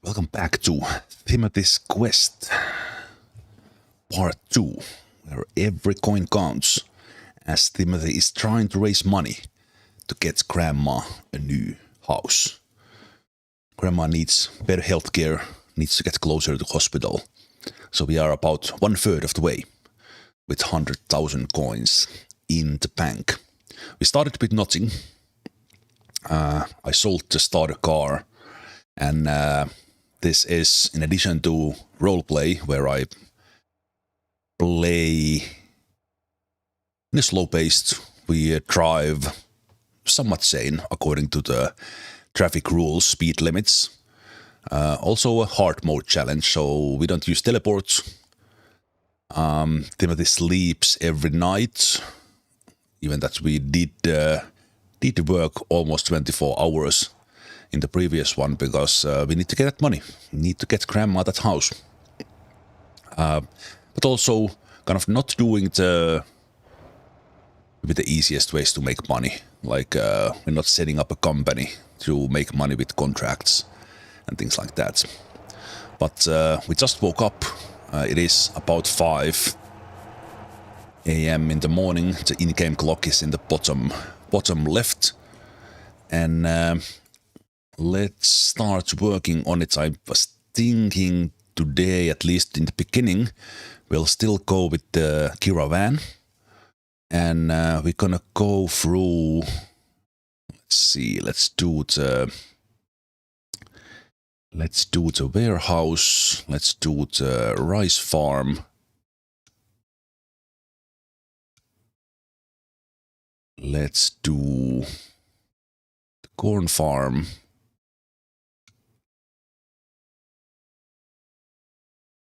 Welcome back to Timothy's Quest Part 2, where every coin counts, as Timothy is trying to raise money to get Grandma a new house. Grandma needs better healthcare, needs to get closer to hospital, so we are about 1/3 of the way, with 100,000 coins in the bank. We started with nothing. I sold the starter car, and this is in addition to roleplay, where I play in a slow-paced. We drive somewhat sane according to the traffic rules, speed limits. Also a hard mode challenge, so we don't use teleports. Timothy sleeps every night, even that we did work almost 24 hours in the previous one, because we need to get that money. We need to get Grandma that house. But also kind of not doing the easiest ways to make money. Like we're not setting up a company to make money with contracts and things like that. But we just woke up. It is about 5 a.m. in the morning. The in-game clock is in the bottom left. And let's start working on it. I was thinking today, at least in the beginning, we'll still go with the caravan. And we're gonna go through, let's see, let's do the warehouse, let's do the rice farm. Let's do the corn farm.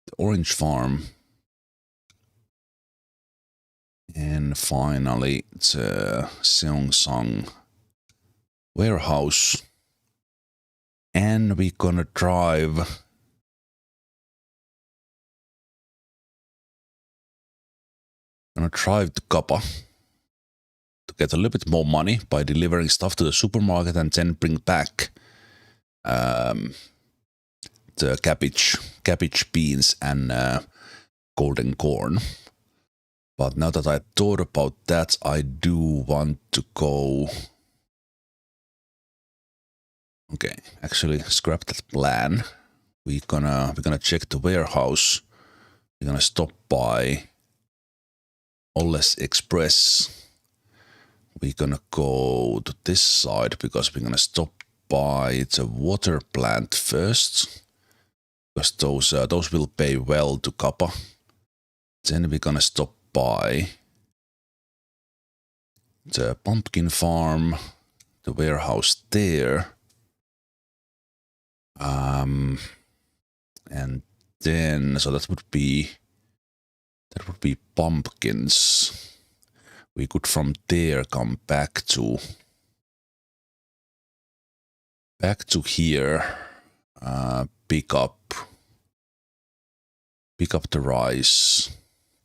The orange farm. And finally, the Seongsang warehouse. And we're gonna drive to Kappa to get a little bit more money by delivering stuff to the supermarket, and then bring back the cabbage beans and golden corn. But now that I thought about that, I do want to go. Okay, actually scrap that plan. We're gonna check the warehouse. We're gonna stop by Olles Express. We're gonna go to this side because we're gonna stop by the water plant first, because those will pay well to Kappa. Then we're gonna stop by the pumpkin farm, the warehouse there. And then, so that would be pumpkins. We could from there come back to here, pick up the rice,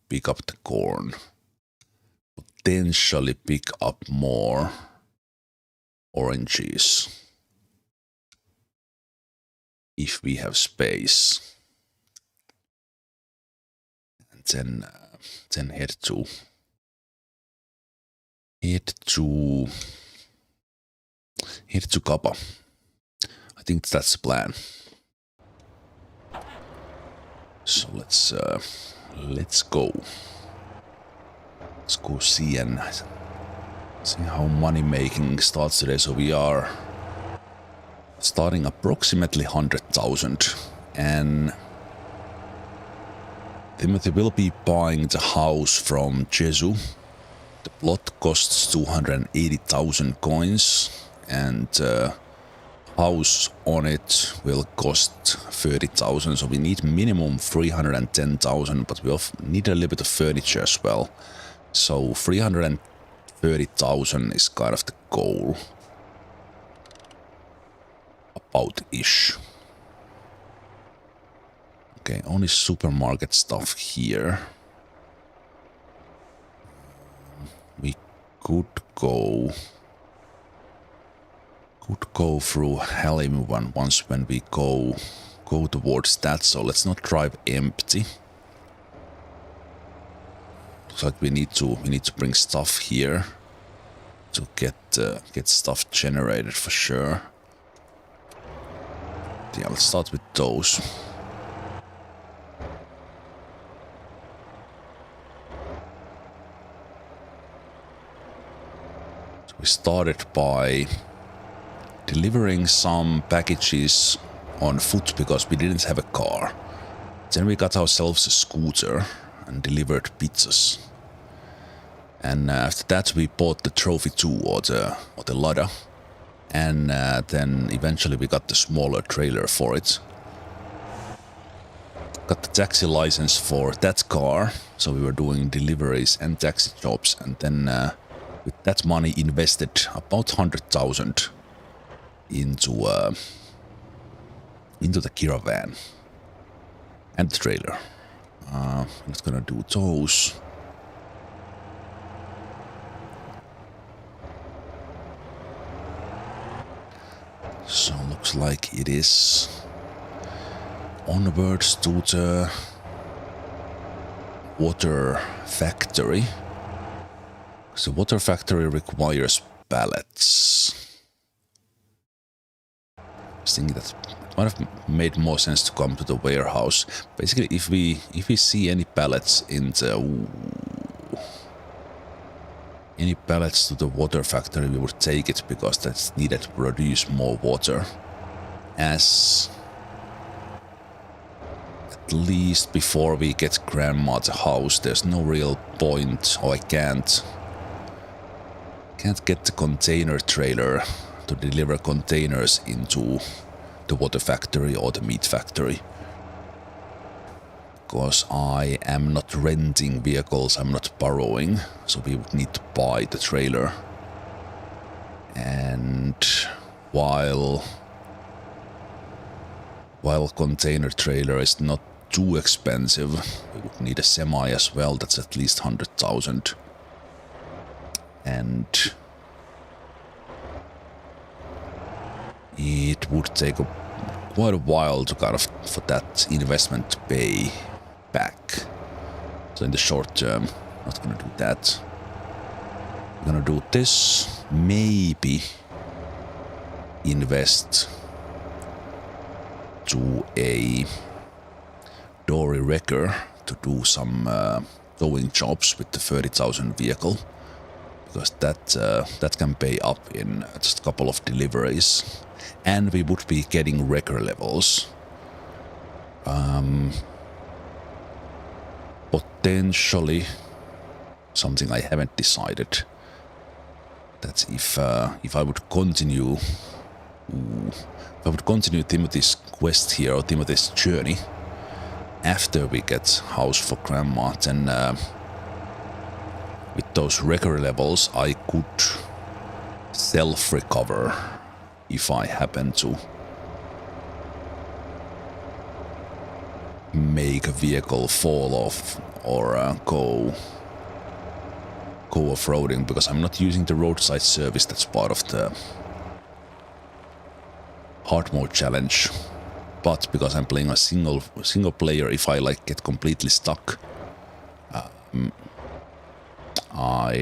pick up the corn, potentially pick up more oranges if we have space, and then head to Kappa. I think that's the plan. So let's go. Let's go see how money making starts today. So we are starting approximately 100,000, and Timothy will be buying the house from Jesu. The plot costs 280,000 coins, and the house on it will cost 30,000. So we need minimum 310,000, but we need a little bit of furniture as well. So 330,000 is kind of the goal. About-ish. Okay, only supermarket stuff here. We could go through Halim once when we go go towards that, so let's not drive empty. Looks like we need to bring stuff here to get stuff generated for sure. Yeah, let's start with those. So we started by delivering some packages on foot because we didn't have a car. Then we got ourselves a scooter and delivered pizzas. And after that we bought the trophy 2 or the ladder. And then eventually we got the smaller trailer for it. Got the taxi license for that car, so we were doing deliveries and taxi jobs. And then with that money invested about 100,000 into the caravan and the trailer. I'm not gonna do those. So looks like it is onwards to the water factory. So water factory requires pallets. I was thinking that it might have made more sense to come to the warehouse. Basically, if we see any pallets in the any pallets to the water factory, we would take it because that's needed to produce more water. As at least before we get Grandma the house, there's no real point, or I can't get the container trailer to deliver containers into the water factory or the meat factory. Because I am not renting vehicles, I'm not borrowing, so we would need to buy the trailer. And while container trailer is not too expensive, we would need a semi as well, that's at least 100,000. And it would take quite a while to kind of for that investment to pay back. So in the short term, not gonna do that. We're gonna do this, maybe invest to a dory wrecker to do some towing jobs with the 30,000 vehicle, because that can pay up in just a couple of deliveries, and we would be getting wrecker levels. Potentially something I haven't decided. That's if I would continue. If I would continue Timothy's quest here, or Timothy's journey, after we get house for Grandma, then with those wrecker levels I could self-recover if I happen to make a vehicle fall off or go off-roading, because I'm not using the roadside service that's part of the hard mode challenge. But because I'm playing a single player, if I like get completely stuck, I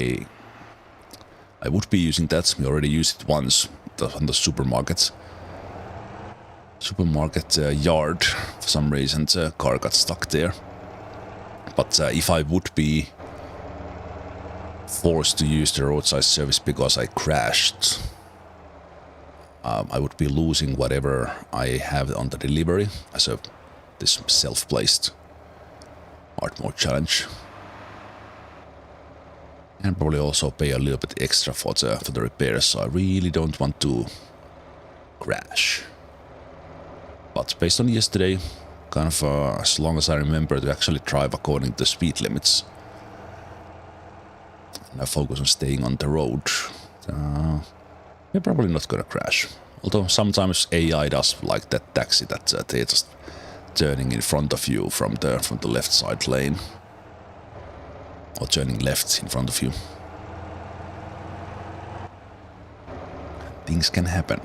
would be using that. We already used it once on the supermarket yard. For some reason the car got stuck there. But if I would be forced to use the roadside service because I crashed, I would be losing whatever I have on the delivery as this self-placed hard mode challenge. And probably also pay a little bit extra for the repairs, so I really don't want to crash. But based on yesterday, kind of as long as I remember to actually drive according to the speed limits, and I focus on staying on the road, we're probably not gonna crash. Although sometimes AI does like that taxi that they're just turning in front of you from the left side lane. Or turning left in front of you. Things can happen.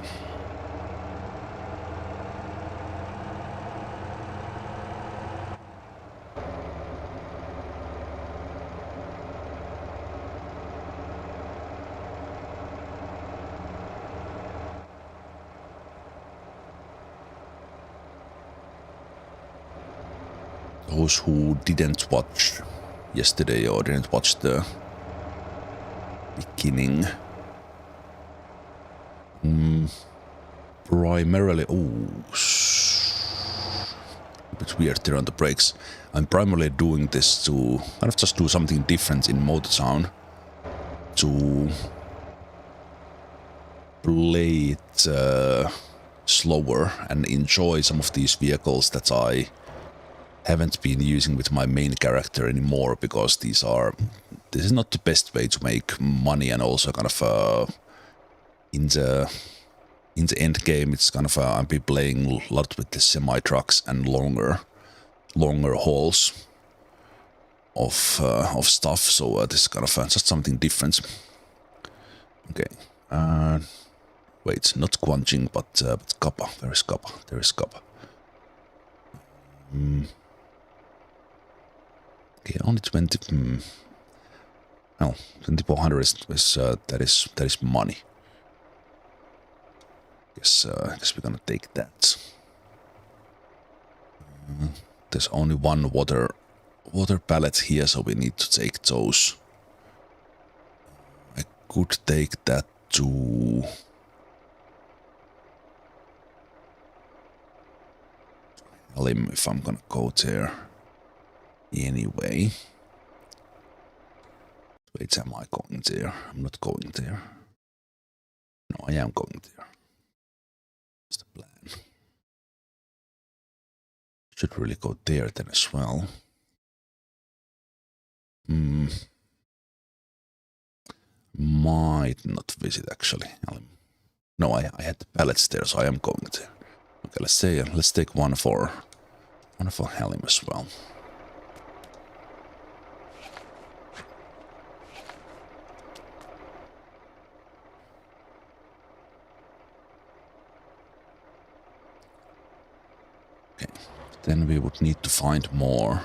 those who didn't watch yesterday or didn't watch the beginning, primarily, a bit weird there on the brakes. I'm primarily doing this to kind of just do something different in Motortown, to play it slower and enjoy some of these vehicles that I haven't been using with my main character anymore, because this is not the best way to make money, and also kind of in the end game it's kind of I've been playing a lot with the semi trucks and longer hauls of stuff, so this is kind of just something different. Okay, wait, not Gwangjin, but Kappa. Where is Kappa? There is Kappa. Okay, only 20. No, 2400 is that is money. Guess we're gonna take that. There's only one water pallet here, so we need to take those. I could take that to Halim if I'm gonna go there anyway. Wait, am I going there? I'm not going there. No, I am going there. That's the plan. Should really go there then as well. Might not visit actually. No, I had the pallets there, so I am going there. Okay, let's take one for Halim as well. Okay, then we would need to find more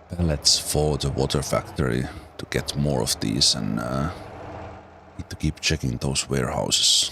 pallets for the water factory to get more of these, and need to keep checking those warehouses.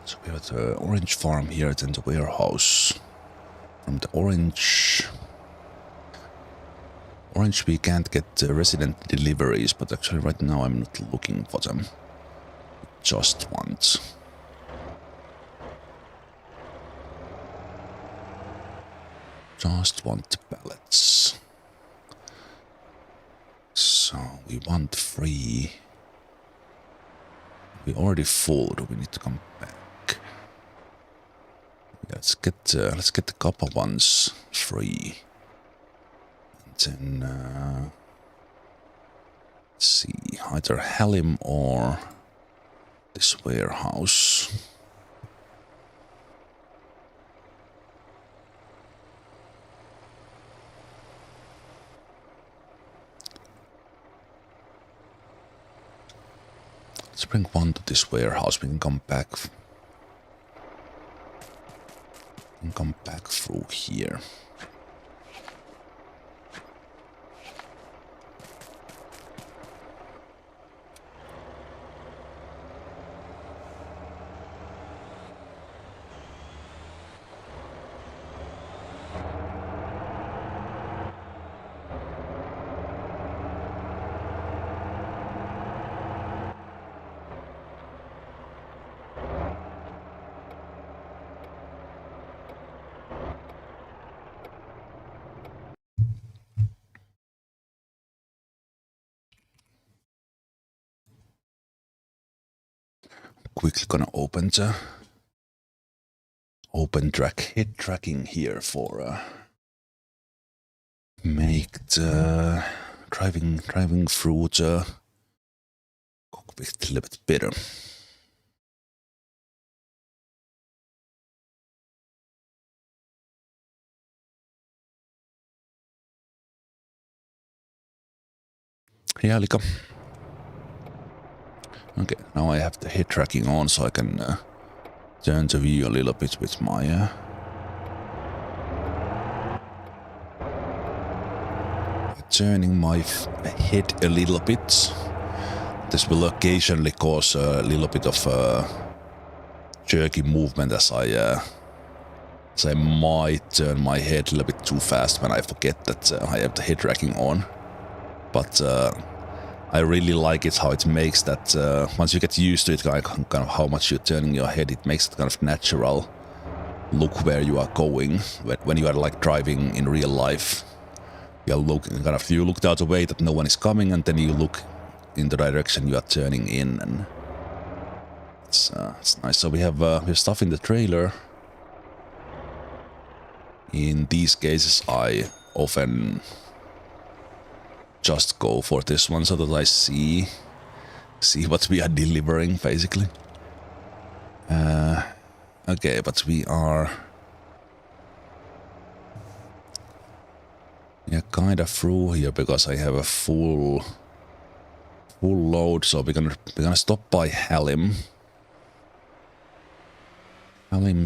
So we have the orange farm here, then the warehouse. From the orange we can't get resident deliveries, but actually right now I'm not looking for them. Just want the pallets. So we want 3. We already full. Do we need to come back? Yeah, let's get the copper ones free. And then let's see, either Halim or this warehouse. Let's bring one to this warehouse. We can come back. Through here. quickly gonna open track head tracking here for make the driving through the cockpit a little bit better. Yeah, Lika. Okay, now I have the head tracking on, so I can turn the view a little bit with my turning my head a little bit. This will occasionally cause a little bit of jerky movement as I might turn my head a little bit too fast when I forget that I have the head tracking on. But I really like it how it makes that once you get used to it, kind of how much you're turning your head, it makes it kind of natural look where you are going when you are like driving in real life. You look the other way that no one is coming, and then you look in the direction you are turning in, and it's nice. So we have stuff in the trailer. In these cases, I often just go for this one so that I see what we are delivering, basically. Okay, but we are kind of through here because I have a full load. So we're gonna stop by Halim.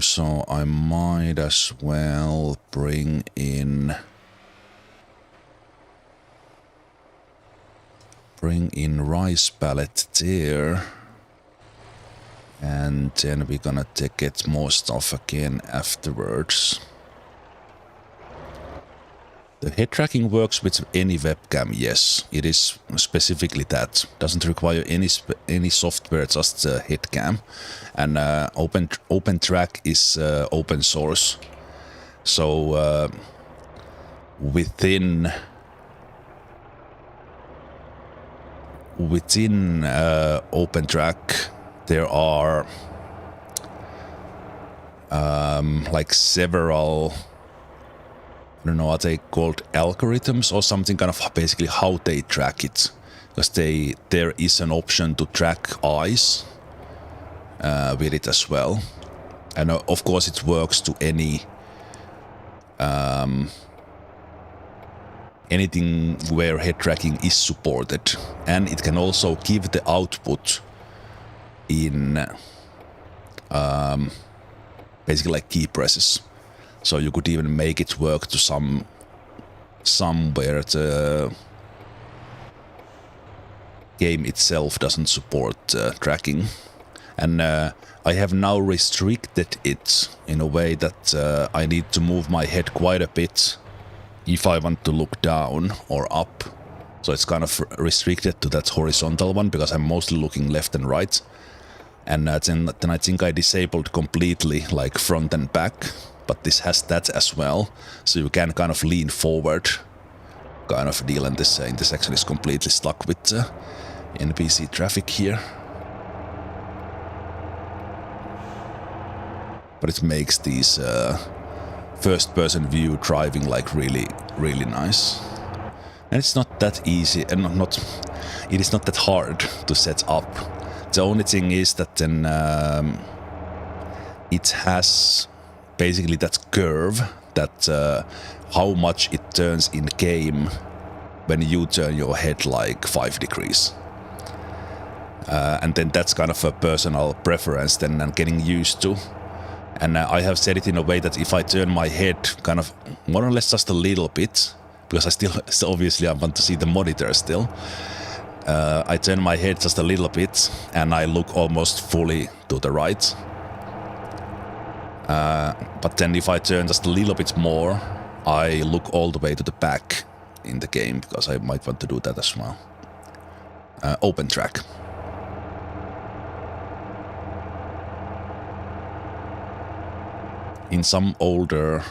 So I might as well bring in rice pallet there, and then we're gonna get more stuff again afterwards. The head tracking works with any webcam, yes, it is specifically that. Doesn't require any software, just head cam. And OpenTrack is open source. So within OpenTrack there are like several, I don't know, are they called algorithms or something, kind of basically how they track it. Because there is an option to track eyes with it as well. And of course it works to any anything where head tracking is supported. And it can also give the output in basically like key presses. So you could even make it work to somewhere the game itself doesn't support tracking. And I have now restricted it in a way that I need to move my head quite a bit if I want to look down or up. So it's kind of restricted to that horizontal one because I'm mostly looking left and right. And then I think I disabled completely like front and back. But this has that as well, so you can kind of lean forward, kind of deal, and this intersection is completely stuck with NPC traffic here. But it makes these first-person view driving like really, really nice. And it's not that easy, and it is not that hard to set up. The only thing is that then it has basically that curve, that how much it turns in game when you turn your head like 5 degrees. And then that's kind of a personal preference then I'm getting used to. And I have set it in a way that if I turn my head kind of more or less just a little bit, because I still obviously I want to see the monitor still, I turn my head just a little bit and I look almost fully to the right. But then if I turn just a little bit more, I look all the way to the back in the game, because I might want to do that as well. OpenTrack. In some older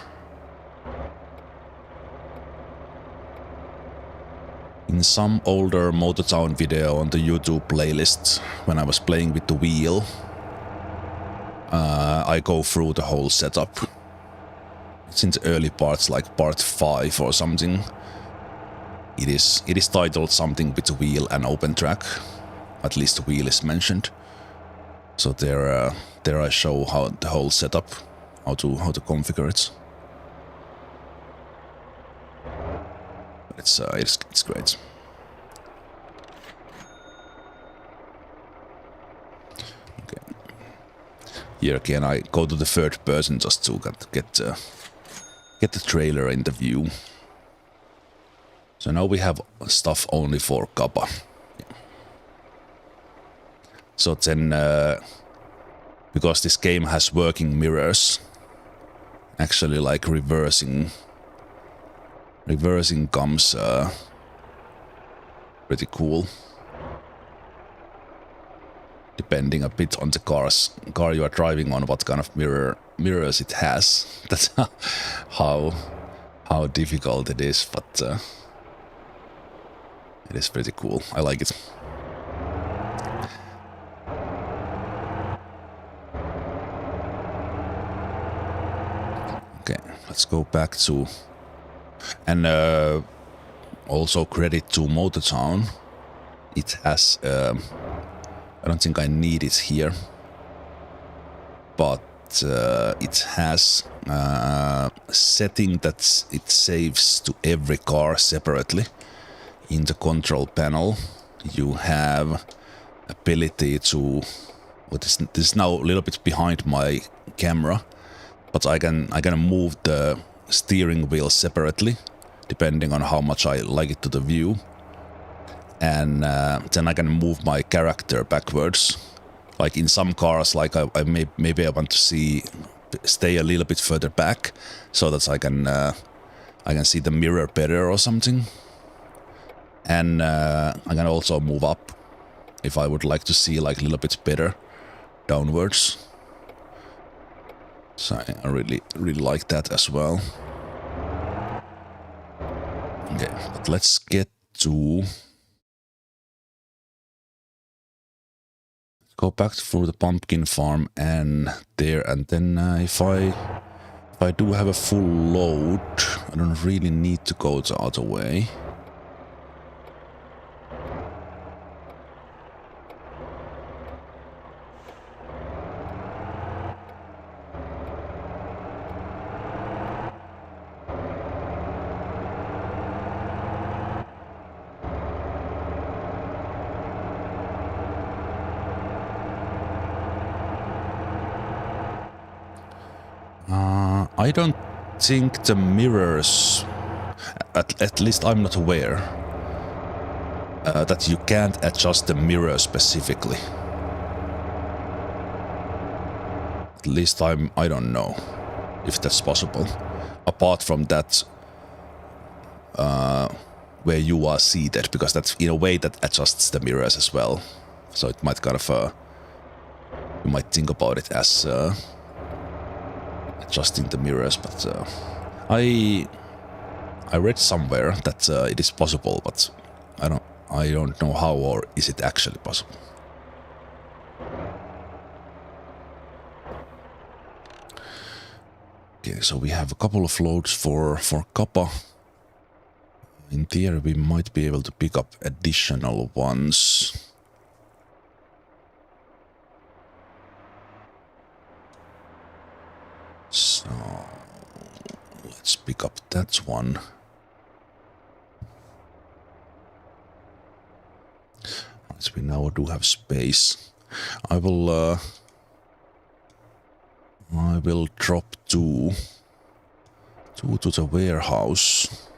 Motortown video on the YouTube playlist, when I was playing with the wheel, I go through the whole setup. It's in the early parts, like part 5 or something. It is titled something with wheel and open track. At least the wheel is mentioned. So there I show how the whole setup, how to configure it. It's great. Okay. Here again, I go to the third person just to get the trailer in the view. So now we have stuff only for Kappa. So then, because this game has working mirrors, actually like reversing comes pretty cool. Depending a bit on the car you are driving on, what kind of mirrors it has. That's how difficult it is, but it is pretty cool. I like it. Okay, let's go back to... And also credit to Motor Town. It has... I don't think I need it here. But it has a setting that it saves to every car separately. In the control panel, you have ability to... This is now a little bit behind my camera, but I can move the steering wheel separately, depending on how much I like it to the view. And then I can move my character backwards. Like in some cars, like maybe I want to stay a little bit further back, so that I can see the mirror better or something. And I can also move up if I would like to see like a little bit better downwards. So I really like that as well. Okay, but let's get to... Go back through the pumpkin farm and there, and then if I do have a full load, I don't really need to go the other way. I don't think the mirrors, at least I'm not aware, that you can't adjust the mirror specifically. At least I don't know if that's possible. Apart from that, where you are seated, because that's in a way that adjusts the mirrors as well. So it might kind of, you might think about it as adjusting the mirrors, but I read somewhere that it is possible, but I don't know how, or is it actually possible. Okay, so we have a couple of loads for Kappa. In theory, we might be able to pick up additional ones. So let's pick up that one. Right, we now do have space. I will drop two to the warehouse.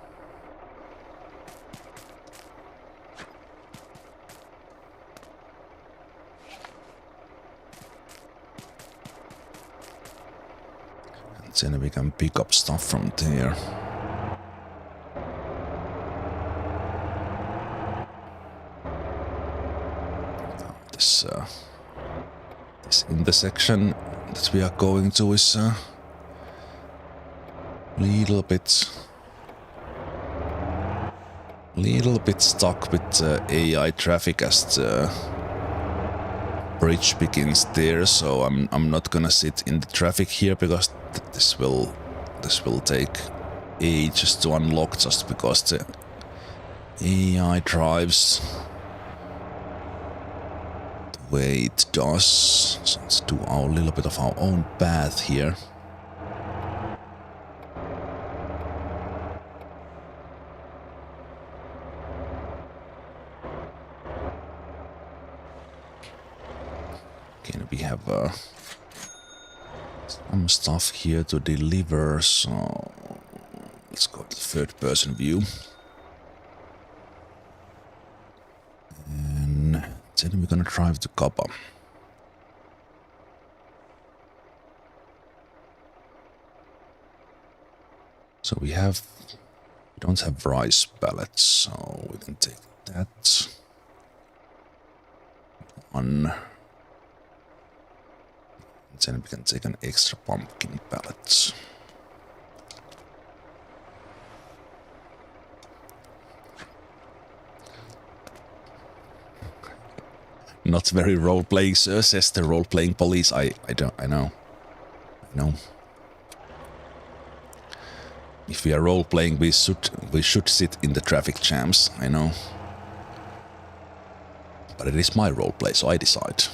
Then we can pick up stuff from there. This intersection that we are going to is a little bit stuck with AI traffic as bridge begins there, so I'm not gonna sit in the traffic here because this will take ages to unlock just because the AI drives the way it does. So let's do our little bit of our own path here. Okay, we have some stuff here to deliver, so let's go to the third person view. And then we're gonna drive to Kappa. So we don't have rice pallets, so we can take that one. Then we can take an extra pumpkin pallet. Not very role-playing, sir, says the role-playing police. I know. If we are role-playing, we should sit in the traffic jams, I know. But it is my role-play, so I decide.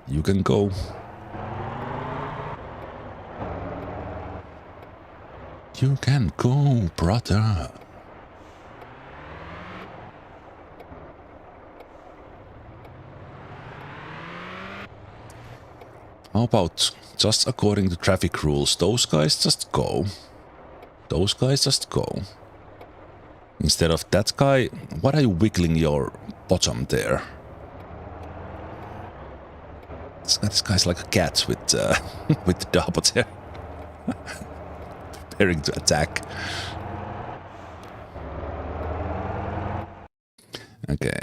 You can go. You can go, brother. How about just according to traffic rules, those guys just go. Those guys just go. Instead of that guy, what are you wiggling your bottom there? This guy's like a cat with with the double there. Preparing to attack. Okay,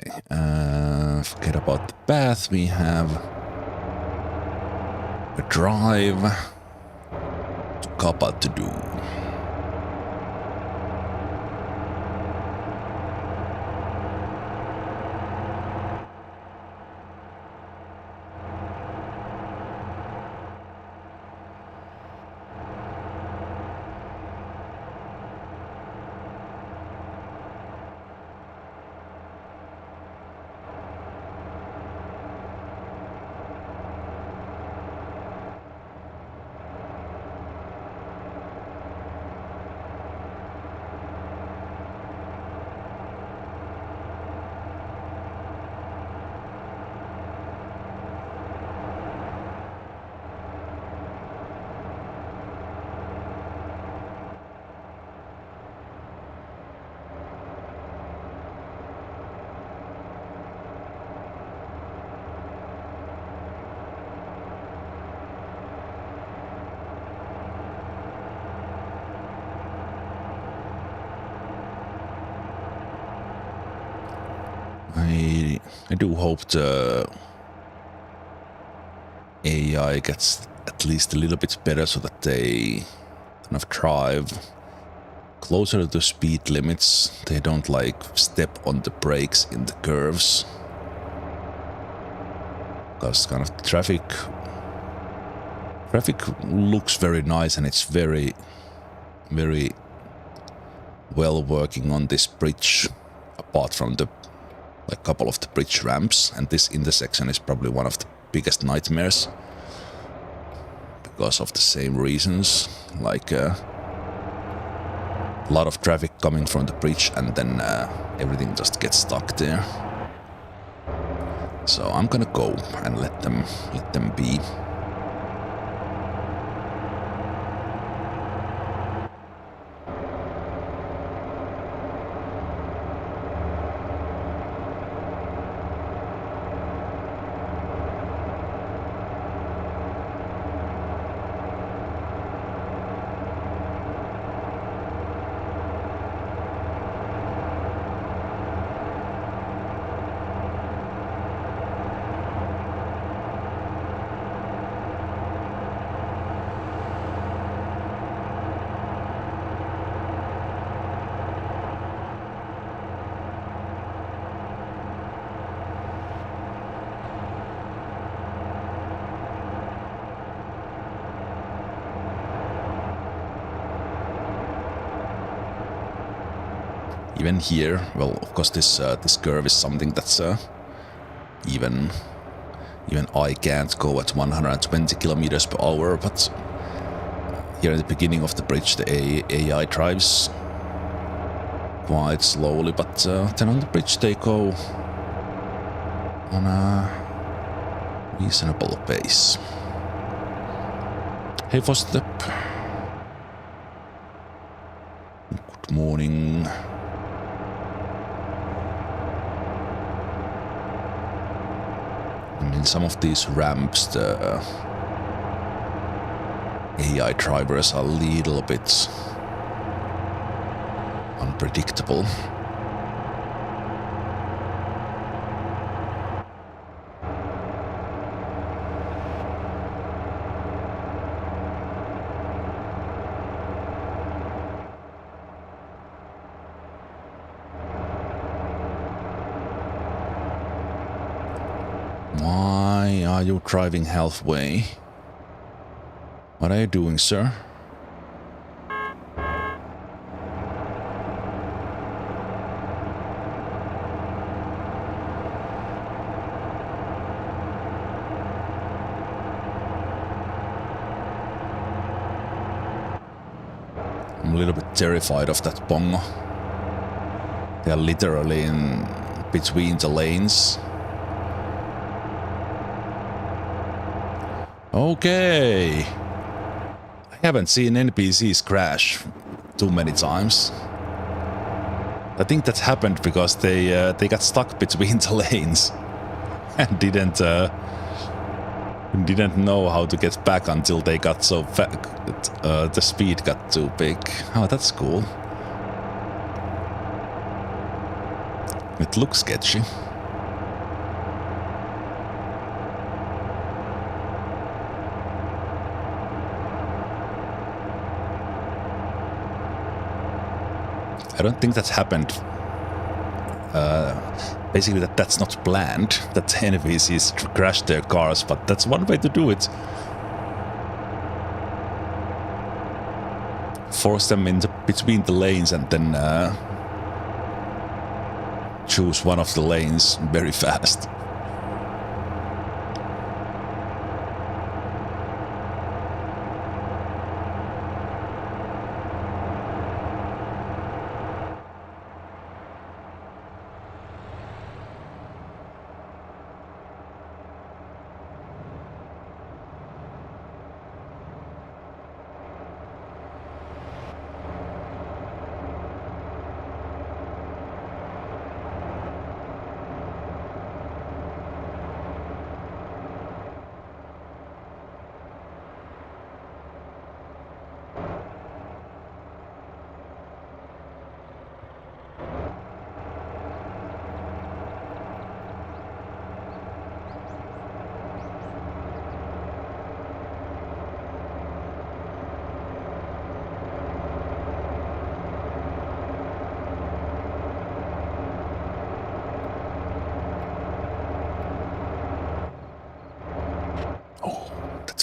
forget about the path. We have a drive to Kappa to do. I do hope the AI gets at least a little bit better so that they kind of drive closer to the speed limits. They don't like step on the brakes in the curves. Because kind of traffic looks very nice and it's very well working on this bridge, apart from the like couple of the bridge ramps, and this intersection is probably one of the biggest nightmares because of the same reasons, like a lot of traffic coming from the bridge and then everything just gets stuck there. So I'm gonna go and let them be. even here, well, of course this curve is something that's even I can't go at 120 kilometers per hour, but here at the beginning of the bridge the AI drives quite slowly, but then on the bridge they go on a reasonable pace. Hey Footstep. Good morning. I mean, some of these ramps, the AI drivers are a little bit unpredictable. Why are you driving halfway? What are you doing, sir? I'm a little bit terrified of that bongo. They are literally in between the lanes. Okay. I haven't seen NPCs crash too many times. I think that happened because they got stuck between the lanes and didn't know how to get back until they got so the speed got too big. Oh, that's cool. It looks sketchy. I don't think that's happened. Basically, that's not planned, that NPCs crash their cars, but that's one way to do it. Force them in between the lanes and then choose one of the lanes very fast.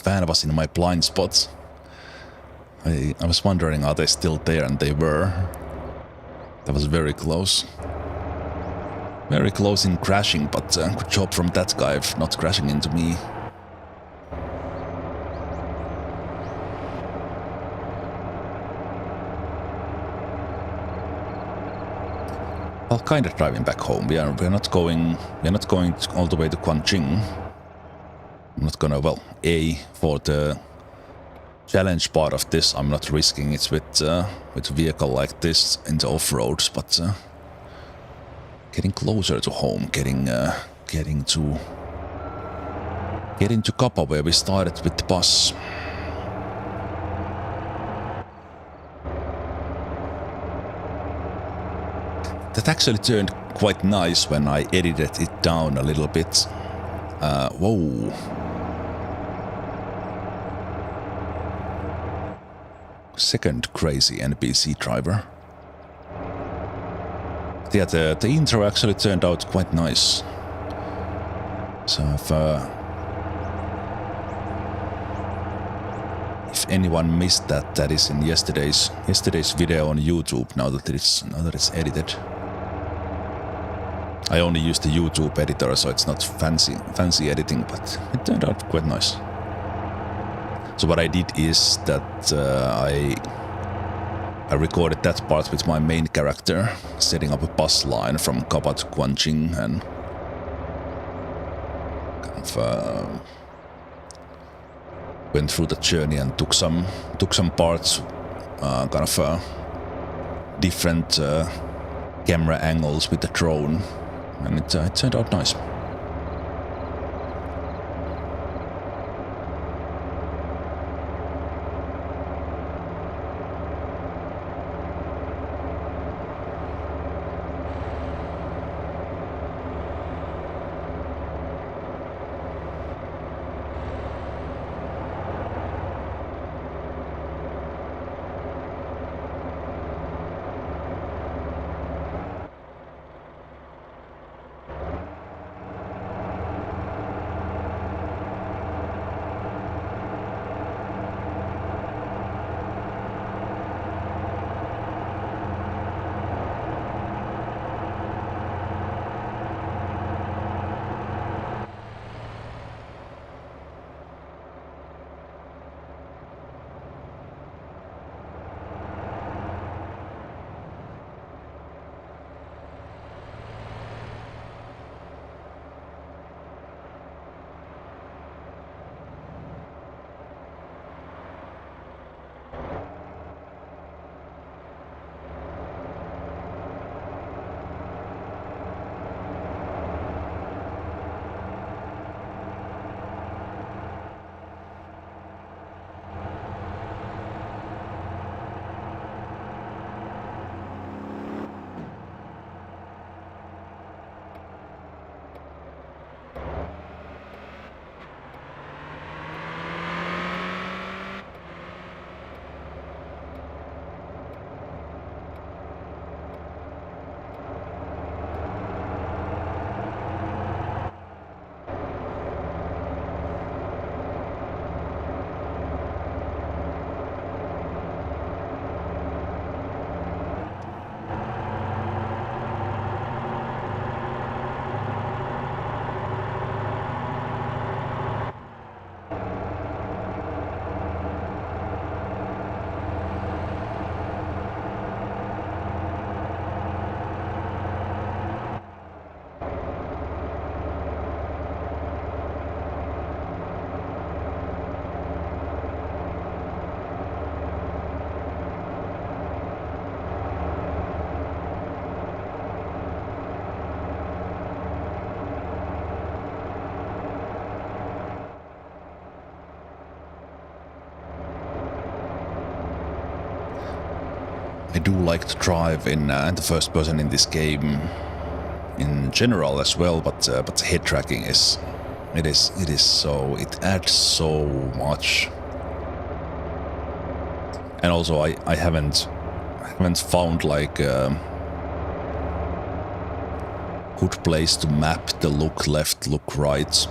Van was in my blind spots. I was wondering, are they still there? And they were. That was very close. Very close in crashing, but good job from that guy of not crashing into me. Well, kind of driving back home. We're not going all the way to Gwangjin. I'm not gonna, well, for the challenge part of this, I'm not risking it with a vehicle like this in the off-roads, but getting closer to home, getting to Kappa where we started with the bus. That actually turned quite nice when I edited it down a little bit. Whoa. Second crazy NPC driver. Yeah, the intro actually turned out quite nice. So if anyone missed that, that is in yesterday's video on YouTube. Now that it's edited. I only use the YouTube editor, so it's not fancy editing, but it turned out quite nice. So what I did is that I recorded that part with my main character, setting up a bus line from Kaba to Gwangjin, and kind of went through the journey and took some parts, kind of different camera angles with the drone, and it turned out nice. I do like to drive in the first person in this game in general as well, but head tracking is it adds so much. And also I haven't found like a good place to map the look left, look right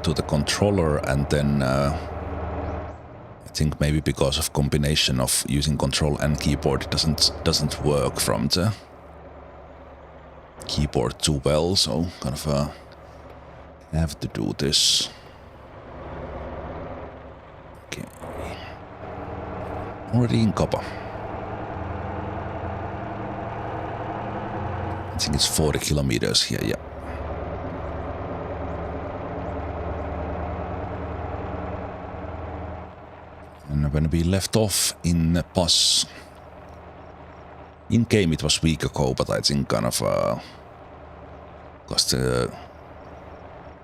to the controller, and then I think maybe because of combination of using control and keyboard, it doesn't work from the keyboard too well, so kind of have to do this. Okay. Already in Kaba. I think it's 40 kilometers here, yeah. And when we left off in the bus, in game it was a week ago, but I think kind of because the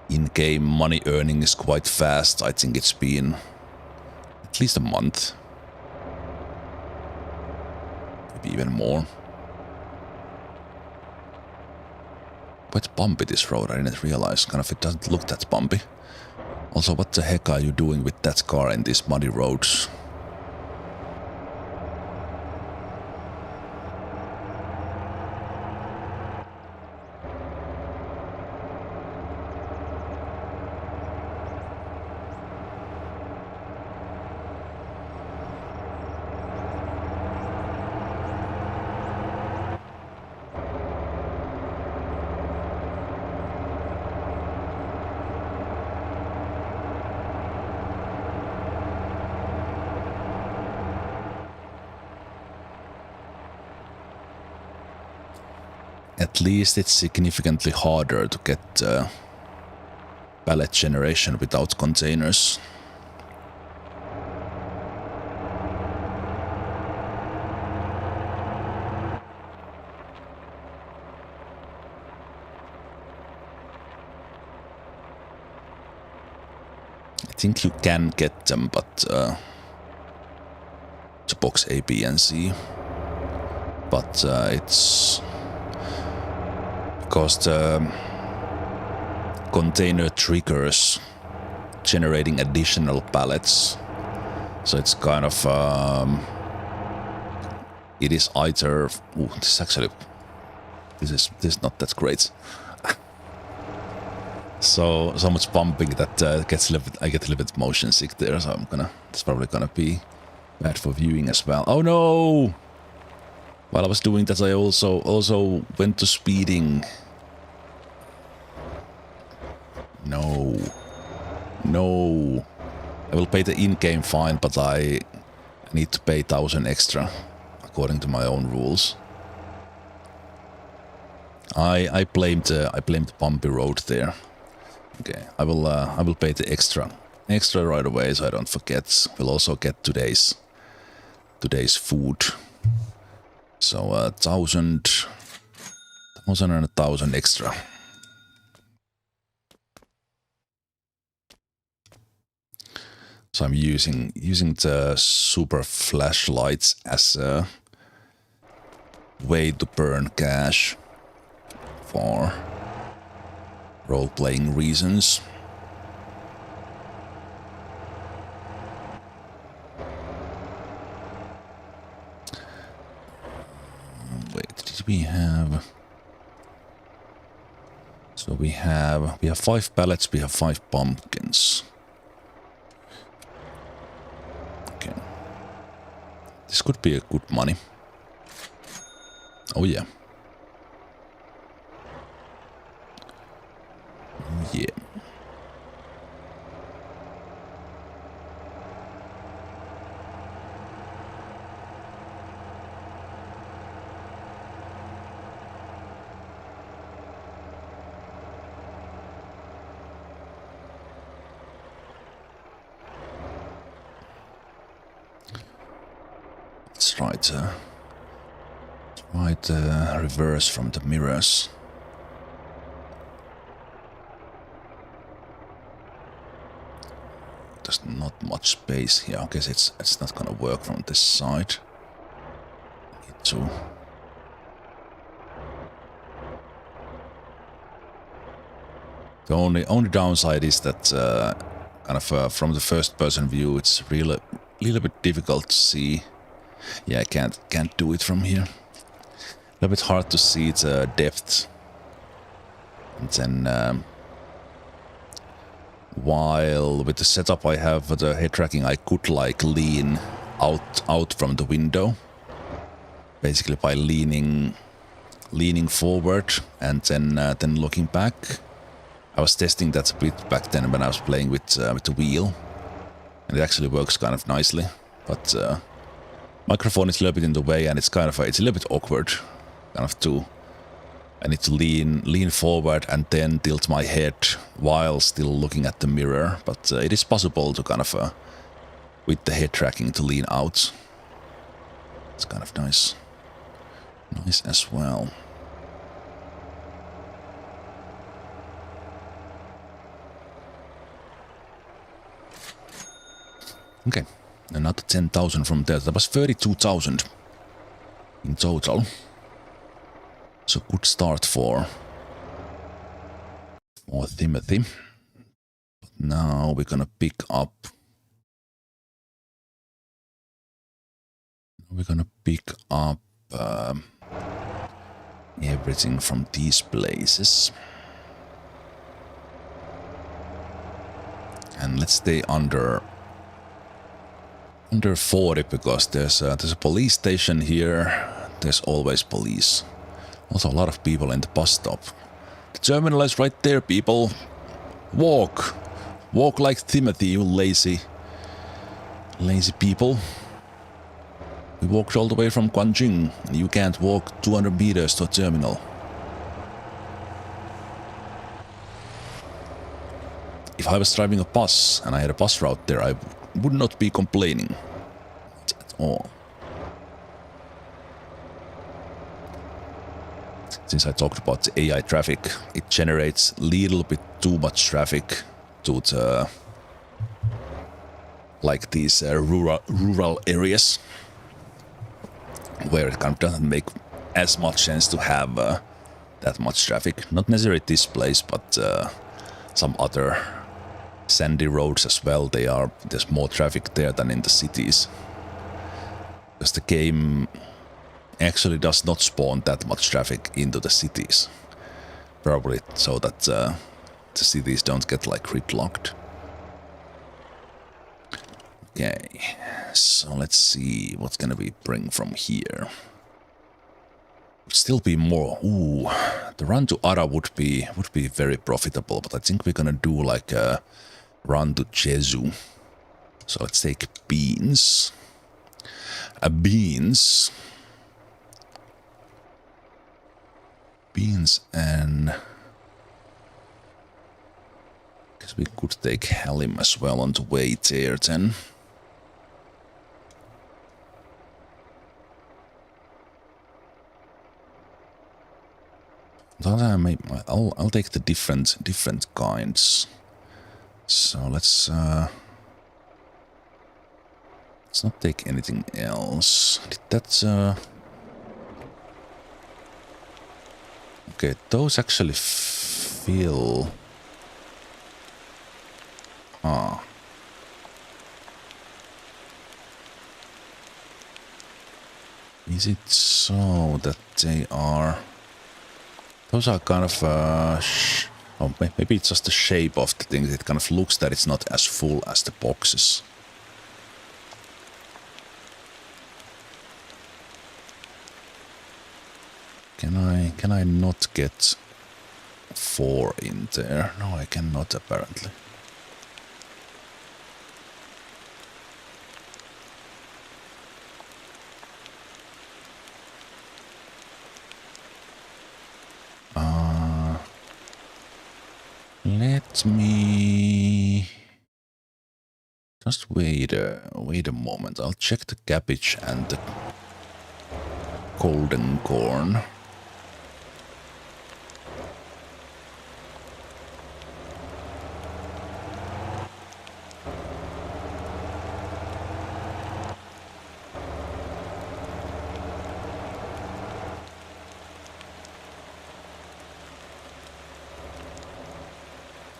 in-game money earning is quite fast. I think it's been at least a month, maybe even more. Quite bumpy this road, I didn't realize. Kind of it doesn't look that bumpy. Also, what the heck are you doing with that car in these muddy roads? At least it's significantly harder to get pallet generation without containers. I think you can get them, but to box A, B, and C. But it's because the container triggers generating additional pallets, so it's kind of it is either this is not that great. So much bumping that gets a little bit, I get a little bit motion sick there, so it's probably gonna be bad for viewing as well. Oh no! While I was doing that, I also went to speeding. No. I will pay the in-game fine, but I need to pay 1,000 extra, according to my own rules. I blamed the bumpy road there. Okay, I will pay the extra right away, so I don't forget. We'll also get today's food. So 1,000 and 1,000 extra. So I'm using the super flashlights as a way to burn cash for role-playing reasons. Wait, did we have? So we have 5 pallets, we have 5 pumpkins. Okay. This could be a good money. Oh yeah. Oh yeah. Let's try to reverse from the mirrors. There's not much space here. I guess it's not gonna work from this side. Need to. The only downside is that from the first person view, it's really bit difficult to see. Yeah, I can't do it from here. A little bit hard to see the depth. And then while with the setup I have for the head tracking, I could like lean out from the window, basically by leaning forward and then looking back. I was testing that a bit back then when I was playing with the wheel, and it actually works kind of nicely. But microphone is a little bit in the way, and it's a little bit awkward, I need to lean forward and then tilt my head while still looking at the mirror. But it is possible to with the head tracking, to lean out. It's kind of nice as well. Okay, another 10,000 from there. That was 32,000 in total. So good start for Timothy. But now we're gonna pick up. Everything from these places. And let's stay under 40, because there's a police station here. There's always police. Also a lot of people in the bus stop. The terminal is right there, people. Walk like Timothy, you lazy people. We walked all the way from Gwangjin, and you can't walk 200 meters to a terminal. If I was driving a bus and I had a bus route there, I would not be complaining at all. Since I talked about the AI traffic, it generates a little bit too much traffic to the like these rural areas where it kind of doesn't make as much sense to have that much traffic. Not necessarily this place, but some other sandy roads as well. There's more traffic there than in the cities. Because the game actually does not spawn that much traffic into the cities. Probably so that the cities don't get like gridlocked. Okay, so let's see what's gonna be bring from here. Would still be more. Ooh, the run to Ara would be very profitable, but I think we're gonna do like a run to Jeju. So let's take beans. Beans and guess we could take Halim as well on the way there then. I'll take the different kinds. So let's not take anything else. Did that okay, those actually feel is it so that they are... Those are kind of... oh, maybe it's just the shape of the thing. It kind of looks that it's not as full as the boxes. Can I not get 4 in there? No, I cannot apparently. Let me just wait a moment. I'll check the cabbage and the golden corn.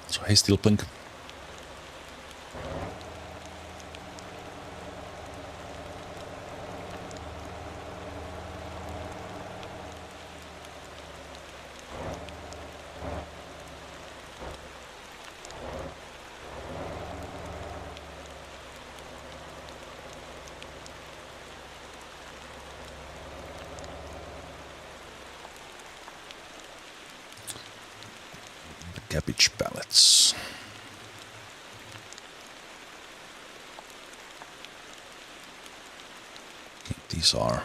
So hey, Steelplink. Cabbage pallets. Okay, these are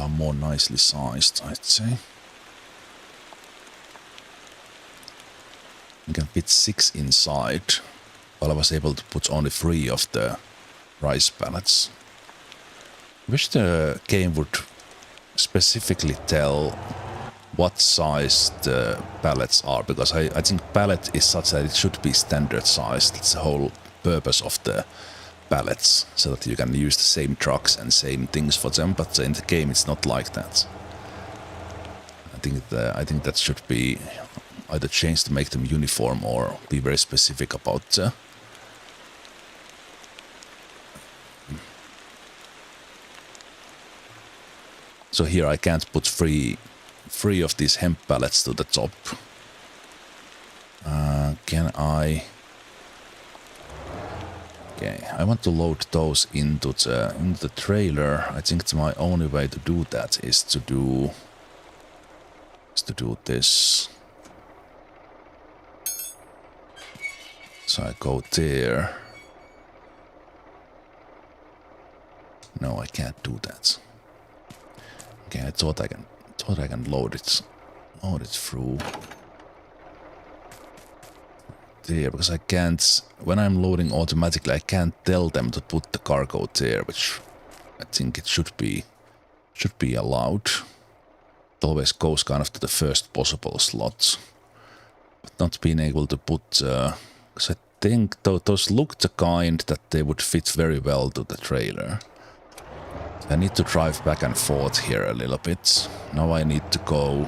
more nicely sized, I'd say. You can fit 6 inside, while I was able to put only 3 of the rice pallets. I wish the game would specifically tell what size the pallets are, because I think pallet is such that it should be standard sized. It's the whole purpose of the pallets, so that you can use the same trucks and same things for them, but in the game it's not like that. I think that should be either changed to make them uniform or be very specific about So here I can't put 3 of these hemp pallets to the top. Can I? Okay, I want to load those into the trailer. I think my only way to do that is to do this. So I go there. No, I can't do that. Okay, I thought I can load it through there, because I can't, when I'm loading automatically, I can't tell them to put the cargo there, which I think it should be allowed. It always goes kind of to the first possible slot. But not being able to put, because I think those look the kind that they would fit very well to the trailer. I need to drive back and forth here a little bit. Now I need to go...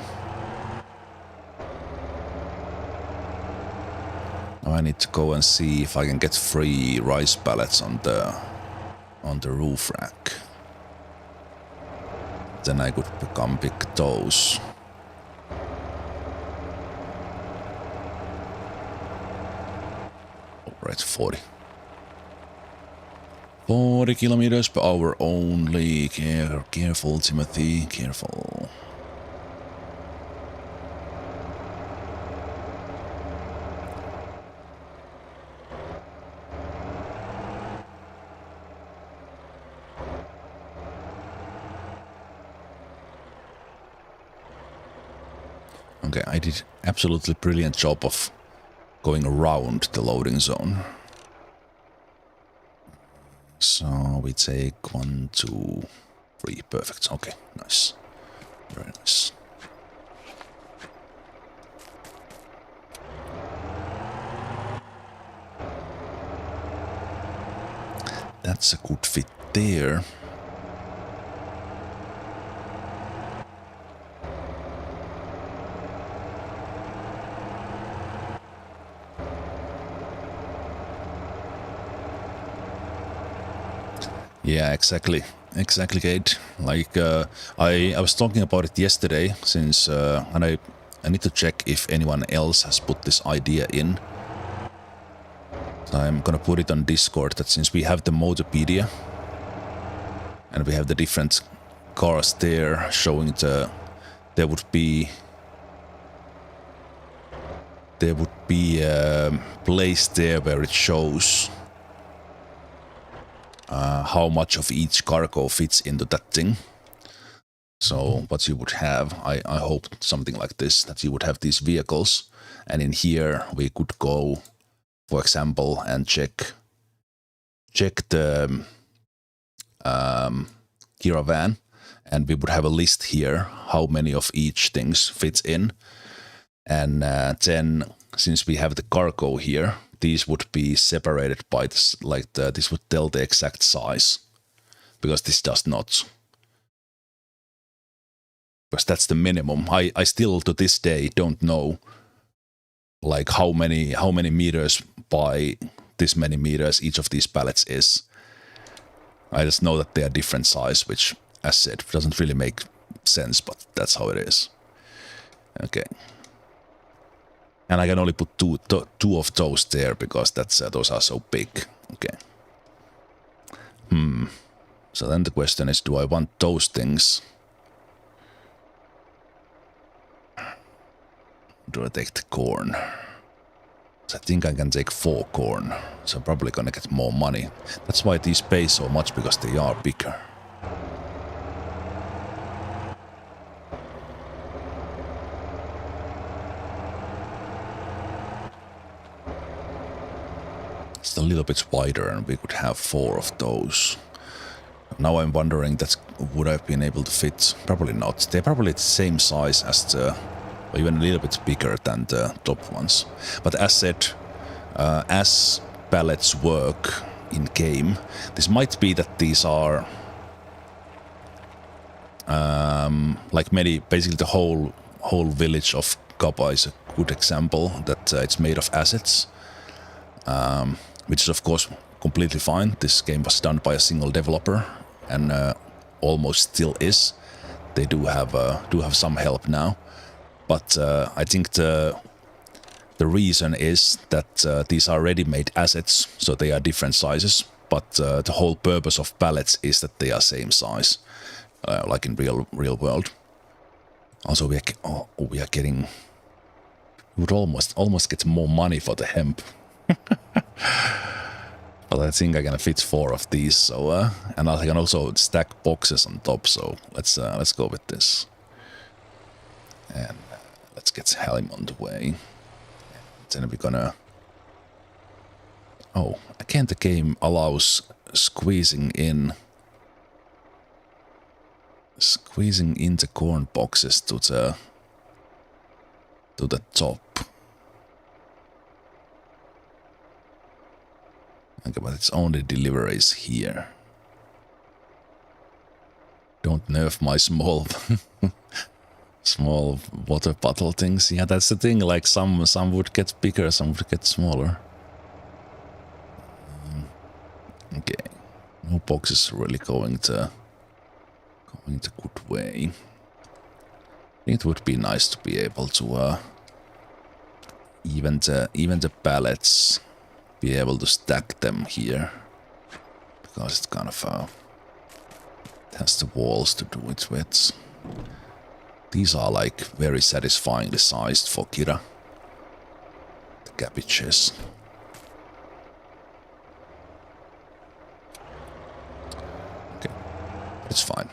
Now I need to go and see if I can get free rice pallets on the roof rack. Then I could pick those. Alright, 40. 40 kilometers per hour only. Careful, Timothy, careful. Okay, I did absolutely brilliant job of going around the loading zone. So we take 1, 2, 3, perfect. Okay, nice. Very nice. That's a good fit there. Yeah, exactly, Kate. Like I was talking about it yesterday, since and I need to check if anyone else has put this idea in. So I'm gonna put it on Discord that since we have the Motopedia and we have the different cars there showing there would be a place there where it shows how much of each cargo fits into that thing. So what you would have, I hope something like this, that you would have these vehicles, and in here we could go, for example, and check the caravan, and we would have a list here how many of each things fits in, and then since we have the cargo here, these would be separated by this, like this would tell the exact size, because this does not. Because that's the minimum. I still to this day don't know like how many meters by this many meters each of these pallets is. I just know that they are different size, which, as said, doesn't really make sense, but that's how it is. Okay. And I can only put two of those there because those are so big. Okay. So then the question is, do I want those things? Do I take the corn? So I think I can take 4 corn. So I'm probably gonna get more money. That's why these pay so much, because they are bigger. It's a little bit wider and we could have 4 of those. Now I'm wondering that would I have been able to fit? Probably not. They're probably the same size as the, or even a little bit bigger than the top ones. But as said, as pallets work in game, this might be that these are like many, basically the whole village of Kappa is a good example that it's made of assets. Which is of course completely fine. This game was done by a single developer and almost still is. They do have some help now, but I think the reason is that these are ready-made assets, so they are different sizes. But the whole purpose of pallets is that they are same size, like in real world. Also, we are getting. We would almost get more money for the hemp. But I think I can fit 4 of these, so and I can also stack boxes on top. So let's go with this, and let's get Halim on the way. Then we're gonna Oh, again the game allows squeezing in the corn boxes to the top. Okay, but it's only deliveries here. Don't nerf my small small water bottle things. Yeah, that's the thing. Like some would get bigger, some would get smaller. Okay, no boxes really going the good way. It would be nice to be able to even the pallets, be able to stack them here, because it's kind of it has the walls to do it with. These are like very satisfyingly sized for Kira. The cabbages. Okay, it's fine.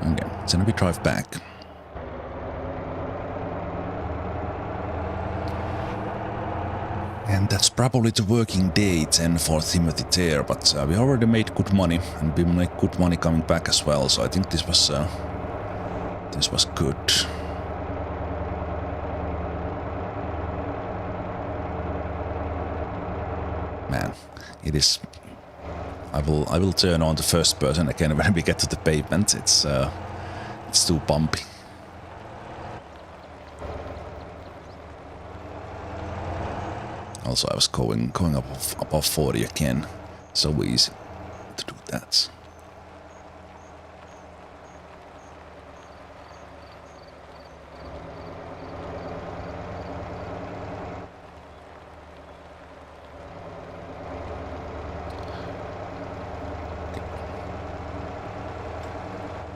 Okay, then we drive back. And that's probably the working day then for Timothy there, but we already made good money, and we make good money coming back as well, so I think this was good. Man, it is. I will turn on the first person again when we get to the pavement. It's too bumpy. Also, I was going above 40 again. So easy to do that.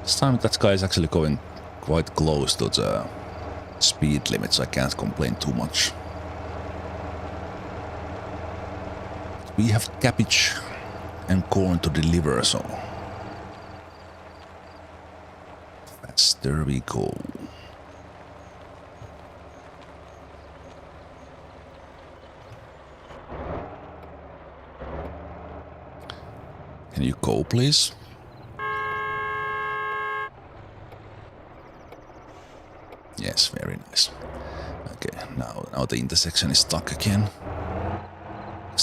This time that guy is actually going quite close to the speed limit, so I can't complain too much. We have cabbage and corn to deliver, so faster we go. Can you go, please? Yes, very nice. Okay, now the intersection is stuck again.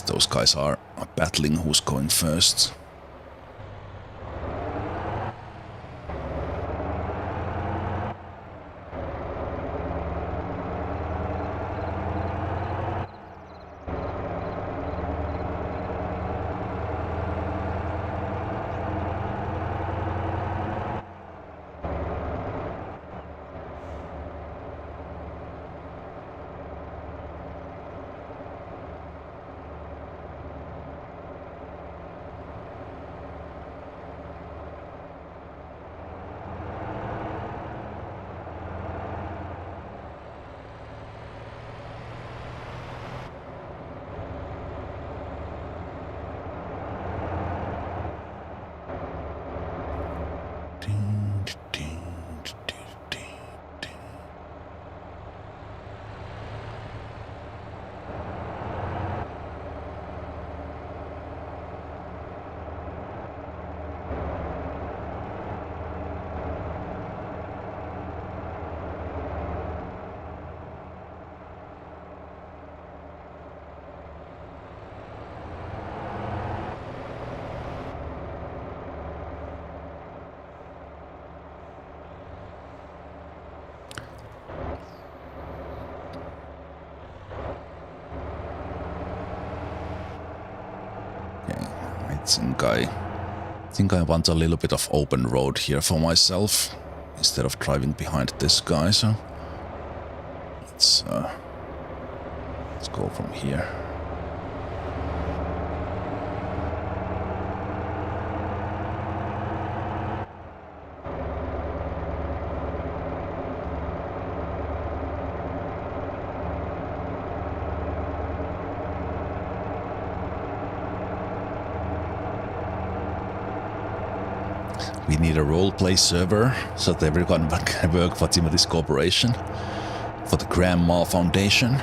Those guys are battling who's going first. I think I want a little bit of open road here for myself instead of driving behind this guy, so let's go from here. We need a roleplay server so that everyone can work for Timothy's corporation, for the Grandma Foundation.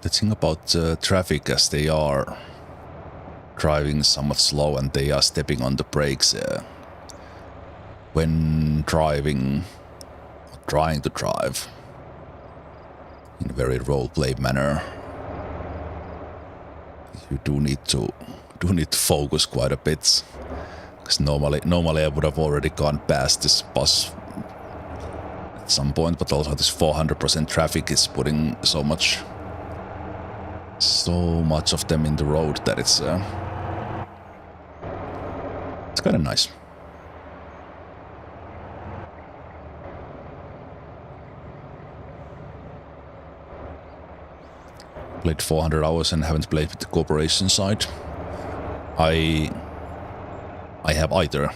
The thing about traffic, as they are driving somewhat slow and they are stepping on the brakes when driving, or trying to drive in a very roleplay manner, you do need to focus quite a bit, because normally I would have already gone past this bus at some point, but also this 400% traffic is putting so much of them in the road that it's kind of nice. Played 400 hours and haven't played with the corporation side. I have either,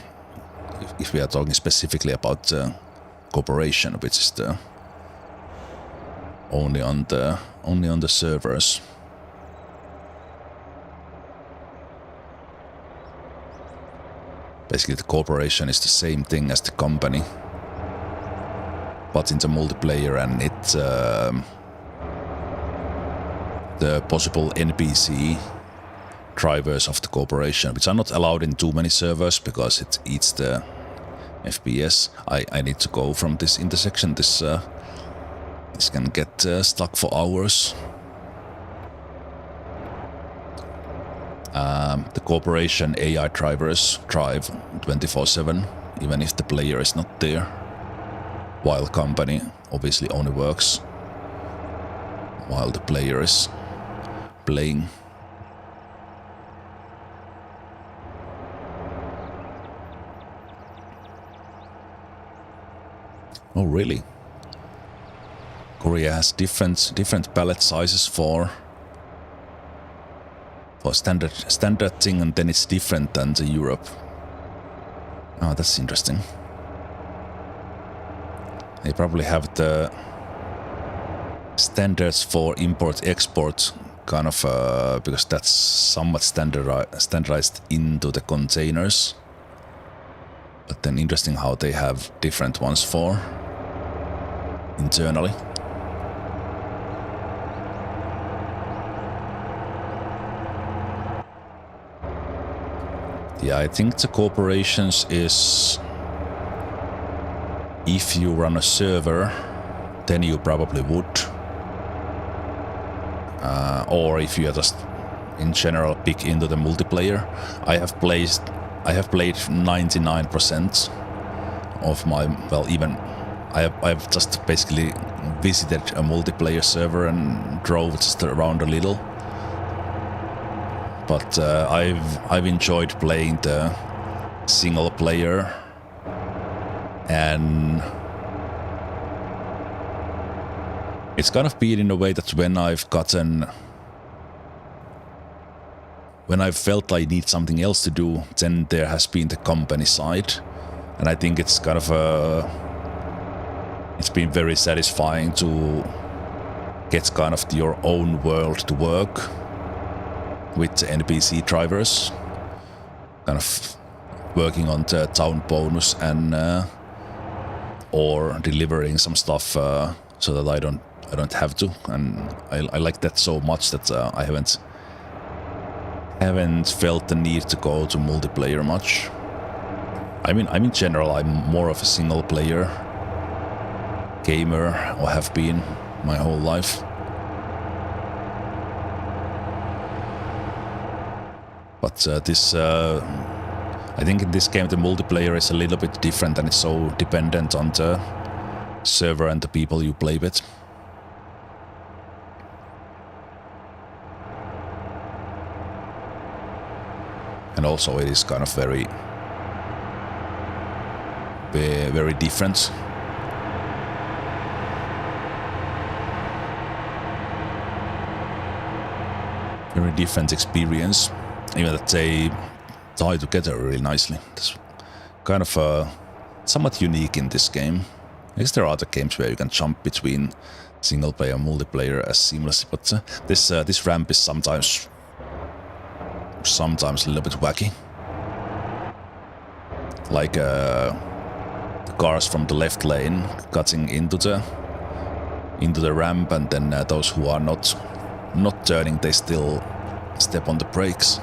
if we are talking specifically about corporation, which is the only on the servers. Basically, the corporation is the same thing as the company, but in the multiplayer, and it's the possible NPC drivers of the corporation, which are not allowed in too many servers because it eats the FPS. I need to go from this intersection. This can get stuck for hours. The corporation AI drivers drive 24/7, even if the player is not there, while company obviously only works while the player is playing. Oh, really? Korea has different pallet sizes for standard thing, and then it's different than the Europe. Oh, that's interesting. They probably have the standards for import-export kind of because that's somewhat standardized into the containers. But then interesting how they have different ones for internally. Yeah, I think the corporations is, if you run a server, then you probably would. Or if you are just in general big into the multiplayer. I have played 99% of my, well, even I've just basically visited a multiplayer server and drove just around a little. But I've enjoyed playing the single player, and it's kind of been in a way that when I've felt I need something else to do, then there has been the company side, and I think it's kind of it's been very satisfying to get kind of your own world to work with NPC drivers, kind of working on the town bonus and or delivering some stuff so that I don't have to, and I like that so much that I haven't felt the need to go to multiplayer much. I mean, in general, I'm more of a single player gamer, or have been my whole life. But I think in this game the multiplayer is a little bit different and it's so dependent on the server and the people you play with. And also it is kind of very different. Very different experience, even that they tie together really nicely. It's kind of somewhat unique in this game. I guess there are other games where you can jump between single player and multiplayer as seamlessly, but this ramp is sometimes a little bit wacky. Like the cars from the left lane cutting into the ramp, and then those who are not turning, they still step on the brakes.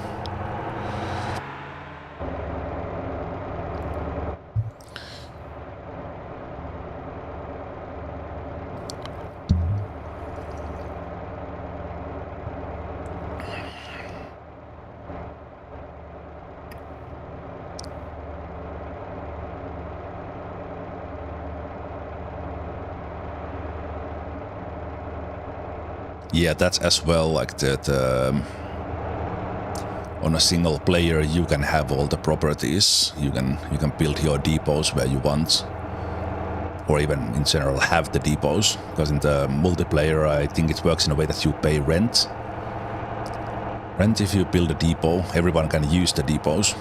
Yeah, that's as well, like that on a single player you can have all the properties. You can build your depots where you want, or even in general have the depots, because in the multiplayer I think it works in a way that you pay rent. If you build a depot, everyone can use the depots.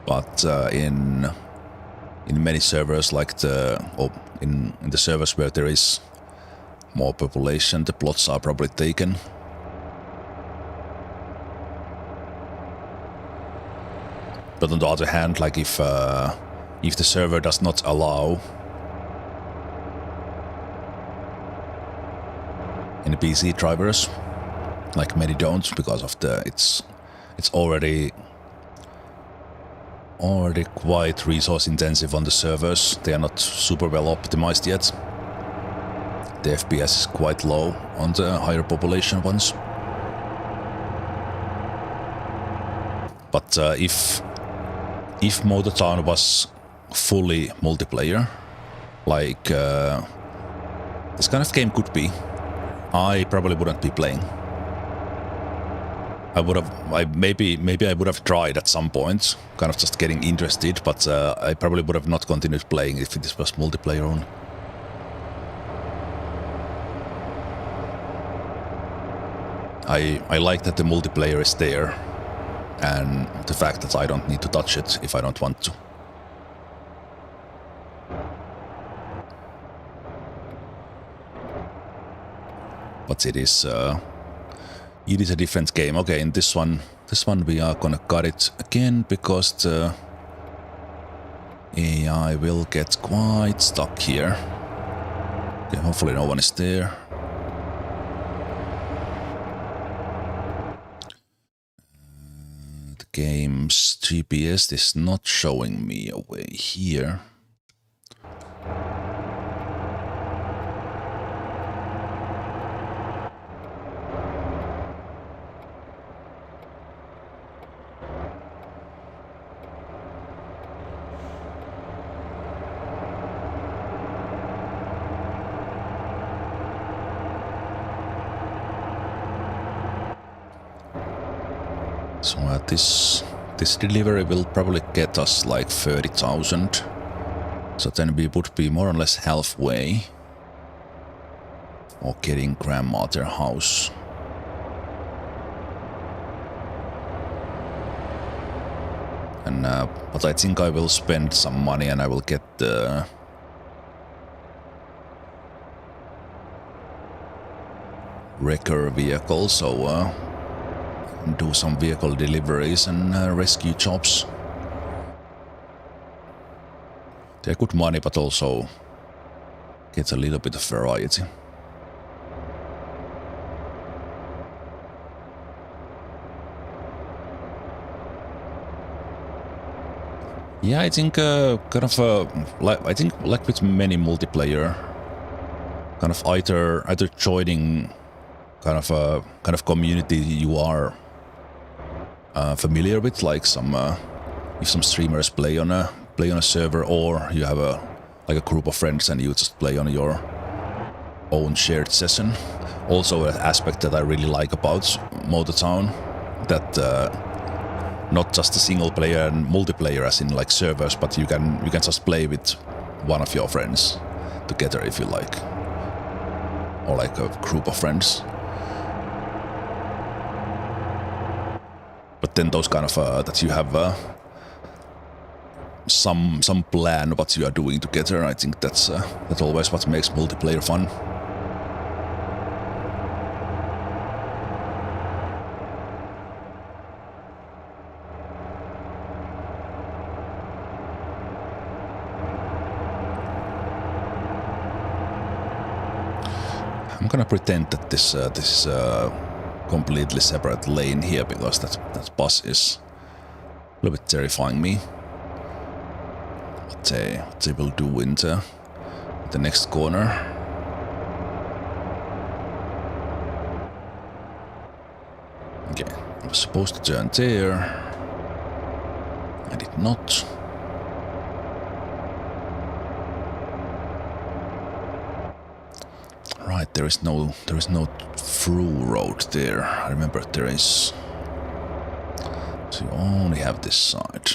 But in many servers, like in the servers where there is more population, the plots are probably taken. But on the other hand, like if the server does not allow any PC drivers, like many don't, because of it's already quite resource intensive on the servers. They are not super well optimized yet. The FPS is quite low on the higher population ones. But if Motor Town was fully multiplayer, like this kind of game could be, I probably wouldn't be playing. Maybe I would have tried at some point, kind of just getting interested, but I probably would have not continued playing if this was multiplayer only. I like that the multiplayer is there, and the fact that I don't need to touch it if I don't want to. But it is a different game. Okay, in this one we are gonna cut it again because the AI will get quite stuck here. Okay, hopefully no one is there. The game's GPS is not showing me a way here. So this delivery will probably get us like 30,000. So then we would be more or less halfway, or getting grandmother house. And but I think I will spend some money and I will get the wrecker vehicle, so do some vehicle deliveries and rescue jobs. They're good money, but also get a little bit of variety. Yeah, I think I think with many multiplayer, kind of either joining kind of community you are familiar with, like some if some streamers play on a server, or you have a group of friends and you just play on your own shared session. Also, an aspect that I really like about Motortown, that not just a single player and multiplayer as in like servers, but you can just play with one of your friends together if you like, or like a group of friends. But then those kind of that you have some plan what you are doing together. I think that's always what makes multiplayer fun. I'm gonna pretend that this is a completely separate lane here, because that bus is a little bit terrifying me. What they will do in the next corner. Okay, I was supposed to turn there. I did not. Right, there is no through road there. I remember there is. So you only have this side.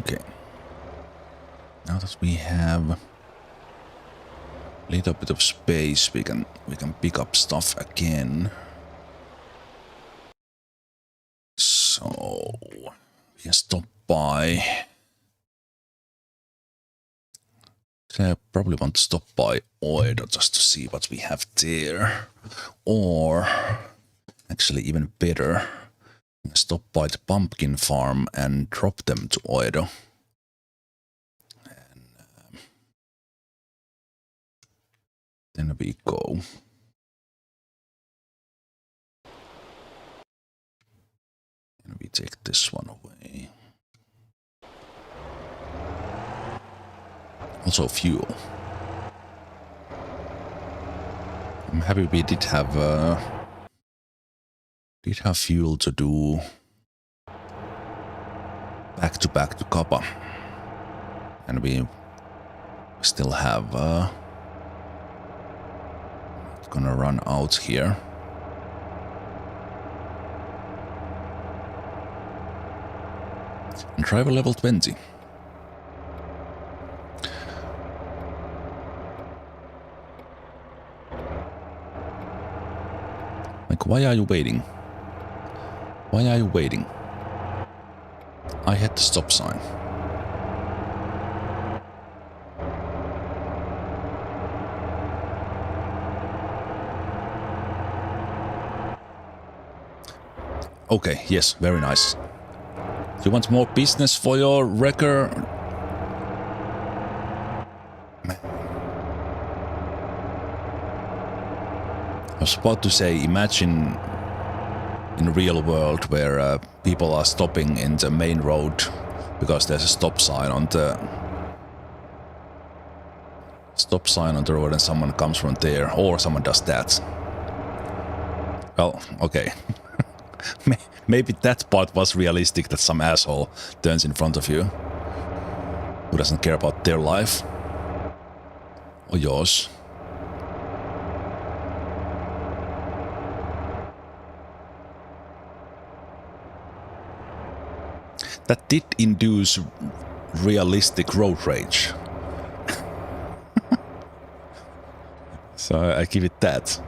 Okay. Now that we have a little bit of space, we can pick up stuff again. So we can stop by. I probably want to stop by Oida just to see what we have there. Or actually even better, stop by the pumpkin farm and drop them to Oida. And then we go. And we take this one away. Also fuel. I'm happy we did have fuel to do back to Kappa, and we still have it's gonna run out here. And driver level 20. Like, why are you waiting? Why are you waiting? I hit the stop sign. Okay, yes, very nice. Do you want more business for your wrecker? I was about to say, imagine in the real world where people are stopping in the main road because there's a stop sign on the road and someone comes from there, or someone does that. Well, okay. Maybe that part was realistic, that some asshole turns in front of you who doesn't care about their life or yours. That did induce realistic road rage. So I give it that.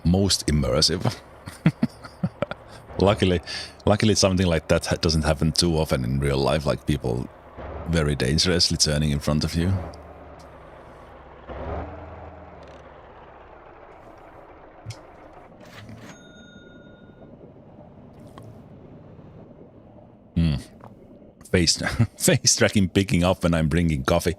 Most immersive. Luckily something like that doesn't happen too often in real life, like people very dangerously turning in front of you. Face tracking picking up when I'm bringing coffee.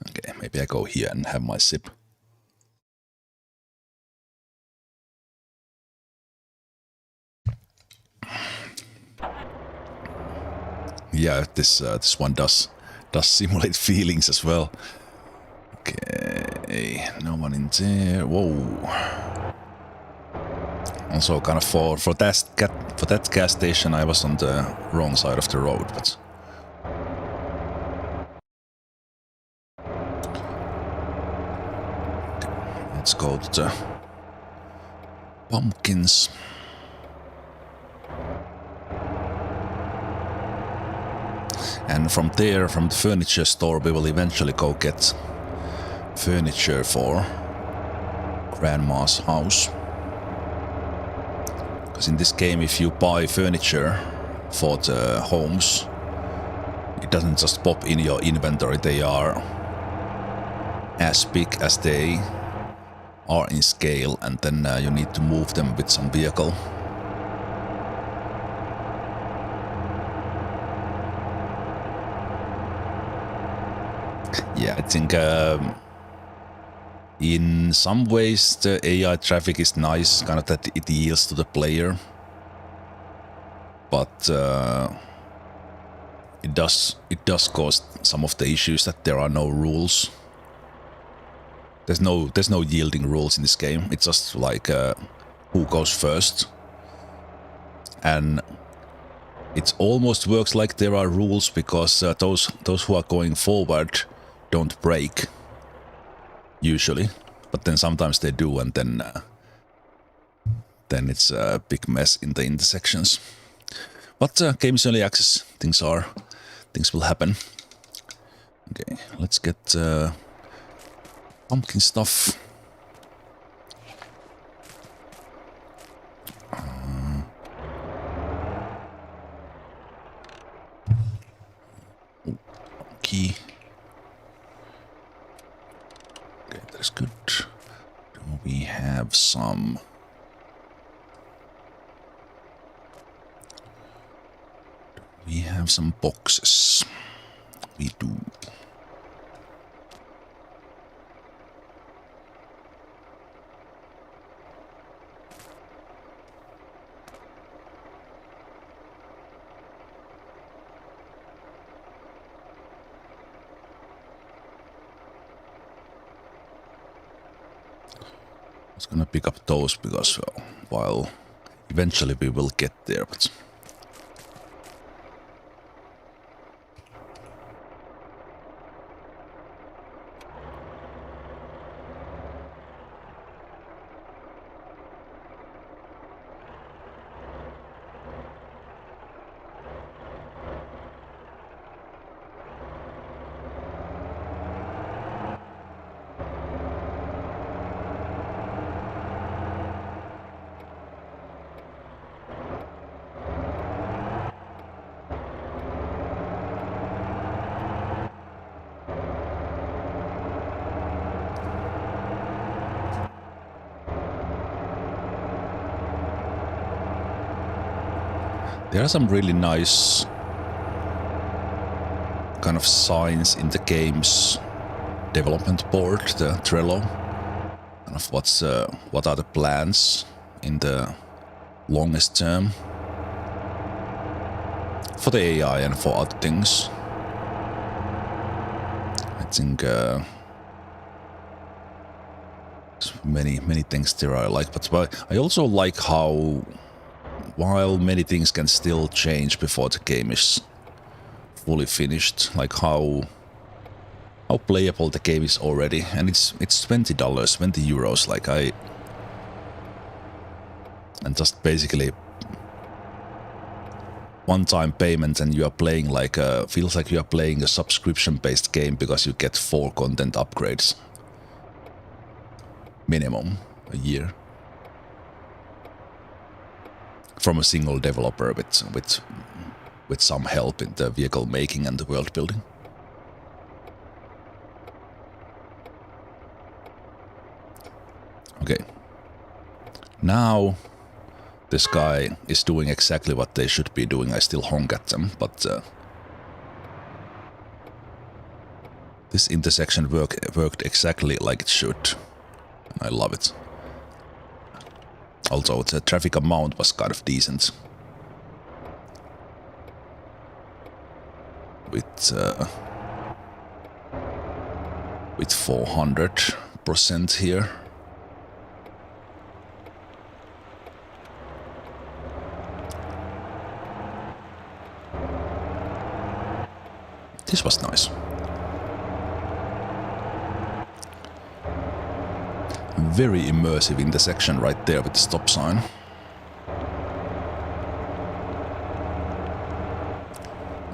Okay, maybe I go here and have my sip. Yeah, this one does simulate feelings as well. Okay, no one in there. Whoa. Also, kind of for that gas station, I was on the wrong side of the road, but. Let's go to the pumpkins. And from there, from the furniture store, we will eventually go get furniture for Grandma's house. Because in this game, if you buy furniture for the homes, it doesn't just pop in your inventory. They are as big as they are in scale, and then you need to move them with some vehicle. Yeah, I think in some ways the AI traffic is nice, kind of that it yields to the player, but it does cause some of the issues that there are no rules. There's no yielding rules in this game. It's just like who goes first, and it almost works like there are rules because those who are going forward don't brake usually, but then sometimes they do, and then it's a big mess in the intersections. But game's early access, things will happen. Okay, let's get pumpkin stuff. Key. Okay, that's good. Do we have some? We have some boxes. We do. I was gonna pick up those because while eventually we will get there, but there are some really nice kind of signs in the game's development board, the Trello, kind of what are the plans in the longest term for the AI and for other things. I think many things there I like, but I also like how while many things can still change before the game is fully finished, like how how playable the game is already, and it's $20, 20 euros. Like and just basically one-time payment, and you are playing like feels like you are playing a subscription-based game because you get 4 content upgrades minimum a year from a single developer with some help in the vehicle making and the world building. Okay, now this guy is doing exactly what they should be doing. I still honk at them, but this intersection worked exactly like it should. I love it. Also, the traffic amount was kind of decent. With 400% here. This was nice. Very immersive intersection right there with the stop sign.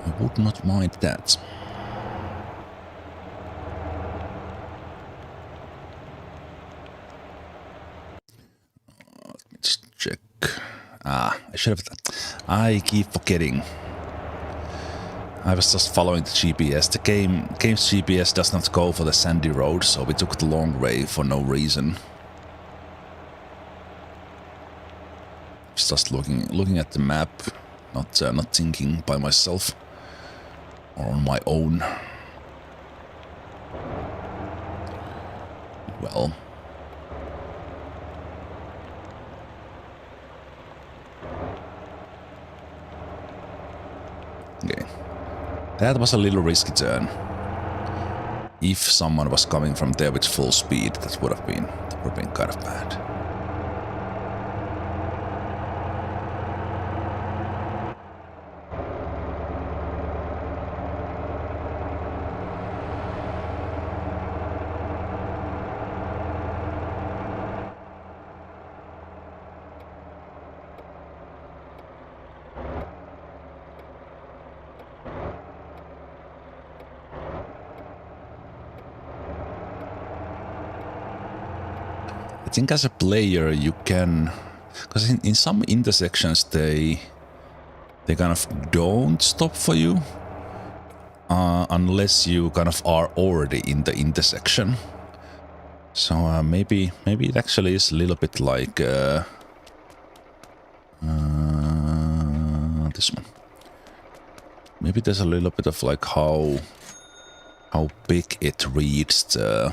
I would not mind that. Let me just check. I should have... I keep forgetting. I was just following the GPS. The game's GPS does not go for the sandy road, so we took the long way for no reason. Just looking at the map, not thinking by myself or on my own. Well. Okay. That was a little risky turn. If someone was coming from there with full speed, that would have been kind of bad. I think as a player you can, because in some intersections they kind of don't stop for you unless you kind of are already in the intersection. So maybe it actually is a little bit like this one. Maybe there's a little bit of like how big it reads the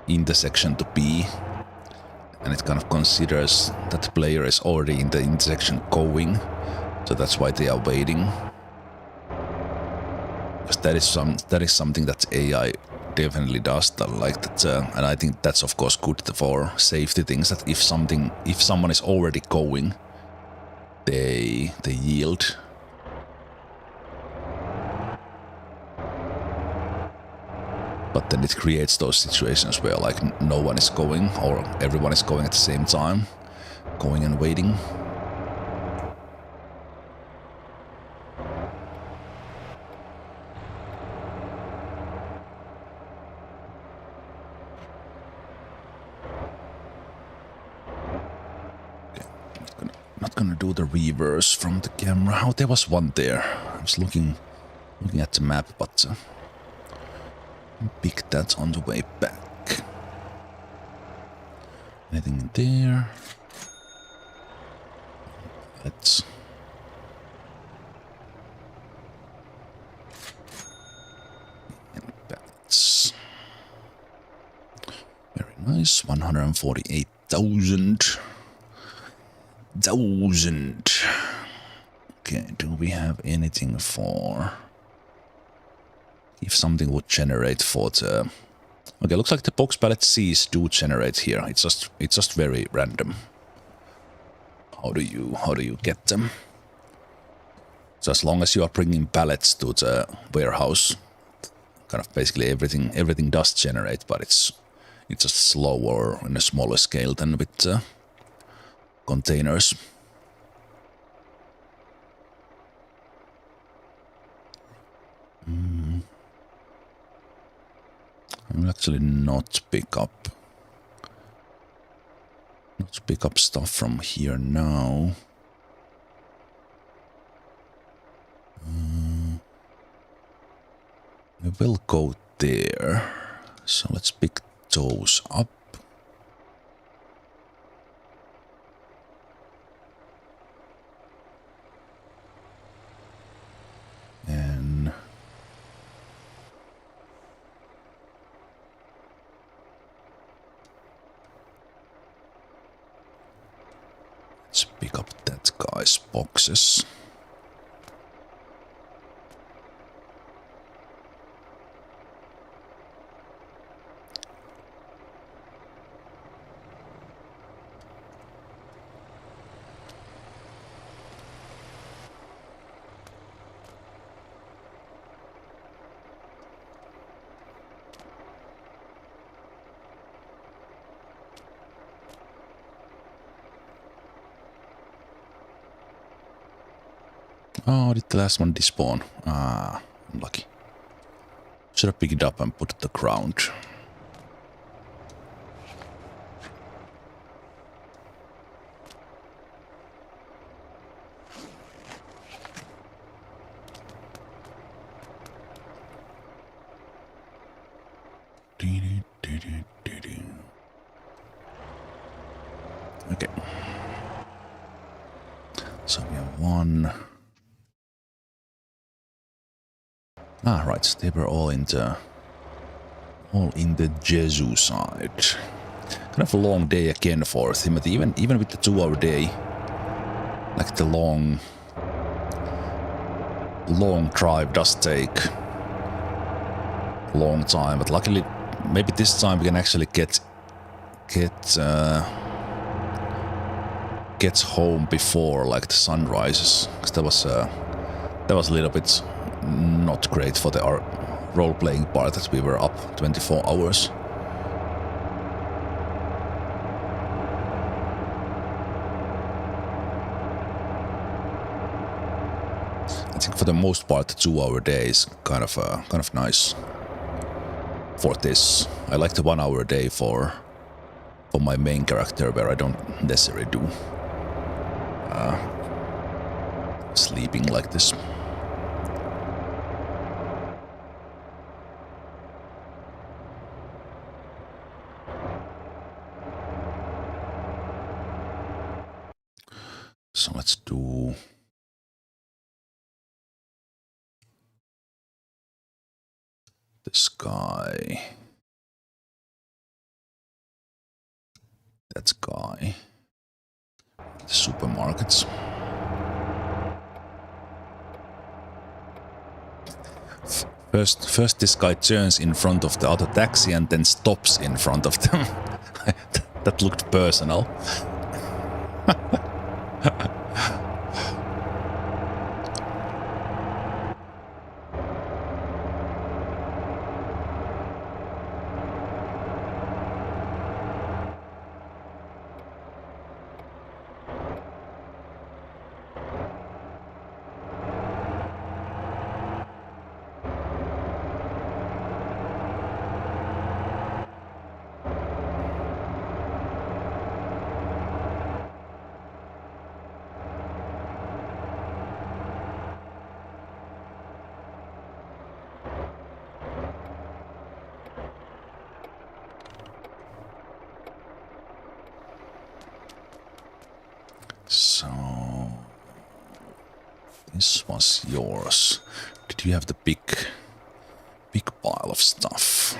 intersection to be. And it kind of considers that the player is already in the intersection going, so that's why they are waiting. Because that is something that AI definitely does. Like that, and I think that's of course good for safety things. That if someone is already going, they yield. But then it creates those situations where like no one is going or everyone is going at the same time, going and waiting. Okay, not gonna do the reverse from the camera. Oh, there was one there. I was looking at the map, but pick that on the way back. Anything there? Let's... And bats. Very nice. 148,000. Okay, do we have anything for... If something would generate for the... Okay, looks like the box pallet Cs do generate here. It's just very random. How do you get them? So as long as you are bringing pallets to the warehouse, kind of basically everything does generate, but it's just slower in a smaller scale than with containers. I will actually not pick up stuff from here now. We will go there. So let's pick those up. And let's pick up that guy's boxes. Oh, did the last one despawn? Ah, unlucky. Should have picked it up and put it on the ground. Okay. So we have one. Ah, right. They were all in the Jeju side. Kind of a long day again for Timothy. Even with the 2-hour day, like the long drive does take a long time. But luckily, maybe this time we can actually get gets home before like the sun rises, because that was a little bit not great for the role-playing part that we were up 24 hours. I think for the most part the 2-hour day is kind of nice for this. I like the 1-hour day for my main character, where I don't necessarily do sleeping like this. So let's do this guy, that guy, the supermarkets. First this guy turns in front of the other taxi and then stops in front of them. That looked personal. So this was yours. Did you have the big pile of stuff?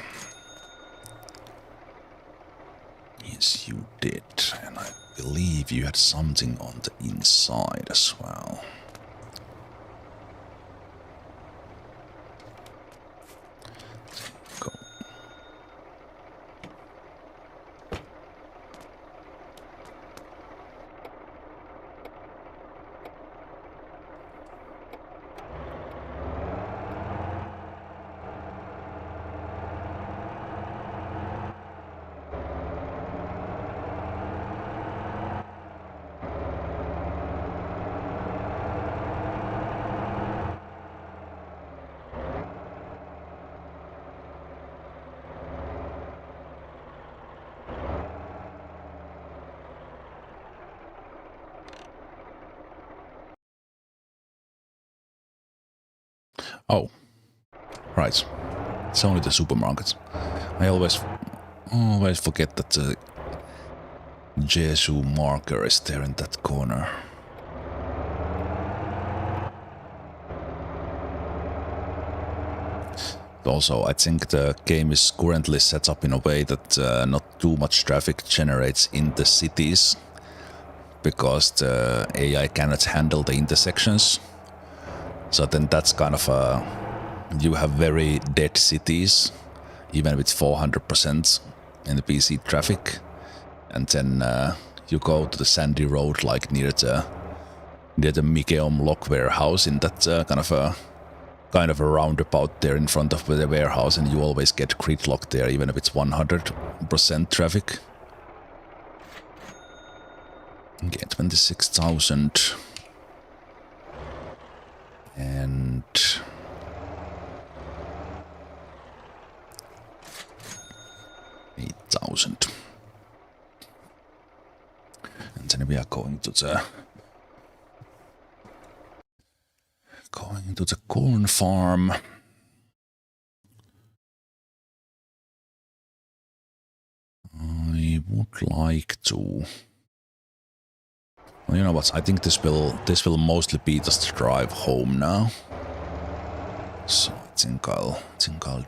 Yes, you did. And I believe you had something on the inside as well. Go. Oh, right. It's only the supermarket. I always forget that the Jesu marker is there in that corner. Also, I think the game is currently set up in a way that not too much traffic generates in the cities, because the AI cannot handle the intersections. So then that's kind of you have very dead cities, even with 400% in the PC traffic. And then you go to the sandy road, like near the Mikeum lock warehouse, in that kind of a roundabout there in front of the warehouse, and you always get gridlock there, even if it's 100% traffic. Okay, 26,000. And 8,000. And then we are going to the corn farm. I would like to. Well, you know what? I think this will mostly be just drive home now. So I think I'll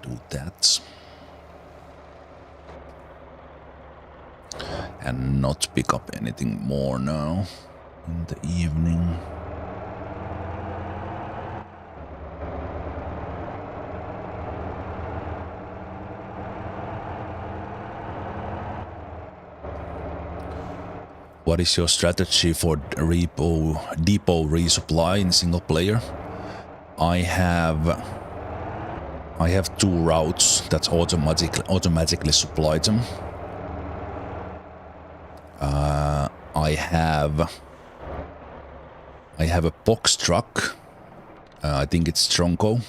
do that. And not pick up anything more now in the evening. What is your strategy for depot resupply in single player? I have two routes that automatically supply them. I have a box truck. I think it's Tronco,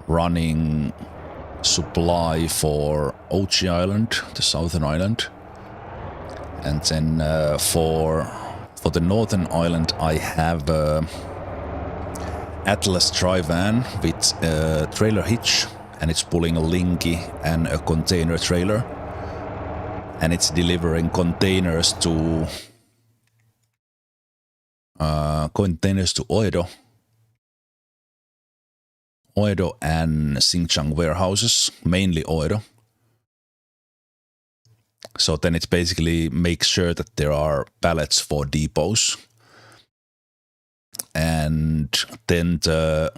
running supply for Ochi Island, the southern island. And then for the northern island, I have Atlas Tri-van with a trailer hitch, and it's pulling a Linky and a container trailer, and it's delivering containers to Oedo and Xinjiang warehouses, mainly Oedo. So then it basically makes sure that there are pallets for depots. And then the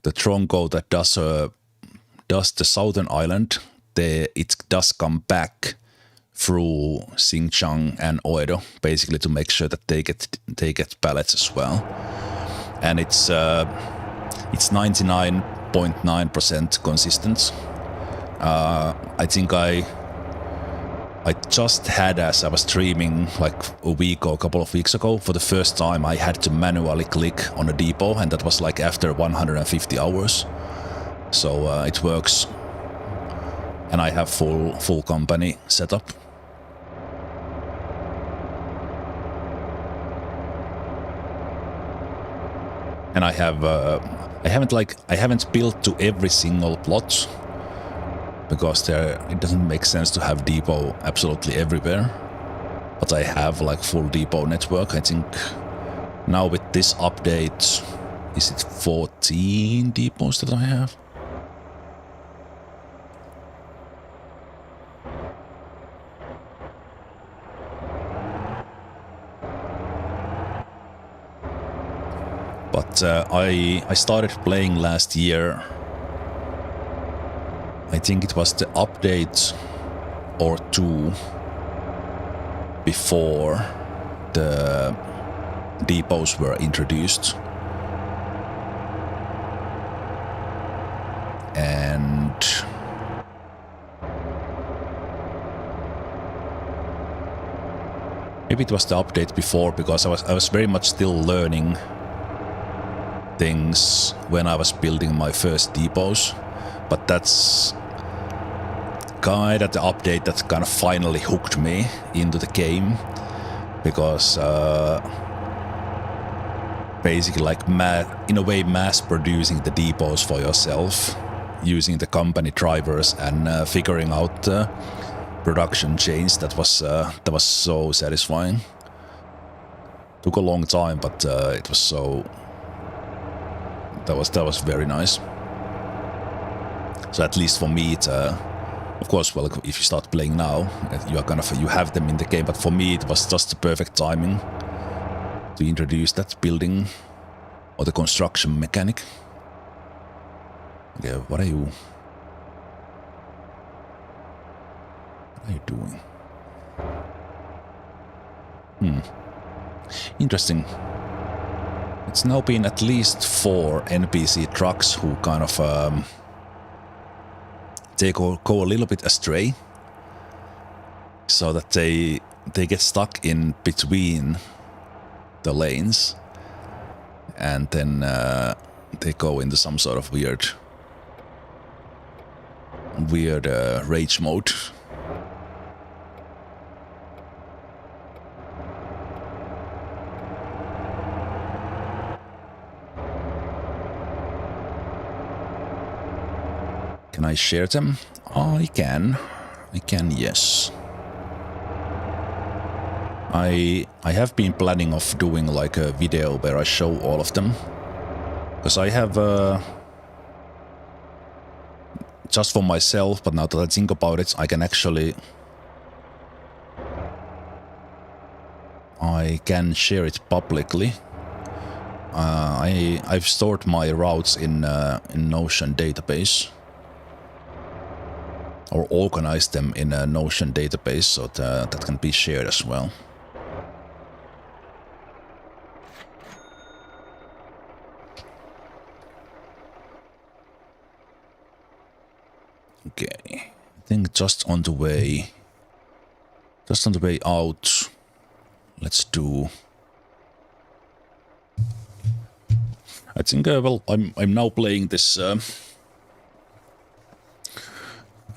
Tronco that does the southern island, it does come back through Xinjiang and Oedo, basically to make sure that they get pallets as well. And it's 99.9% consistent. I think I just had, as I was streaming like a week or a couple of weeks ago, for the first time I had to manually click on a depot, and that was like after 150 hours. So it works, and I have full company set up. And I haven't built to every single plot, because it doesn't make sense to have depot absolutely everywhere. But I have like full depot network. I think now with this update, is it 14 depots that I have? But I started playing last year. I think it was the update or two before the depots were introduced. And maybe it was the update before, because I was very much still learning things when I was building my first depots. But that's kind of the update that kind of finally hooked me into the game, because basically like in a way mass producing the depots for yourself, using the company drivers and figuring out the production chains. That was so satisfying. Took a long time, but it was so. That was very nice. So at least for me, it, of course, well, if you start playing now, you are you have them in the game. But for me, it was just the perfect timing to introduce that building or the construction mechanic. Okay, what are you doing? Interesting. It's now been at least 4 NPC trucks who kind of they go a little bit astray, so that they get stuck in between the lanes, and then they go into some sort of weird rage mode. Can I share them? Oh, I can, yes. I have been planning of doing like a video where I show all of them, because I have just for myself, but now that I think about it, I can actually share it publicly. I've stored my routes in Notion database, or organized them in a Notion database, so that can be shared as well. Okay, I think just on the way out, let's do. I think well, I'm now playing this. I'm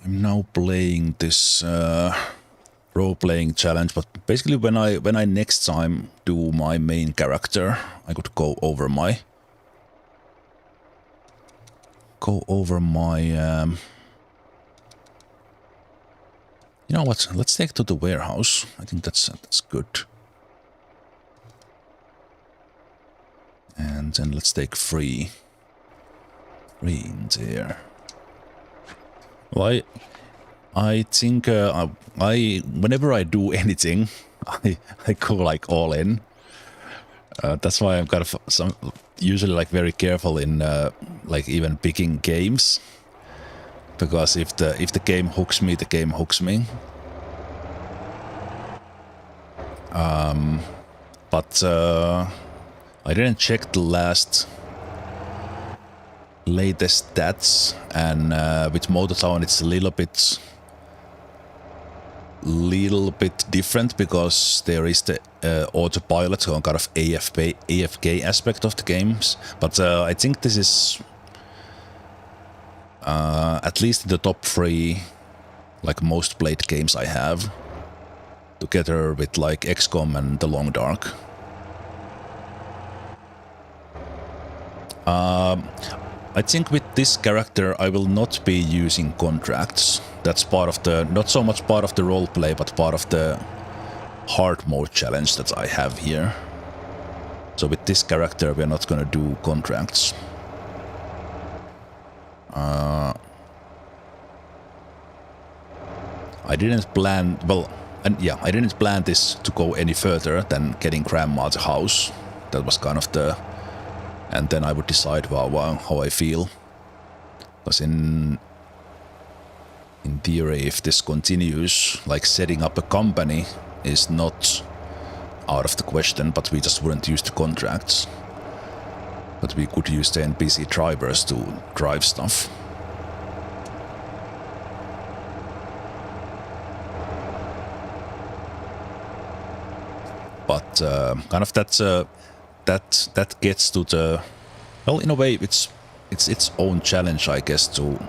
now playing this role-playing challenge, but basically when I next time do my main character, I could go over my you know what? Let's take to the warehouse. I think that's good. And then let's take free in there. Well, I think whenever I do anything, I go like all in. That's why I'm kind of usually like very careful in like even picking games, because if the game hooks me, the game hooks me. But I didn't check the latest stats, and with Motortown it's a little bit different, because there is the autopilot or kind of AFK aspect of the games. But I think this is at least in the top 3 like most played games I have, together with like XCOM and The Long Dark. I think with this character I will not be using contracts. That's part of the, not so much part of the roleplay, but part of the hard mode challenge that I have here. So with this character we're not gonna do contracts. I didn't plan, well, and yeah, I didn't plan this to go any further than getting Grandma's house. That was kind of the, and then I would decide how I feel. Because in theory, if this continues, like setting up a company is not out of the question, but we just wouldn't use the contracts. But we could use the NPC drivers to drive stuff. But kind of that's that gets to the, well, in a way it's its own challenge, I guess, to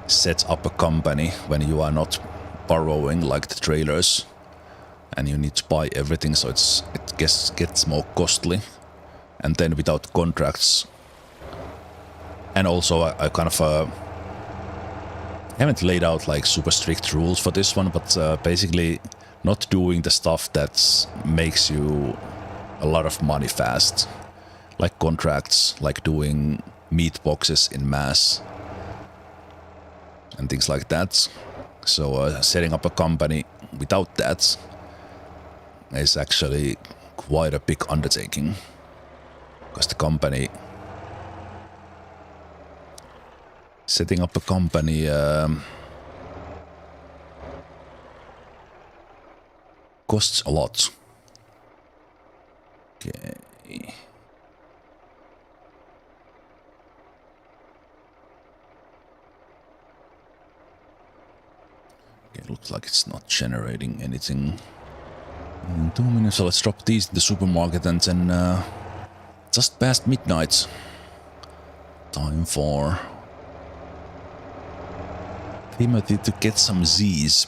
set up a company when you are not borrowing like the trailers and you need to buy everything, so it gets more costly, and then without contracts. And also I kind of haven't laid out like super strict rules for this one, but basically not doing the stuff that makes you a lot of money fast, like contracts, like doing meat boxes in mass and things like that. So setting up a company without that is actually quite a big undertaking, because the company, setting up a company costs a lot. Okay. Okay, looks like it's not generating anything. In 2 minutes, so let's drop these in the supermarket, and then just past midnight. Time for Timothy to get some Z's.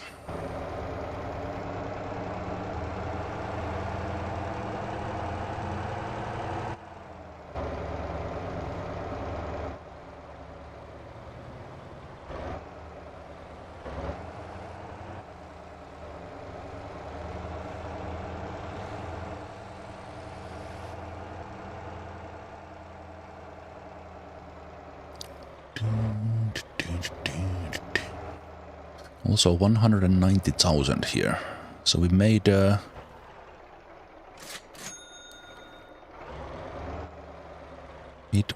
Also 190,000 here. So we made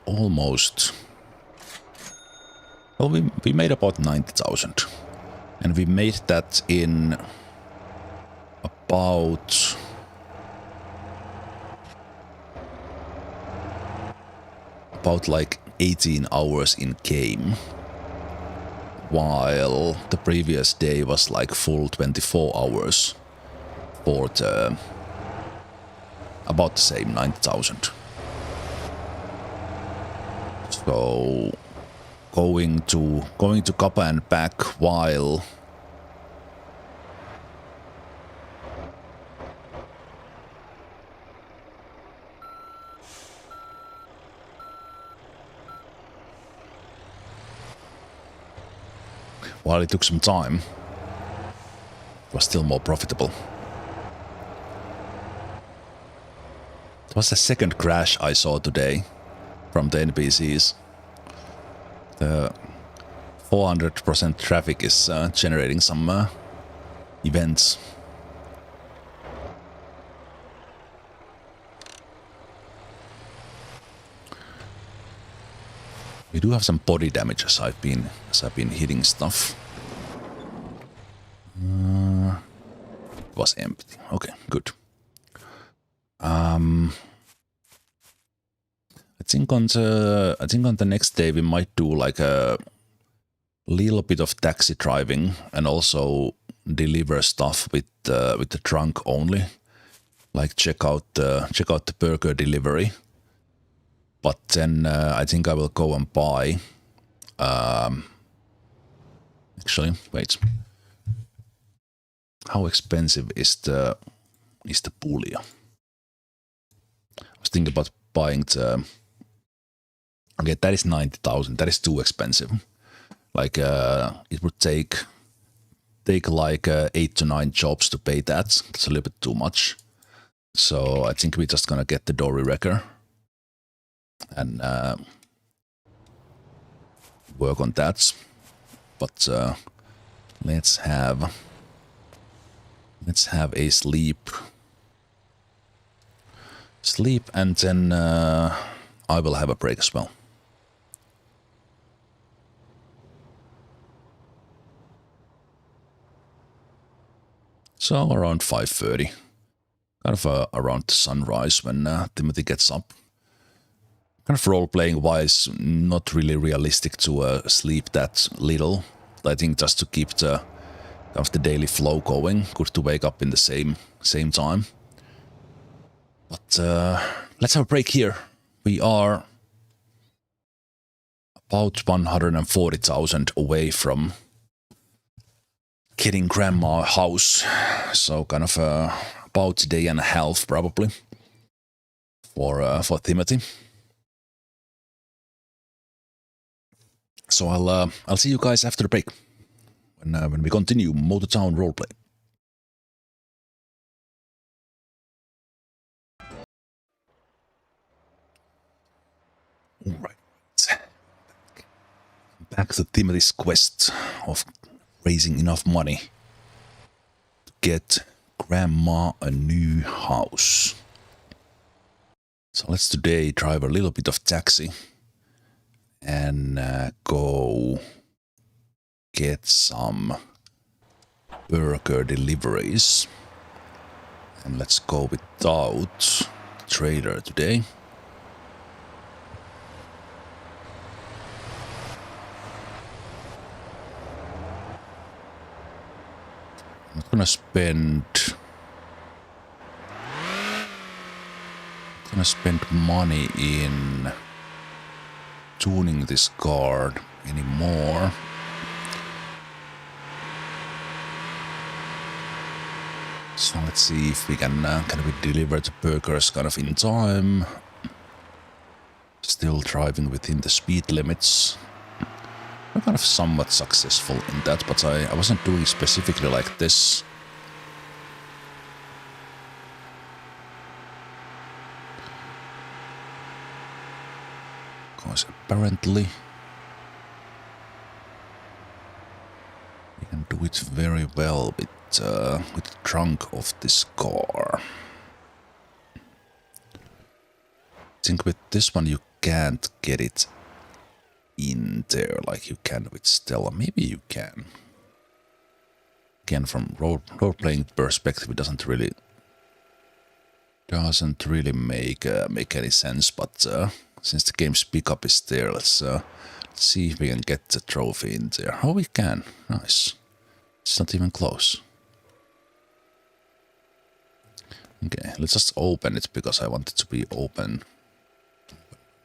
almost, well, we made about 90,000, and we made that in about like 18 hours in game, while the previous day was like full 24 hours for the about the same 90,000. So going to Kappa and back while it took some time, it was still more profitable. It was the second crash I saw today from the NPCs. The 400% traffic is generating some events. We do have some body damage as I've been hitting stuff. It was empty. Okay, good. I think on the next day we might do like a little bit of taxi driving and also deliver stuff with the trunk only. Like check out the burger delivery. But then I think I will go and buy. Actually, wait. How expensive is the Puglia? I was thinking about buying the. Okay, that is 90,000. That is too expensive. Like it would take like 8 to 9 jobs to pay that. That's a little bit too much. So I think we're just gonna get the dory wrecker and work on that. But let's have a sleep, and then I will have a break as well. So around 5:30, kind of around the sunrise when Timothy gets up. Kind of role-playing wise, not really realistic to sleep that little. I think just to keep the kind of the daily flow going, good to wake up in the same time. But let's have a break here. We are about 140,000 away from getting grandma a house, so kind of about a day and a half probably. for Timothy. So I'll see you guys after the break when we continue Town Roleplay. All right. Back to Timothy's quest of raising enough money to get Grandma a new house. So let's today drive a little bit of taxi and go get some burger deliveries. And let's go without the trailer today. I'm gonna spend money in tuning this car anymore. So let's see if we can we deliver the burgers kind of in time. Still driving within the speed limits. I'm kind of somewhat successful in that, but I wasn't doing specifically like this. Because apparently we can do it very well with the trunk of this car. I think with this one you can't get it in there like you can with Stella. Maybe you can. Again, from role-playing perspective, it doesn't really make any sense. But since the game's pickup is there, let's see if we can get the trophy in there. Oh, we can. Nice. It's not even close. Okay, let's just open it because I want it to be open.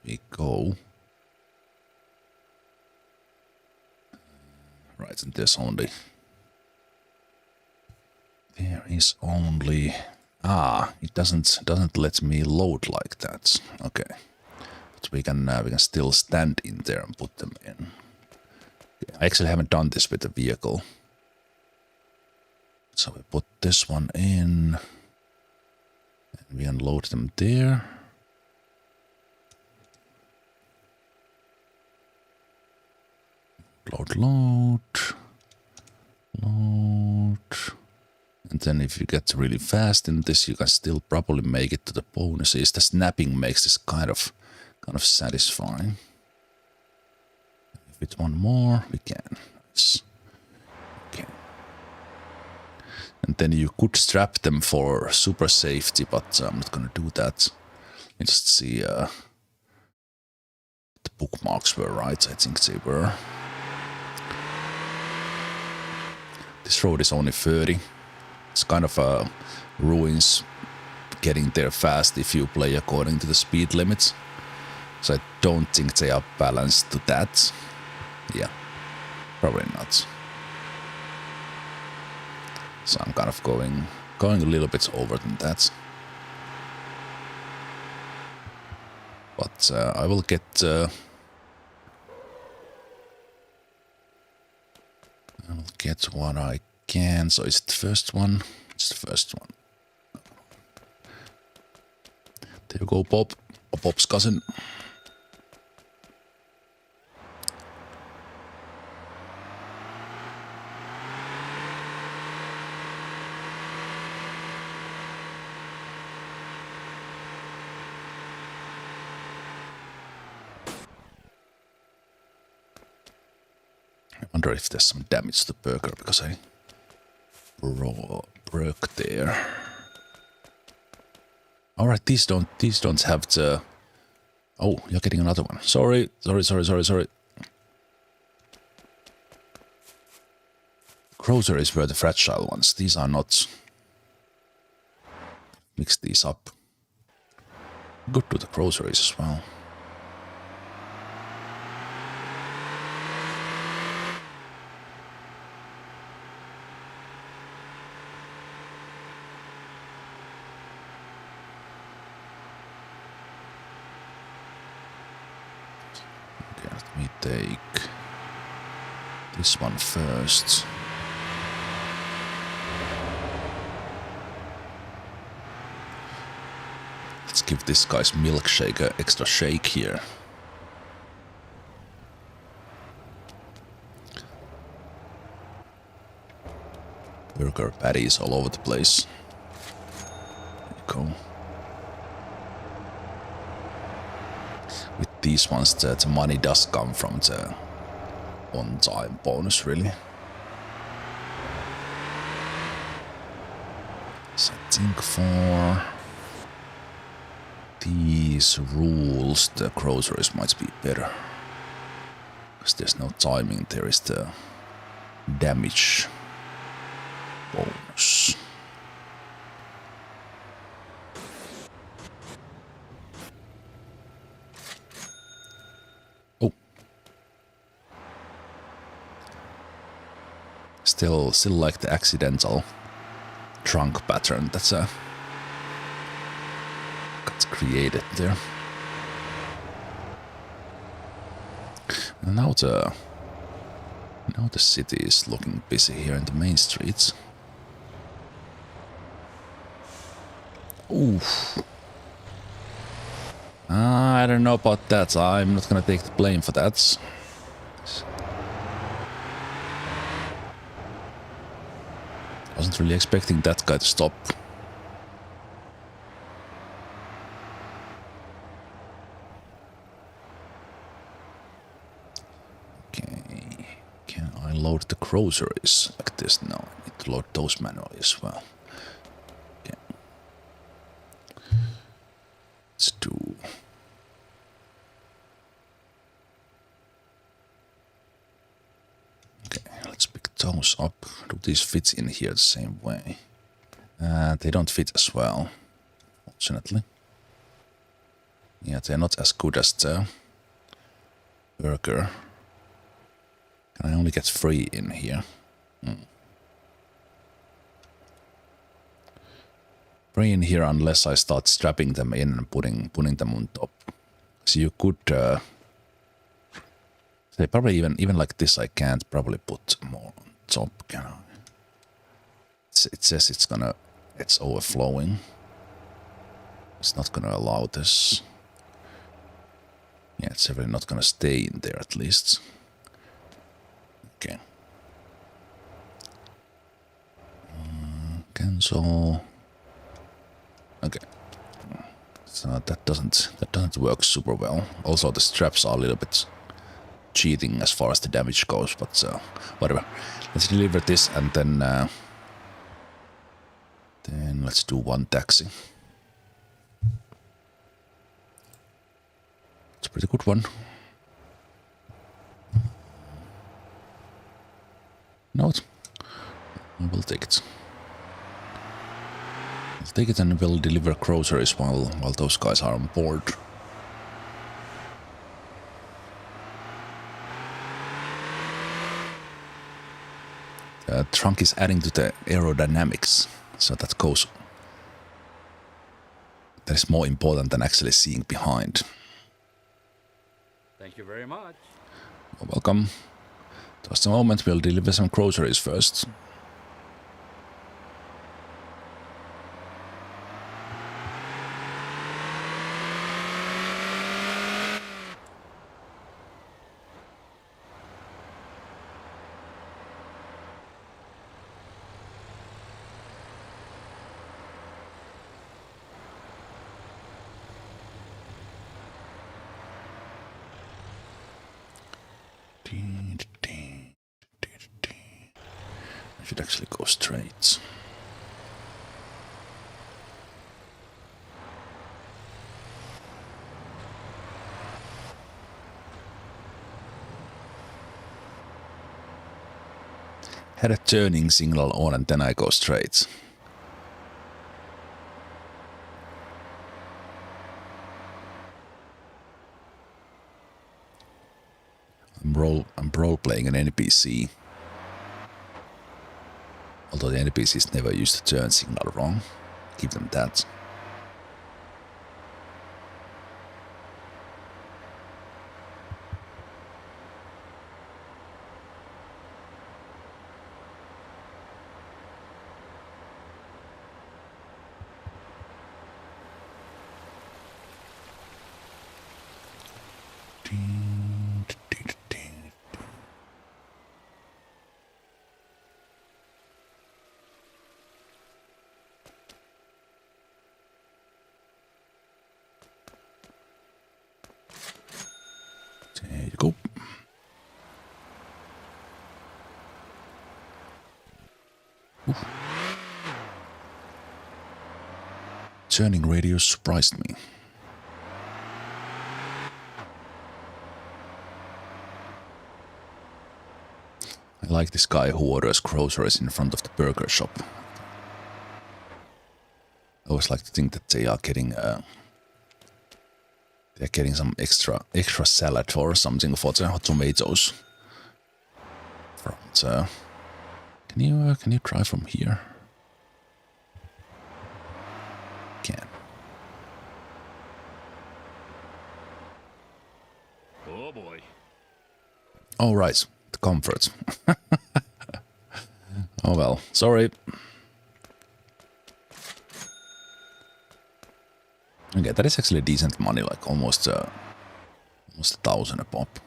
We go. Right, and there is only it doesn't let me load like that. Okay, but we can still stand in there and put them in. Okay, I actually haven't done this with the vehicle, so we put this one in, and we unload them there. Load. And then if you get really fast in this, you can still probably make it to the bonuses. The snapping makes this kind of satisfying. If it's one more, we can. Nice. Okay. And then you could strap them for super safety, but I'm not gonna do that. Let's just see the bookmarks were right. I think they were. This road is only 30. It's kind of ruins getting there fast if you play according to the speed limits. So I don't think they are balanced to that. Yeah, probably not. So I'm kind of going a little bit over than that. But I will get what I can. So is it the first one? It's the first one. There you go, Bob. Or Bob's cousin. I wonder if there's some damage to the burger because I broke there. All right, these don't have the. Oh, you're getting another one. Sorry. Groceries were the fragile ones. These are not. Mix these up. Good to the groceries as well. take this one first. Let's give this guy's milkshake an extra shake here. Burger patties all over the place. There you go. With these ones, the money does come from the on-time bonus, really. So I think for these rules, the groceries might be better. Because there's no timing, there is the damage bonus. Oh. Still like the accidental trunk pattern that's got created there. And now the city is looking busy here in the main streets. Oof. I don't know about that. I'm not gonna take the blame for that. Wasn't really expecting that guy to stop. Okay. Can I load the groceries like this? No, I need to load those manually as well. Okay. Let's do... Okay, let's pick those up. Do these fit in here the same way? They don't fit as well, fortunately. Yeah, they're not as good as the burger. Can I only get 3 in here? 3 in here unless I start strapping them in and putting them on top. So you could say probably even like this I can't probably put more on top, can I? It says it's overflowing. It's not gonna allow this. Yeah, it's really not gonna stay in there at least. Okay. Cancel. Okay. So that doesn't work super well. Also the straps are a little bit cheating as far as the damage goes, but whatever. Let's deliver this and then let's do 1 taxi. It's a pretty good one. No, we'll take it. We'll take it and we'll deliver groceries while those guys are on board. The trunk is adding to the aerodynamics, so that is more important than actually seeing behind. Thank you very much. You're welcome. Just a moment, we'll deliver some groceries first. I should actually go straight. Had a turning signal on and then I go straight. I'm role-playing an NPC. Although the NPCs never use the turn signal wrong. Give them that. There you go. Oof. Turning radio surprised me. I like this guy who orders groceries in front of the burger shop. I always like to think that they are getting some extra salad or something for the tomatoes. From can you drive from here? Can. Oh boy. All right, the comfort. Oh well, sorry. Okay, that is actually decent money, like almost 1,000 a pop.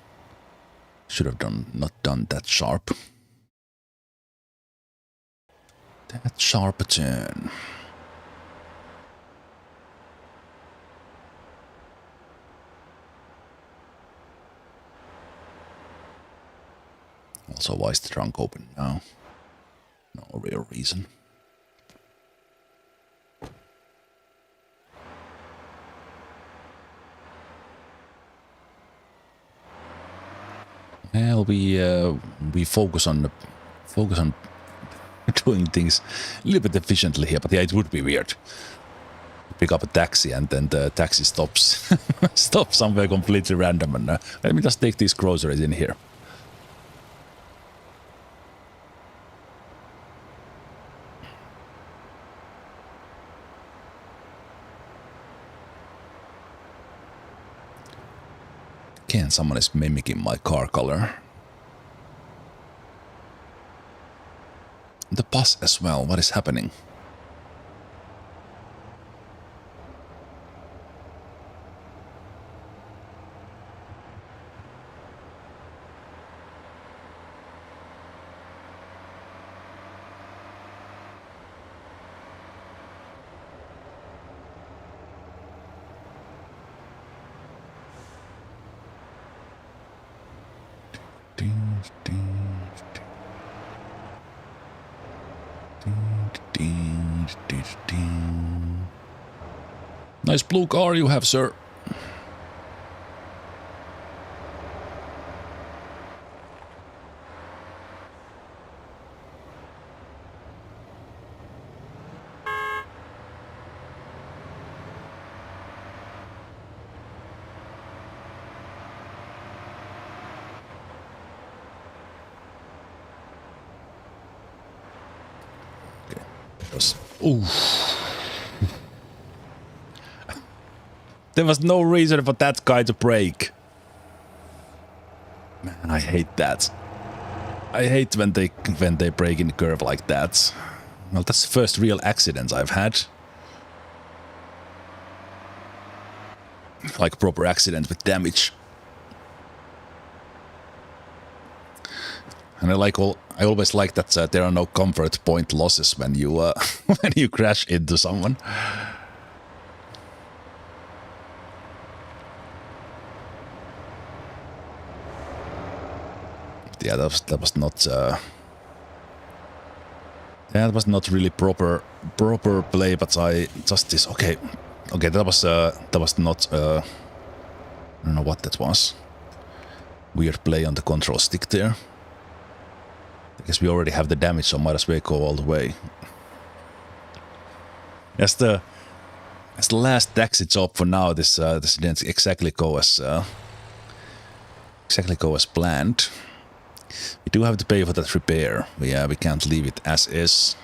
Should have not done that sharp. That sharp a turn. Also, why is the trunk open now? No real reason. Well, we focus on doing things a little bit efficiently here, but yeah, it would be weird. Pick up a taxi and then the taxi stops stops somewhere completely random, and let me just take these groceries in here. Again, someone is mimicking my car color. The bus as well, what is happening? Nice blue car you have, sir. Okay. Ooh. There was no reason for that guy to brake. Man, I hate that. I hate when they brake in the curve like that. Well, that's the first real accident I've had. Like proper accident with damage. And I always like that there are no comfort point losses when you when you crash into someone. Yeah, that was not. That was not really proper play, but I just this okay. That was not. I don't know what that was. Weird play on the control stick there. I guess we already have the damage, so might as well go all the way. As the last taxi job for now, this didn't exactly go as planned. We do have to pay for that repair. We can't leave it as is.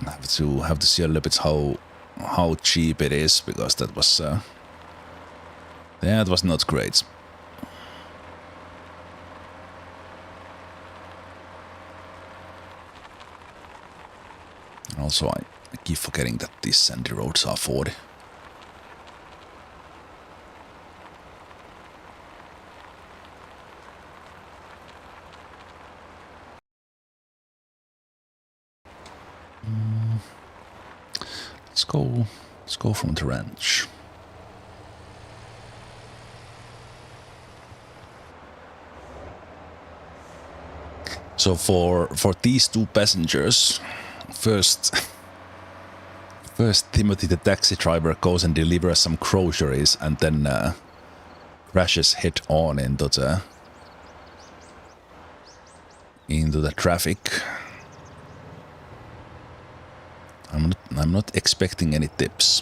Have to see a little bit how cheap it is, because that was not great. Also, I keep forgetting that these sandy roads are 40. Let's go from the ranch. So for these two passengers, first Timothy the taxi driver goes and delivers some groceries and then crashes head on into the traffic. I'm not expecting any tips.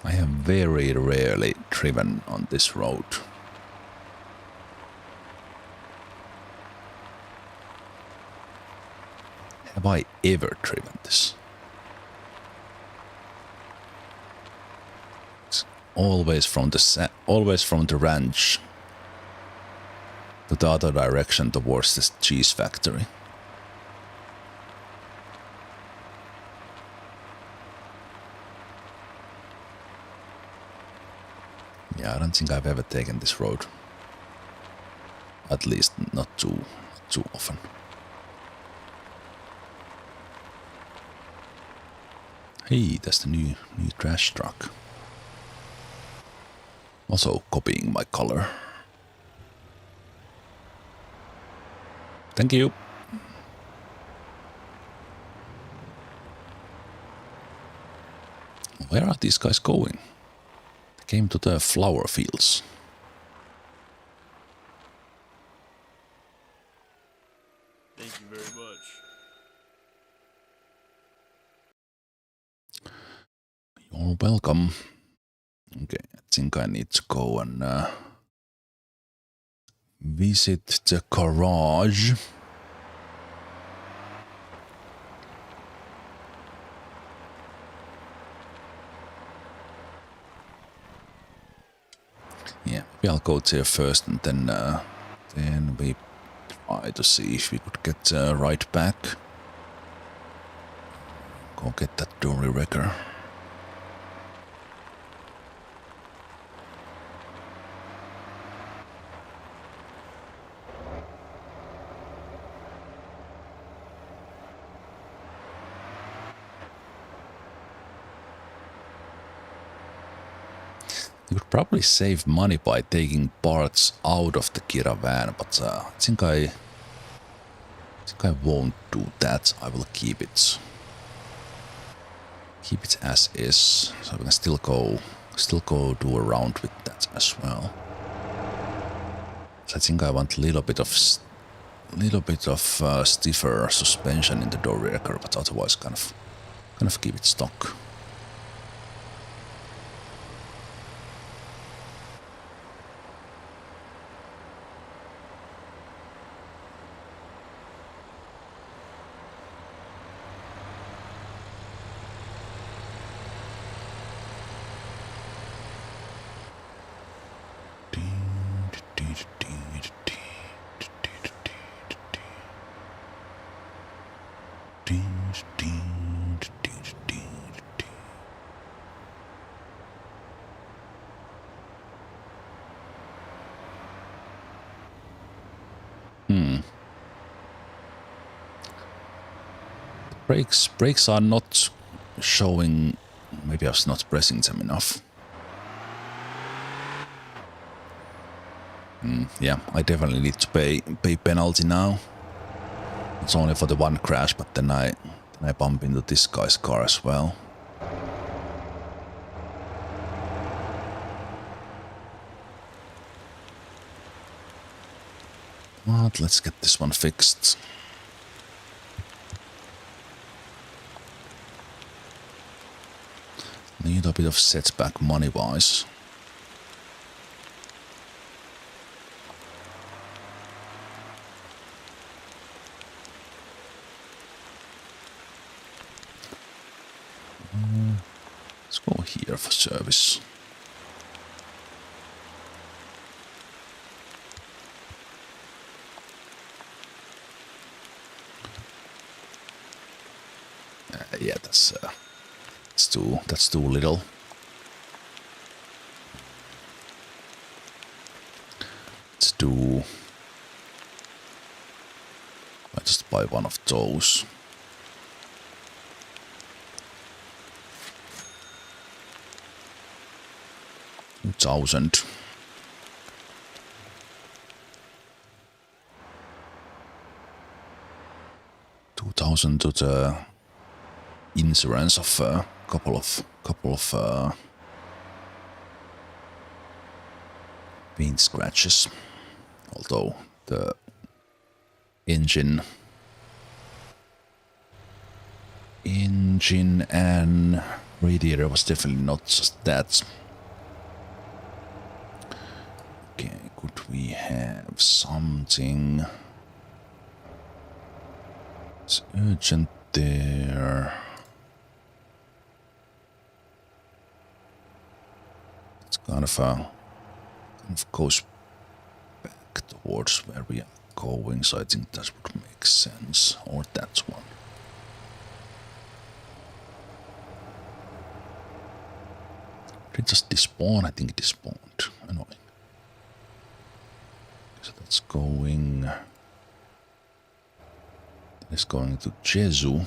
I have very rarely driven on this road. Have I ever driven this? It's always from the ranch to the other direction towards this cheese factory. Yeah, I don't think I've ever taken this road. At least not too often. Hey, that's the new trash truck. Also copying my color. Thank you. Where are these guys going? They came to the flower fields. Thank you very much. You're welcome. Okay, I think I need to go and visit the garage. Yeah, maybe I'll go there first and then we try to see if we could get right back. Go get that dory wrecker. You could probably save money by taking parts out of the caravan, but I think I won't do that. I will keep it as is, so we can still go do a round with that as well. So I think I want a little bit of stiffer suspension in the door wrecker, but otherwise kind of keep it stock. Brakes are not showing. Maybe I was not pressing them enough. Yeah, I definitely need to pay penalty now. It's only for the one crash, but then I bump into this guy's car as well. But let's get this one fixed. Need a bit of setback money-wise. of service. Yeah, that's too little. Let's do. I just buy one of those. $1,000. $2,000 to the insurance of a couple of paint scratches. Although the engine and radiator was definitely not just that. Okay, could we have something? It's urgent there. It's kind of goes back towards where we are going, so I think that would make sense. Or that one. Did it just despawn? I think it despawned. Annoying. So that's going. It's going to Jeju.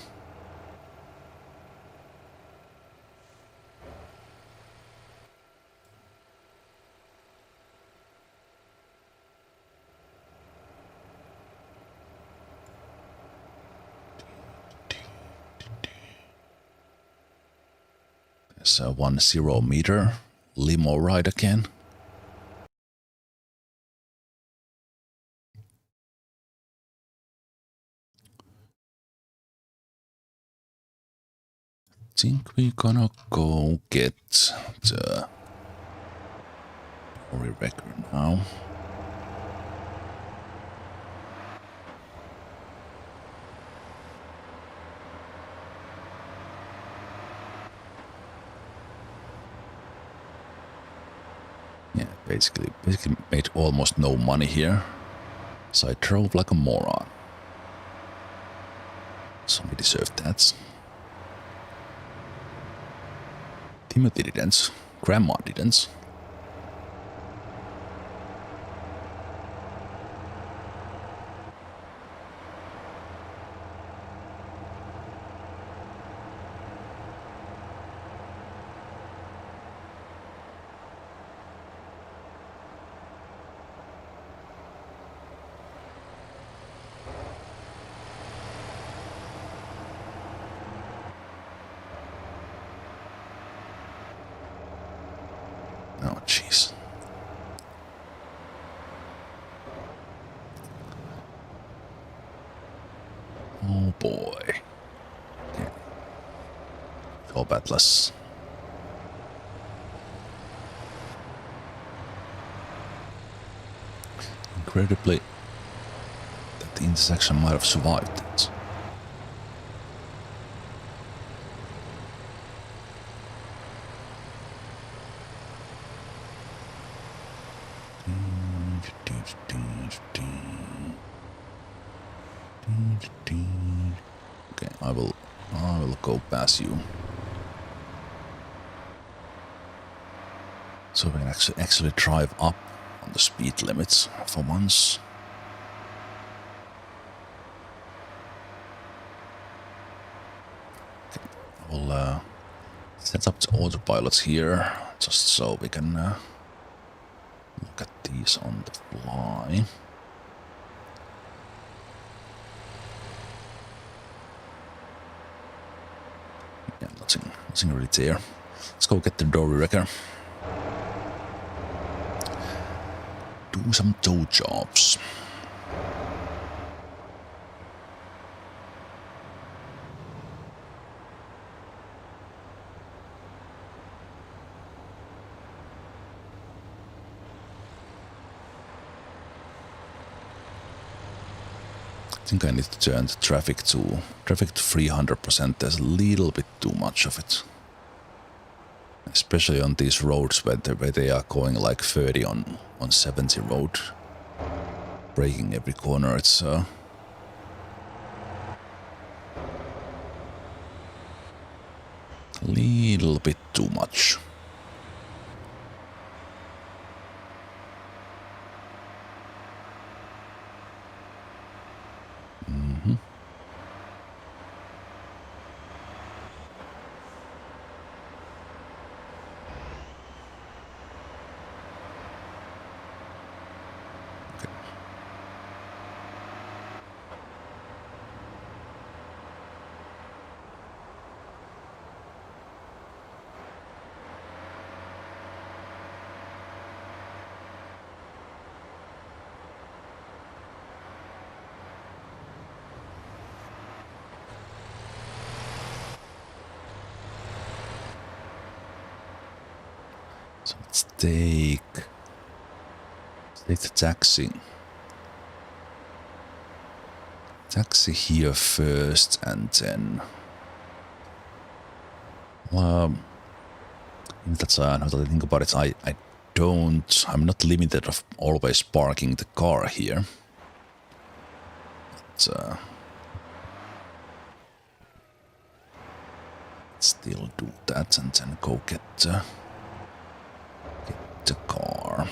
There's a 10 meter limo ride again. I think we're gonna go get the Dory record now. Yeah, basically made almost no money here. So I drove like a moron. Somebody deserved that. Timothy didn't. Grandma didn't. Oh, jeez. Oh, boy. Okay. Job Atlas. Incredibly, that intersection might have survived it. Okay, I will go past you. So we can actually drive up on the speed limits for once. Okay, I will set up the autopilots here just so we can look at these on the fly. Yeah, nothing really there. Let's go get the Dory wrecker. Do some tow jobs. I think I need to turn the traffic to 300%. There's a little bit too much of it. I especially on these roads where they are going like 30 on 70 road, breaking every corner. It's little bit too much. So let's take the taxi. Taxi here first, and then that's now that I think about it, I'm not limited of always parking the car here. But, still do that and then go get the car.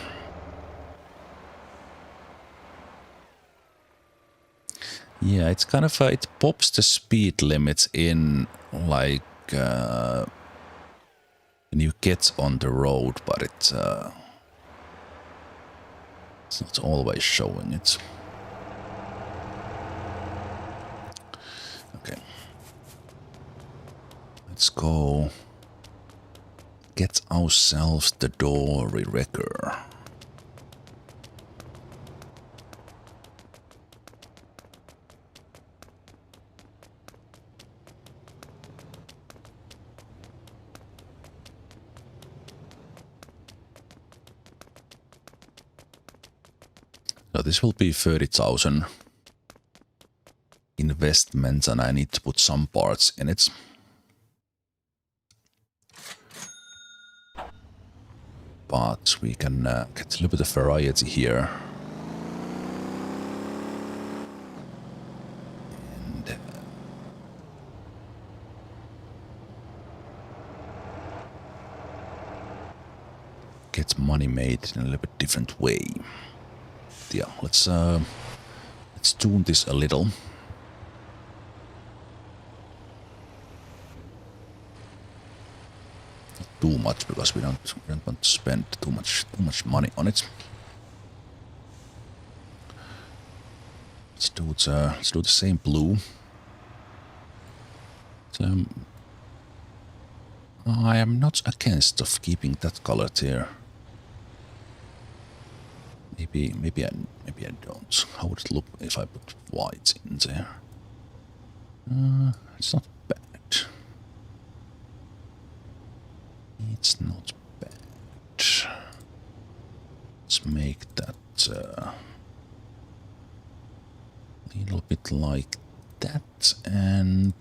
Yeah, it's kind of it pops the speed limits in like when you get on the road, but it's not always showing it. Okay, let's go get ourselves the dory wrecker. So this will be 30,000 investment, and I need to put some parts in it. But we can get a little bit of variety here. And get money made in a little bit different way. Yeah, let's tune this a little. Not too much, because we don't want to spend too much money on it. Let's do the same blue. I am not against of keeping that color there. Maybe I don't. How would it look if I put white in there? It's not bad. It's not bad. Let's make that a little bit like that, and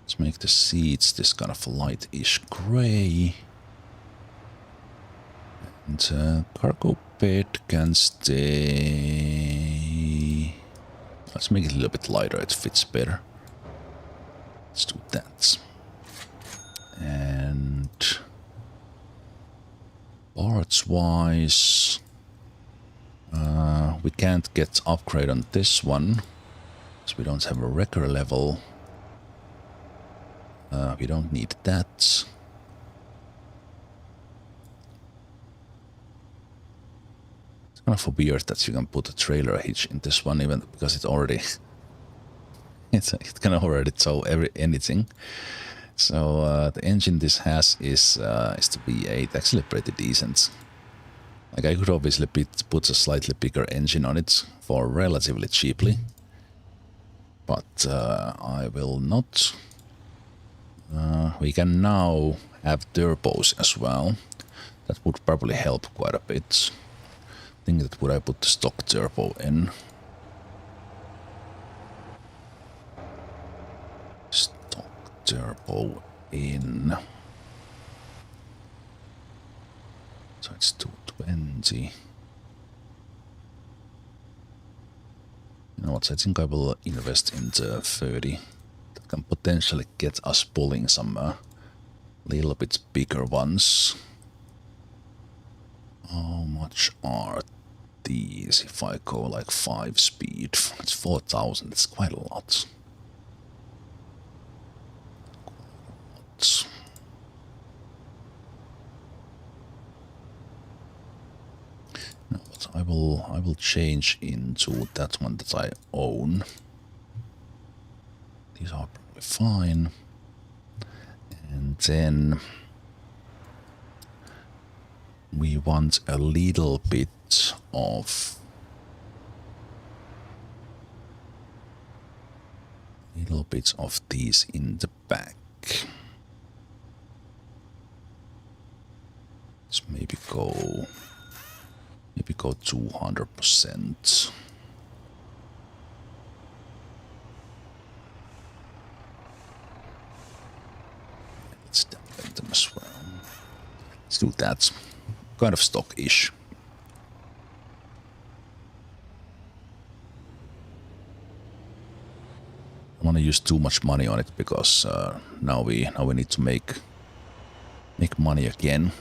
let's make the seats this kind of lightish gray. And cargo bed can stay. Let's make it a little bit lighter, it fits better. Let's do that. And parts wise, we can't get upgrade on this one, because we don't have a wrecker level. We don't need that. Kind of weird that you can put a trailer hitch in this one, even because it already it can already tow anything. So the engine this has is the V8, actually pretty decent. Like I could obviously put a slightly bigger engine on it for relatively cheaply, but I will not. We can now have turbos as well. That would probably help quite a bit. I think that would I put the stock turbo in. Stock turbo in. So it's 220. You know what, I think I will invest into 30. That can potentially get us pulling some little bit bigger ones. How much are these if I go like 5 speed? It's 4,000, it's quite a lot. No, but I will change into that one that I own. These are probably fine. And then we want a little bit of these in the back. Let's maybe go 200%. Let's dampen them as well. Let's do that. Kind of stock-ish. I don't want to use too much money on it because now we need to make money again.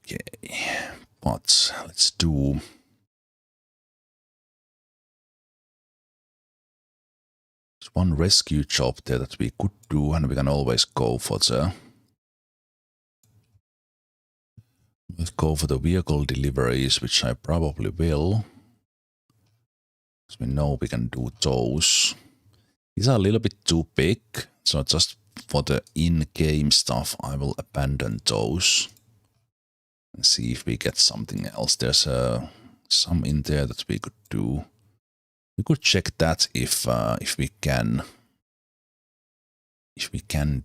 Okay, but let's do. There's one rescue job there that we could do, and we can always go for the. Let's go for the vehicle deliveries, which I probably will. Because we know we can do those. These are a little bit too big, so just for the in-game stuff, I will abandon those. And see if we get something else. There's some in there that we could do. We could check that if we can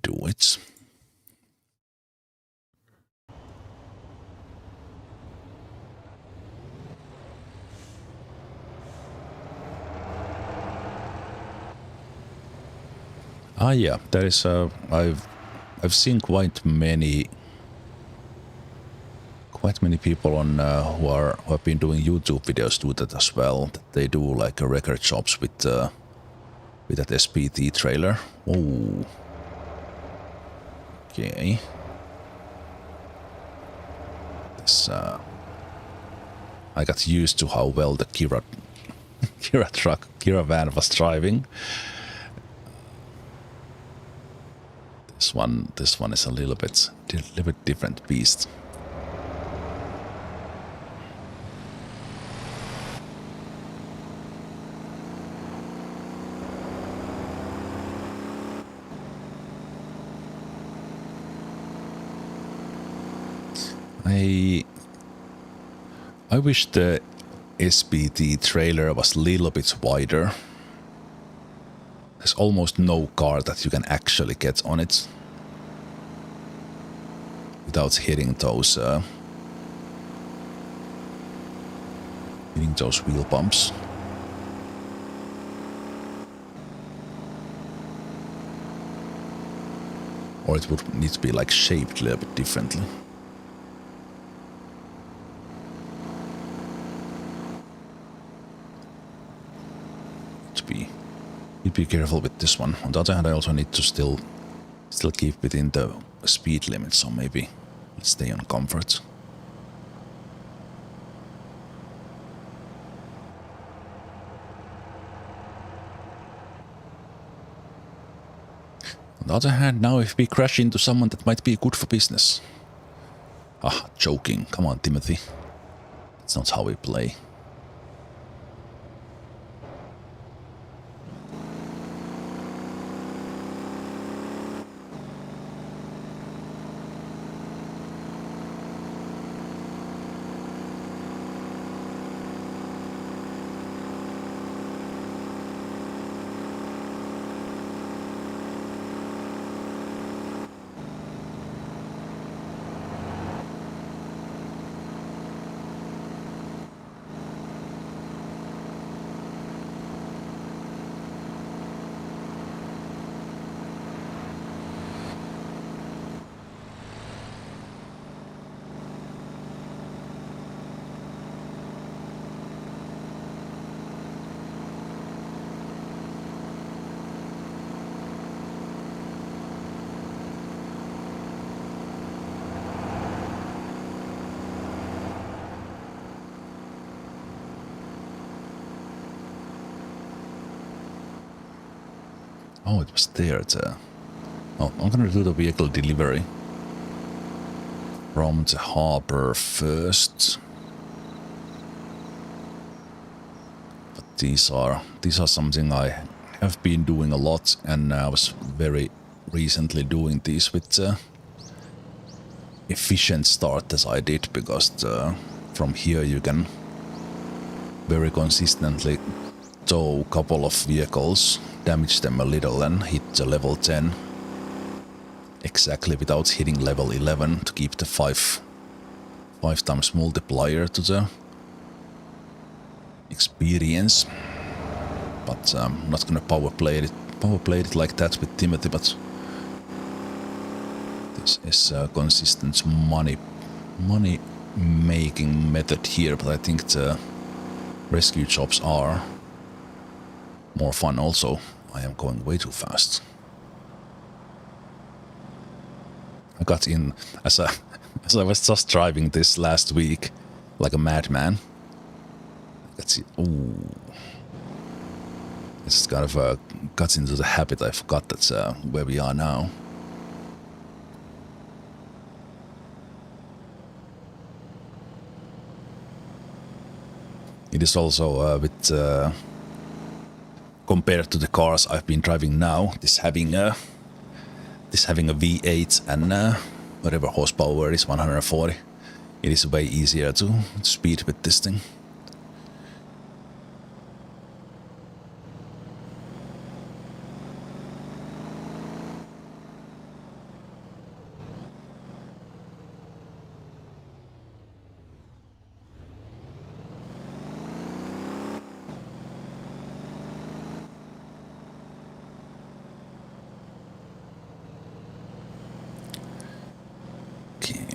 do it. Ah, yeah, there is I've seen quite many people on who have been doing YouTube videos do that as well. That they do like a record jobs with that SPT trailer. Oh, okay. This I got used to how well the Kira van was driving. This one is a little bit different beast. I wish the SPT trailer was a little bit wider. There's almost no car that you can actually get on it without hitting those wheel bumps. Or it would need to be like shaped a little bit differently. Be careful with this one. On the other hand, I also need to still keep within the speed limit, so maybe let's stay on comfort. On the other hand, now if we crash into someone, that might be good for business. Ah, joking. Come on, Timothy. That's not how we play. Oh, it was there. Oh, I'm gonna do the vehicle delivery from the harbor first. But these are something I have been doing a lot, and I was very recently doing these with efficient start as I did, because from here you can very consistently tow a couple of vehicles, damage them a little and hit the level 10 exactly without hitting level 11 to keep the 5 times multiplier to the experience. But I'm not gonna power play it like that with Timothy, but this is a consistent money making method here. But I think the rescue jobs are more fun also. I am going way too fast. I got in as I was just driving this last week like a madman. Let's see. Ooh. It's kind of got into the habit. I forgot that's where we are now. It is also with compared to the cars I've been driving now, this having a V8 and whatever horsepower is 140, it is way easier to speed with this thing.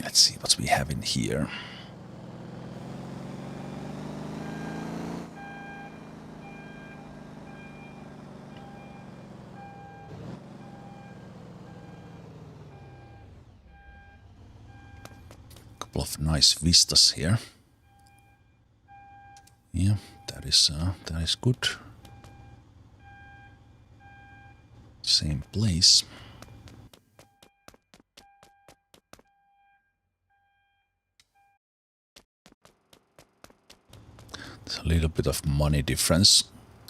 Let's see what we have in here. Couple of nice vistas here. Yeah, that is good. Same place. There's a little bit of money difference.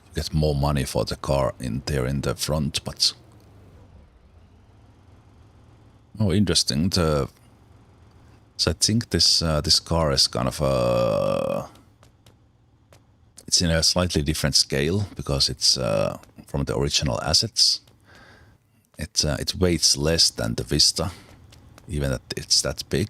You get more money for the car in there in the front, but oh, interesting. So I think this car is kind of it's in a slightly different scale because it's from the original assets. It weighs less than the Vista, even that it's that big.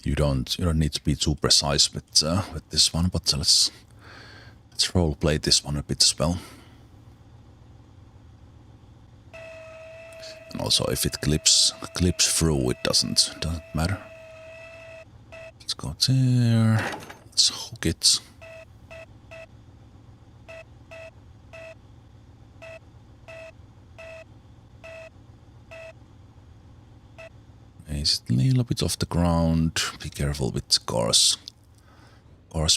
You don't need to be too precise with this one, but let's role play this one a bit as well. And also, if it clips through, it doesn't matter. Let's go there. Let's hook it. Raise it a little bit off the ground. Be careful with car's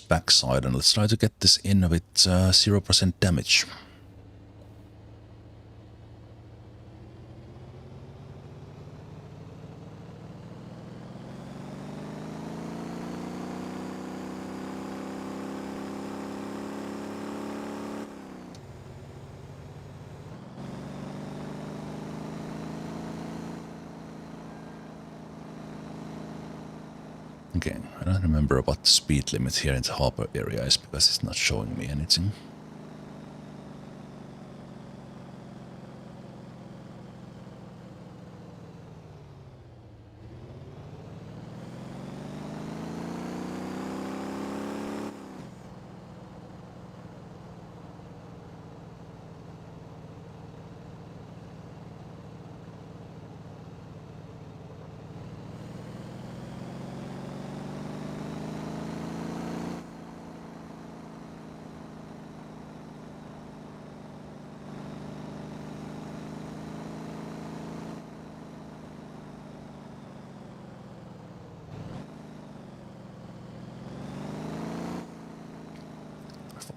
backside, and let's try to get this in with 0% damage. Okay, I don't remember what the speed limit here in the harbor area is because it's not showing me anything.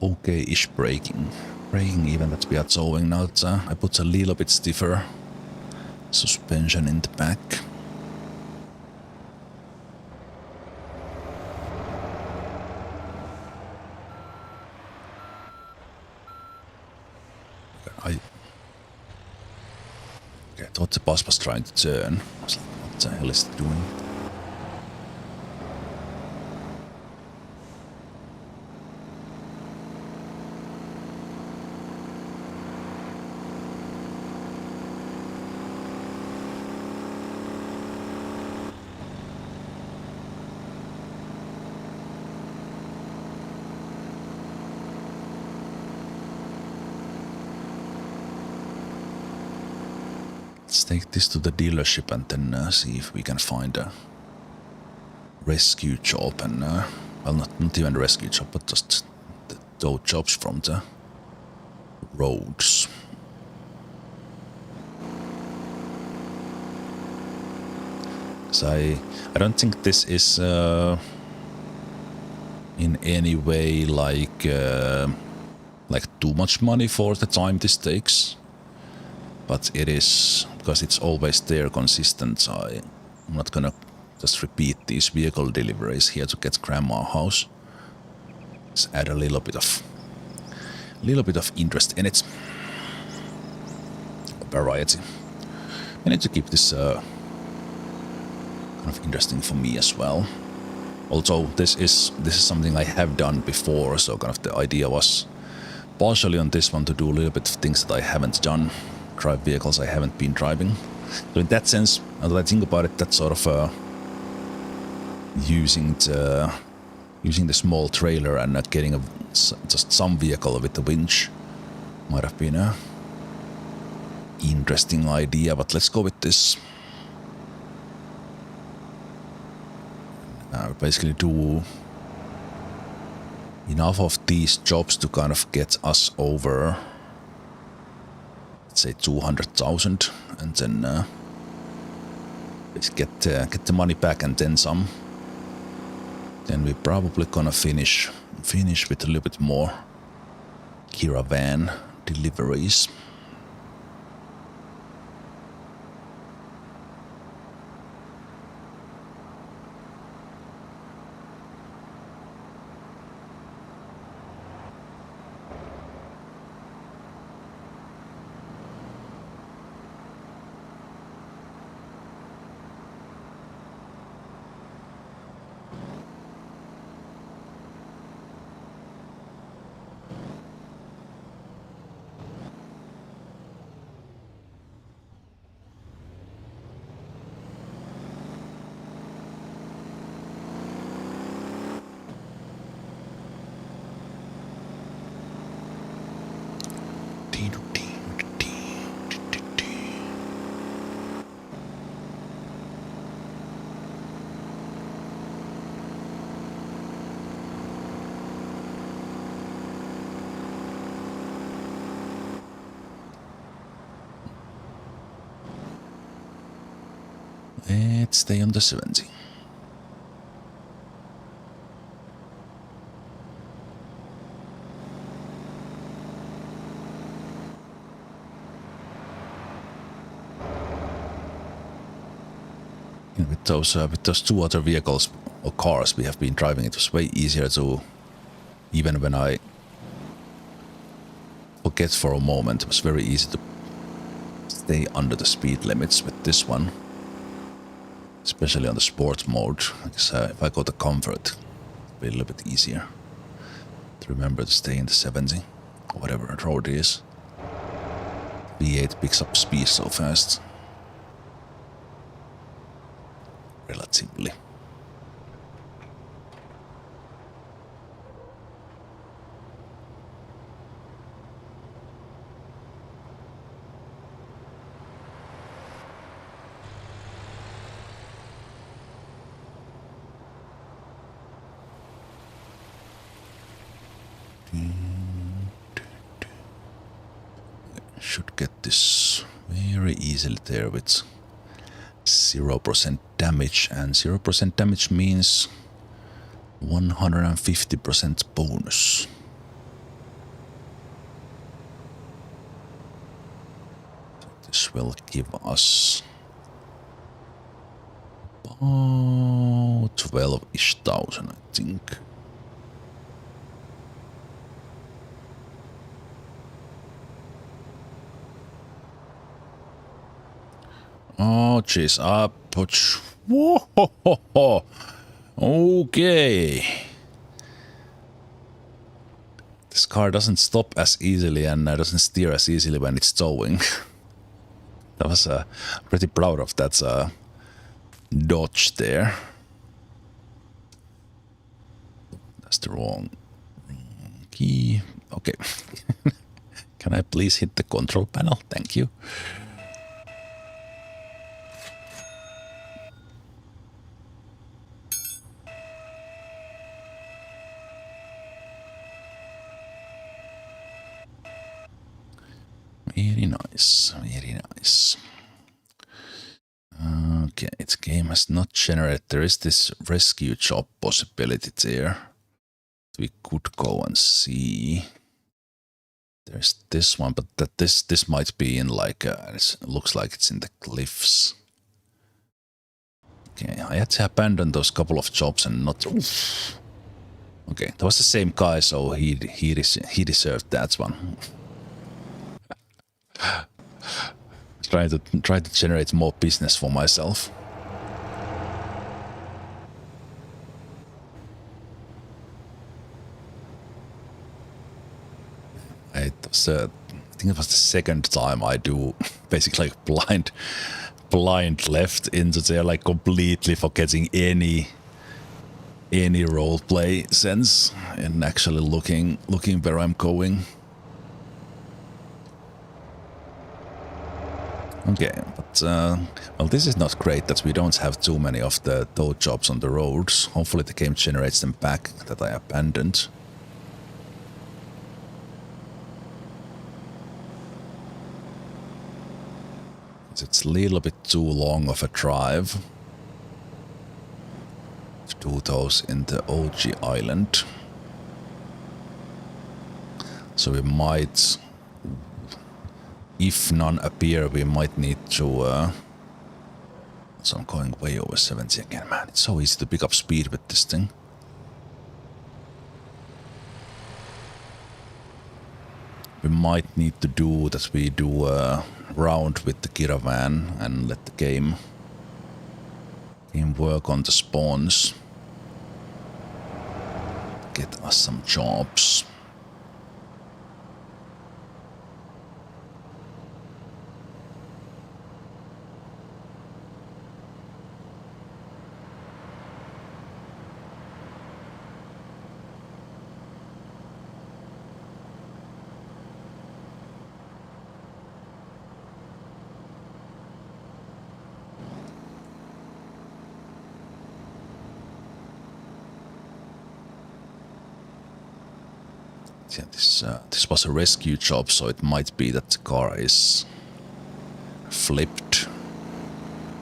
okay-ish braking. Braking even that we are showing now. I put a little bit stiffer suspension in the back. I thought the bus was trying to turn. I was like, what the hell is it doing? Let's take this to the dealership and then see if we can find a rescue job and, well, not even a rescue job, but just the tow jobs from the roads. So I don't think this is in any way like too much money for the time this takes. But it is, because it's always there consistent, so I'm not gonna just repeat these vehicle deliveries here to get grandma house. Just add a little bit of interest in it. Variety. I need to keep this kind of interesting for me as well. Also, this is something I have done before, so kind of the idea was partially on this one to do a little bit of things that I haven't done. Drive vehicles I haven't been driving. So in that sense, now that I think about it, that sort of using the small trailer and not getting just some vehicle with the winch might have been a interesting idea, but let's go with this. Basically do enough of these jobs to kind of get us over, let's say 200,000, and then let's get the money back and then some. Then we're probably gonna finish with a little bit more caravan deliveries. Let's stay on the 70. With those two other vehicles or cars we have been driving, it was way easier to, even when I forget for a moment, it was very easy to stay under the speed limits with this one. Especially on the sport mode, because if I go to comfort, it'll be a little bit easier to remember to stay in the 70, or whatever road it is. V8 picks up speed so fast. Relatively. Should get this very easily there with 0% damage, and 0% damage means 150% bonus. which will give us about 12-ish thousand, I think. Oh, jeez, whoa, okay. This car doesn't stop as easily and doesn't steer as easily when it's towing. That was pretty proud of that dodge there. That's the wrong key. Okay. Can I please hit the control panel? Thank you. Very nice, very nice. Okay, its game has not generated. There is this rescue job possibility there. We could go and see. There's this one, but this might be in like it looks like it's in the cliffs. Okay, I had to abandon those couple of jobs and not. Okay, that was the same guy, so he deserved that one. Try to generate more business for myself. I think it was the second time I do basically like blind left into there, like completely forgetting any roleplay sense and actually looking where I'm going. Okay, but well, this is not great that we don't have too many of the tow jobs on the roads. Hopefully the game generates them back that I abandoned. It's a little bit too long of a drive to do those in the OG island. So we might, if none appear, we might need to... so I'm going way over 70 again, man. It's so easy to pick up speed with this thing. We might need to do that. We do a round with the caravan and let the game work on the spawns. Get us some jobs. Yeah, this was a rescue job, so it might be that the car is flipped.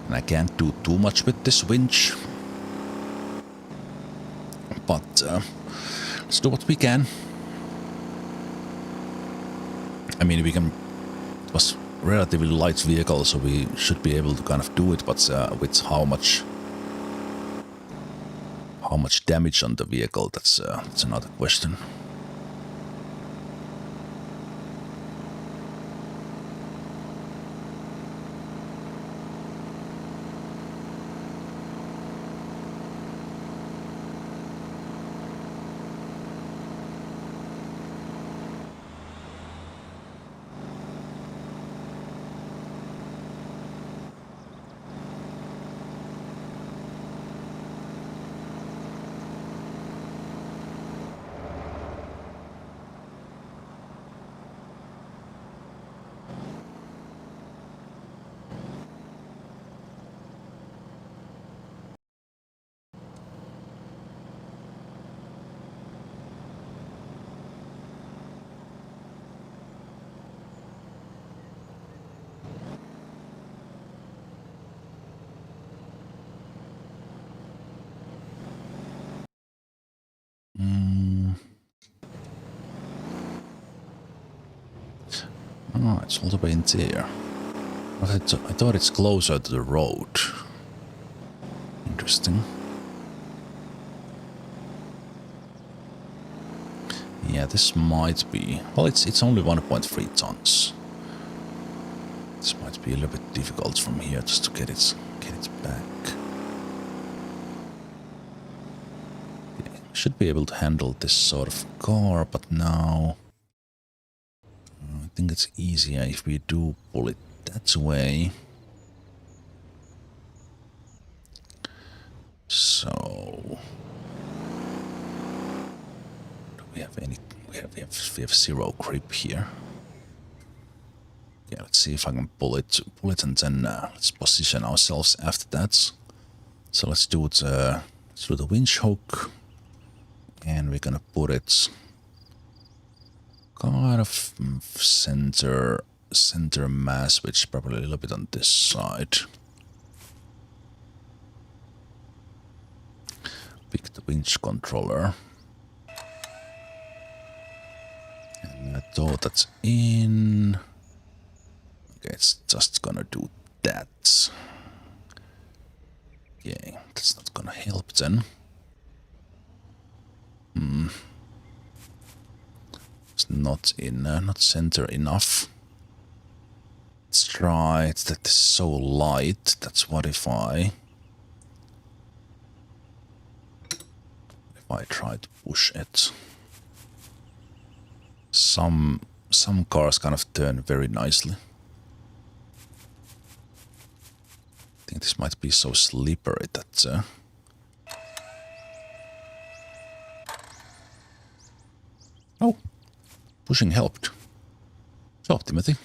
And I can't do too much with this winch. But let's do what we can. I mean, we can... It was a relatively light vehicle, so we should be able to kind of do it, but with how much damage on the vehicle, that's another question. Oh, it's all the way in there. I thought it's closer to the road. Interesting. Yeah, this might be... Well, it's only 1.3 tons. This might be a little bit difficult from here just to get it back. Okay, should be able to handle this sort of car, but now... I think it's easier if we do pull it that way. So... Do we have any... We have zero grip here. Yeah, let's see if I can pull it and then let's position ourselves after that. So let's do the winch hook, and we're gonna put it kind of center mass, which is probably a little bit on this side. Pick the winch controller. And throw that in. Okay, it's just gonna do that. Okay, that's not gonna help then. It's not center enough. Let's try it. That is so light. That's what if I try to push it. Some cars kind of turn very nicely. I think this might be so slippery that... Oh, pushing helped. So, Timothy.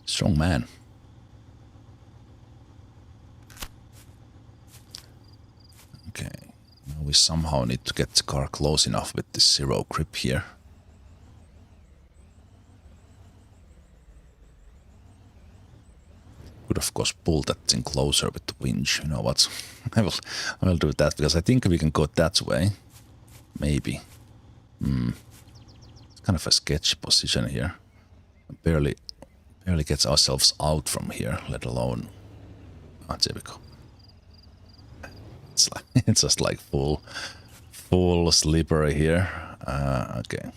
Strong man. Okay, now we somehow need to get the car close enough with this zero grip here. Could of course pull that thing closer with the winch. You know what? I will do that because I think we can go that way. Maybe. It's kind of a sketchy position here. Barely gets ourselves out from here, let alone... Ah, there we go. It's just like full slippery here. Okay.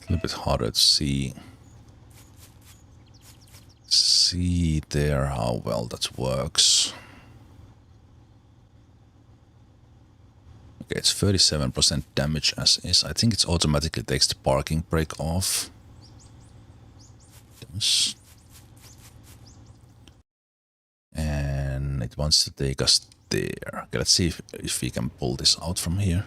A little bit harder to see there how well that works. Okay, it's 37% damage as is. I think it automatically takes the parking brake off. And it wants to take us there. Okay, let's see if we can pull this out from here.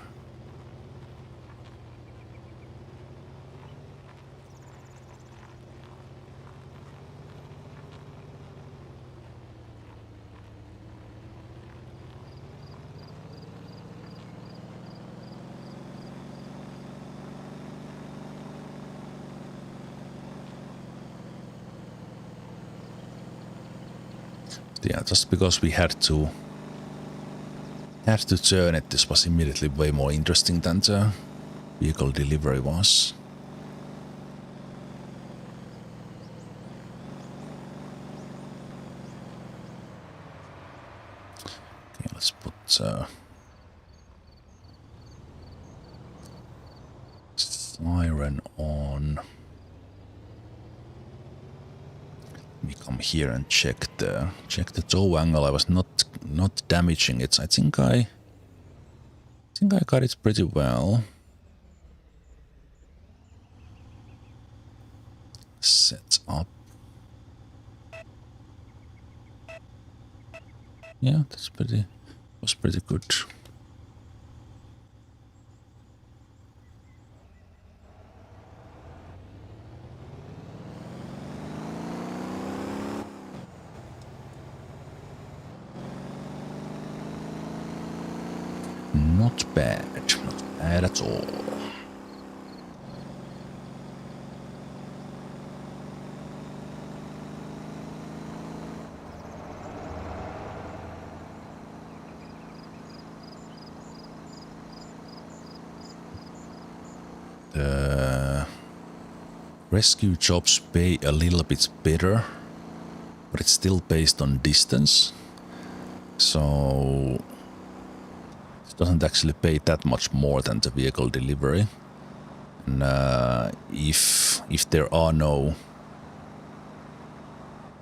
Yeah, just because we had to turn it, this was immediately way more interesting than the vehicle delivery was. Okay, let's put siren on. We come here and check the tow angle. I was not damaging it. I think I got it pretty well. Set up. Yeah, that's pretty. Was pretty good. Not bad. Not bad at all. The rescue jobs pay a little bit better, but it's still based on distance. So it doesn't actually pay that much more than the vehicle delivery. And if there are no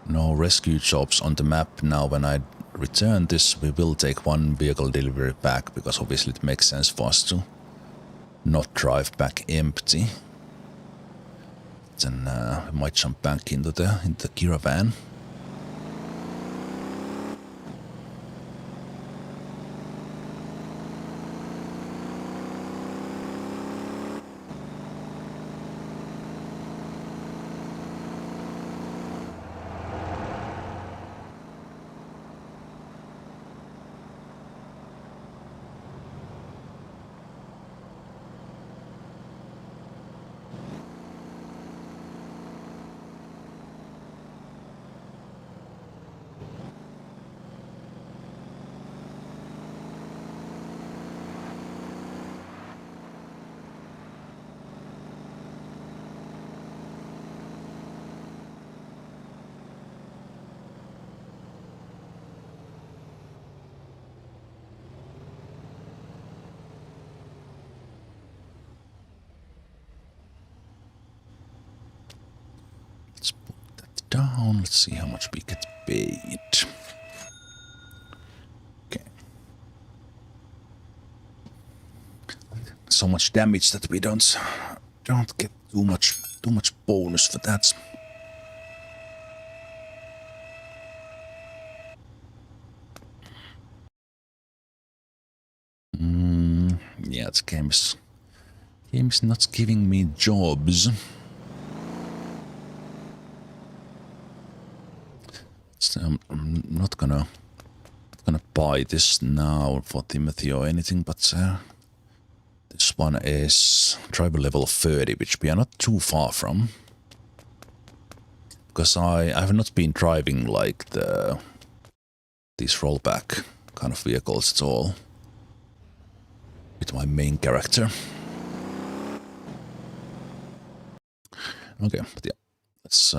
rescue jobs on the map now, when I return this, we will take one vehicle delivery back, because obviously it makes sense for us to not drive back empty. Then we might jump back into the caravan. Let's put that down. Let's see how much we get paid. Okay. So much damage that we don't get too much bonus for that. Yeah, the game is not giving me jobs. So I'm not gonna buy this now for Timothy or anything, but this one is driver level 30, which we are not too far from. Because I have not been driving like these rollback kind of vehicles at all with my main character. Okay, but yeah, let's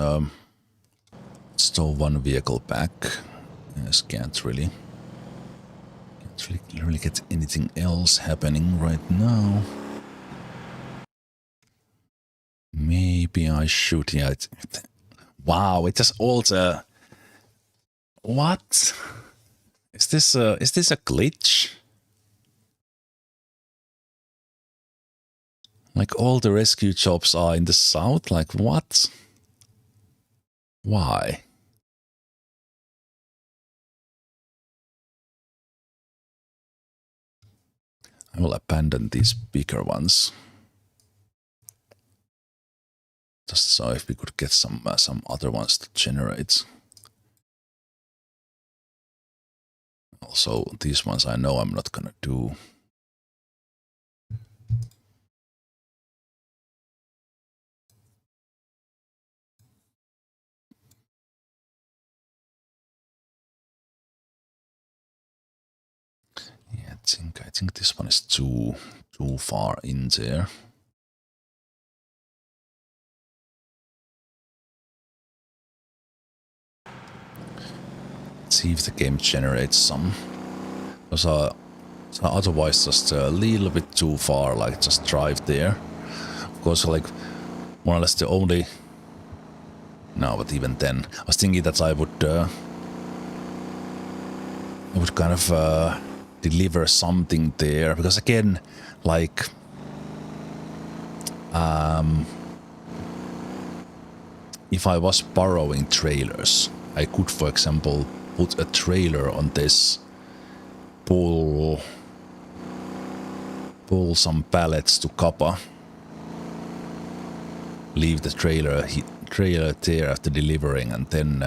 store one vehicle back. Yes, can't really get anything else happening right now. Maybe I should. Yeah. Wow, it has all the. What? Is this a glitch? Like all the rescue jobs are in the south? Like what? Why? I will abandon these bigger ones. Just so if we could get some other ones to generate. Also, these ones I know I'm not gonna do. Yeah, I think this one is too far in there. Let's see if the game generates some. So otherwise just a little bit too far, like just drive there. Of course, like more or less the only. No, but even then, I was thinking that I would kind of deliver something there, because again, like if I was borrowing trailers, I could, for example, put a trailer on this, pull some pallets to Kappa, leave the trailer there after delivering, and then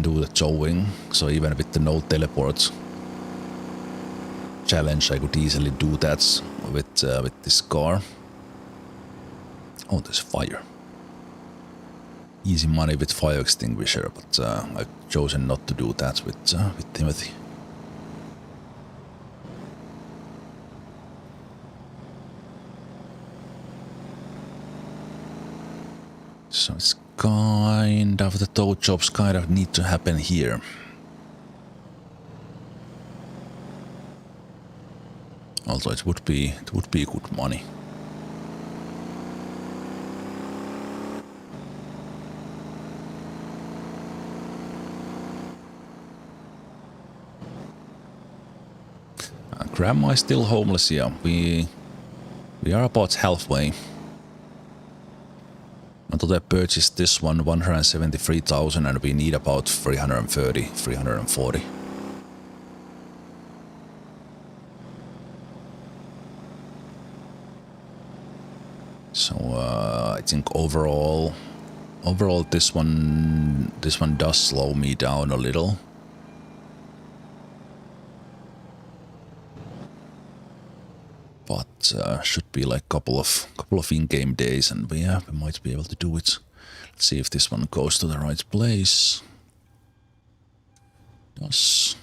do the towing. So even with the no teleport challenge, I could easily do that with this car. Oh, there's fire. Easy money with fire extinguisher, but I've chosen not to do that with Timothy. So it's kind of, the tow jobs kind of need to happen here. Although it would be good money. Grandma is still homeless, yeah. We are about halfway. Until I purchased this one, 173,000, and we need about 330, 340. So I think overall this one does slow me down a little. But should be like couple of in-game days, and we might be able to do it. Let's see if this one goes to the right place. Does.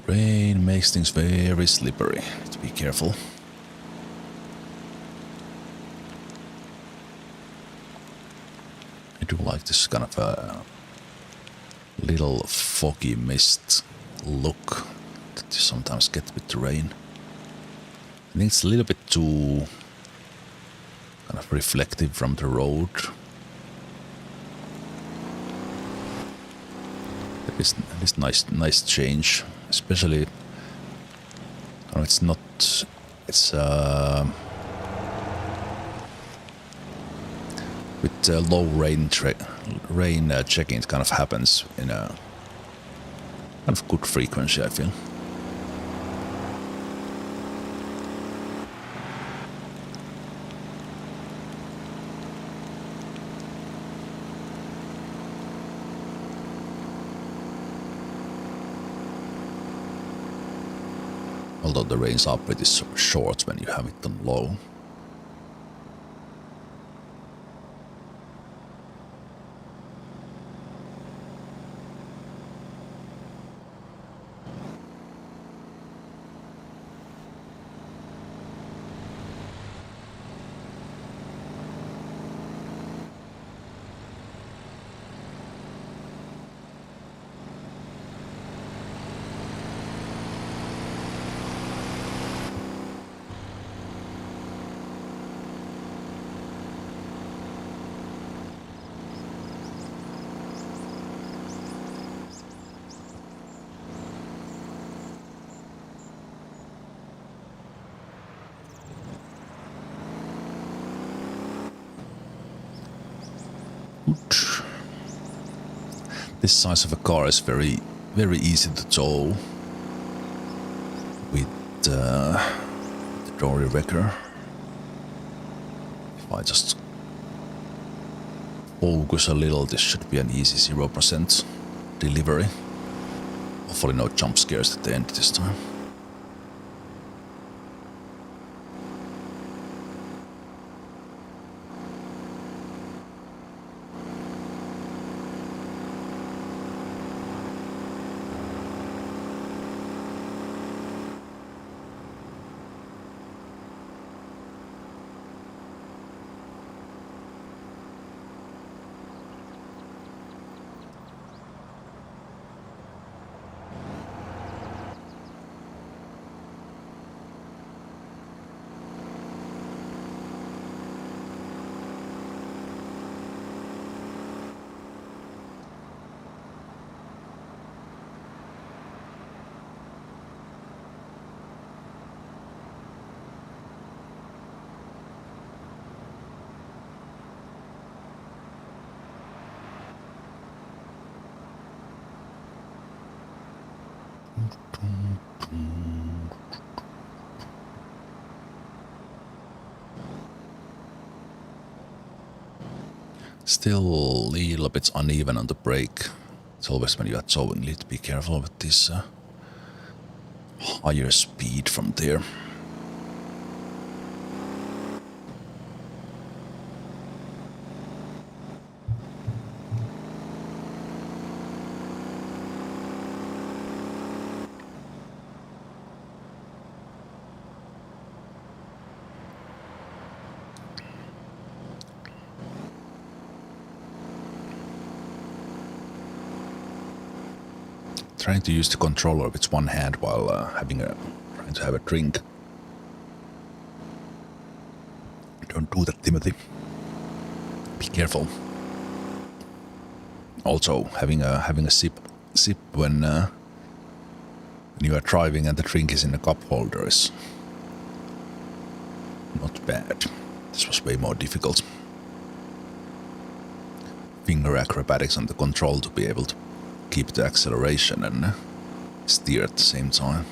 Rain makes things very slippery. Need to be careful. I do like this kind of a little foggy mist look that you sometimes get with the rain. I think it's a little bit too kind of reflective from the road. It's nice change. Especially, it's not. It's with low rain checking. It kind of happens in a kind of good frequency, I feel. Although the rains are pretty short when you have it on low. This size of a car is very easy to tow with the inventory wrecker. If I just focus a little, this should be an easy 0% delivery. Hopefully no jump scares at the end this time. Still a little bit uneven on the brake. It's always when you are towing, you need to be careful with this higher speed from there. Trying to use the controller with one hand while trying to have a drink. Don't do that, Timothy. Be careful. Also, having a sip when you are driving and the drink is in a cup holder is not bad. This was way more difficult. Finger acrobatics on the control to be able to keep the acceleration and steer at the same time.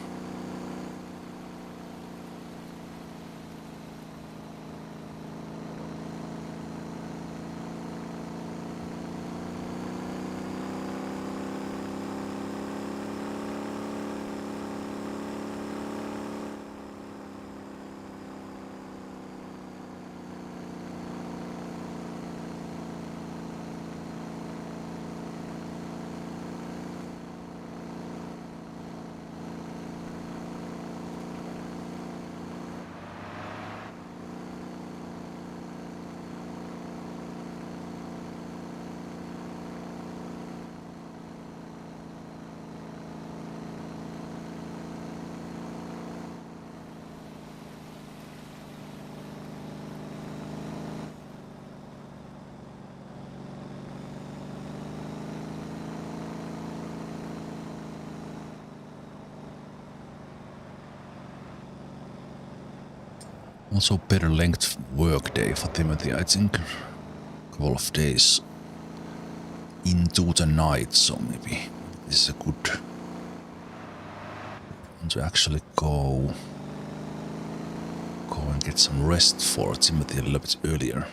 Also better length work day for Timothy, I think. Couple of days into the night, so maybe this is a good one to actually go and get some rest for Timothy a little bit earlier.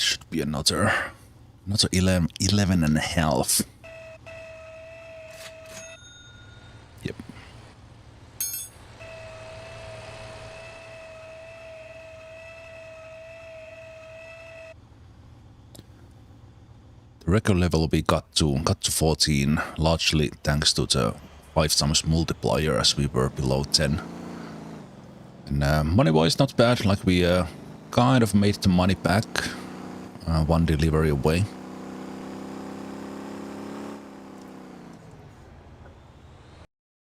Should be another 11 and a half. Yep. The record level we got to 14, largely thanks to the 5 times multiplier as we were below 10. And money-wise not bad, like we kind of made the money back. One delivery away.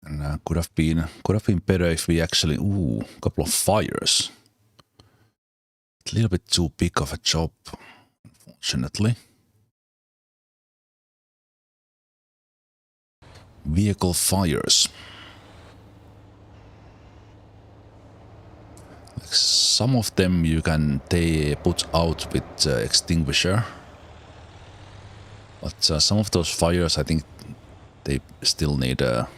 And could have been better if we actually couple of fires. A little bit too big of a job, unfortunately. vehicle fires. Like some of them you can put out with extinguisher. But some of those fires, I think they still need a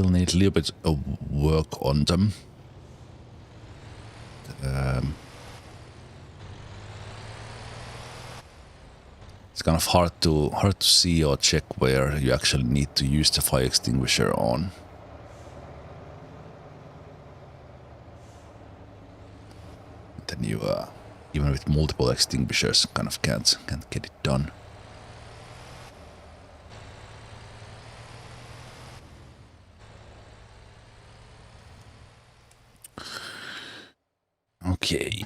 little bit of work on them. It's kind of hard to see or check where you actually need to use the fire extinguisher on. Then you even with multiple extinguishers kind of can't get it done. Okay.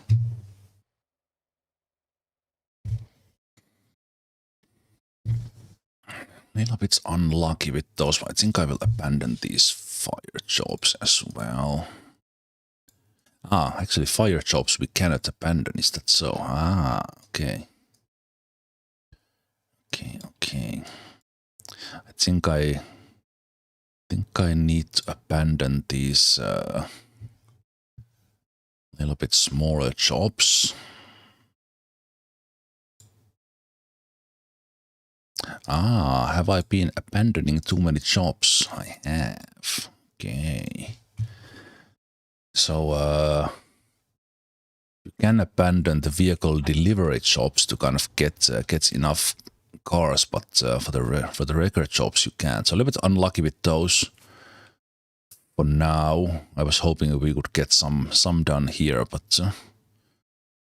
A little bit unlucky with those, but I think I will abandon these fire jobs as well. Ah, actually fire jobs we cannot abandon, is that so? Ah, okay. Okay. I think I need to abandon these little bit smaller jobs. Ah, have I been abandoning too many jobs? I have. Okay. So, you can abandon the vehicle delivery jobs to kind of get enough cars, but for the regular jobs you can't. So a little bit unlucky with those. For now, I was hoping we could get some done here, but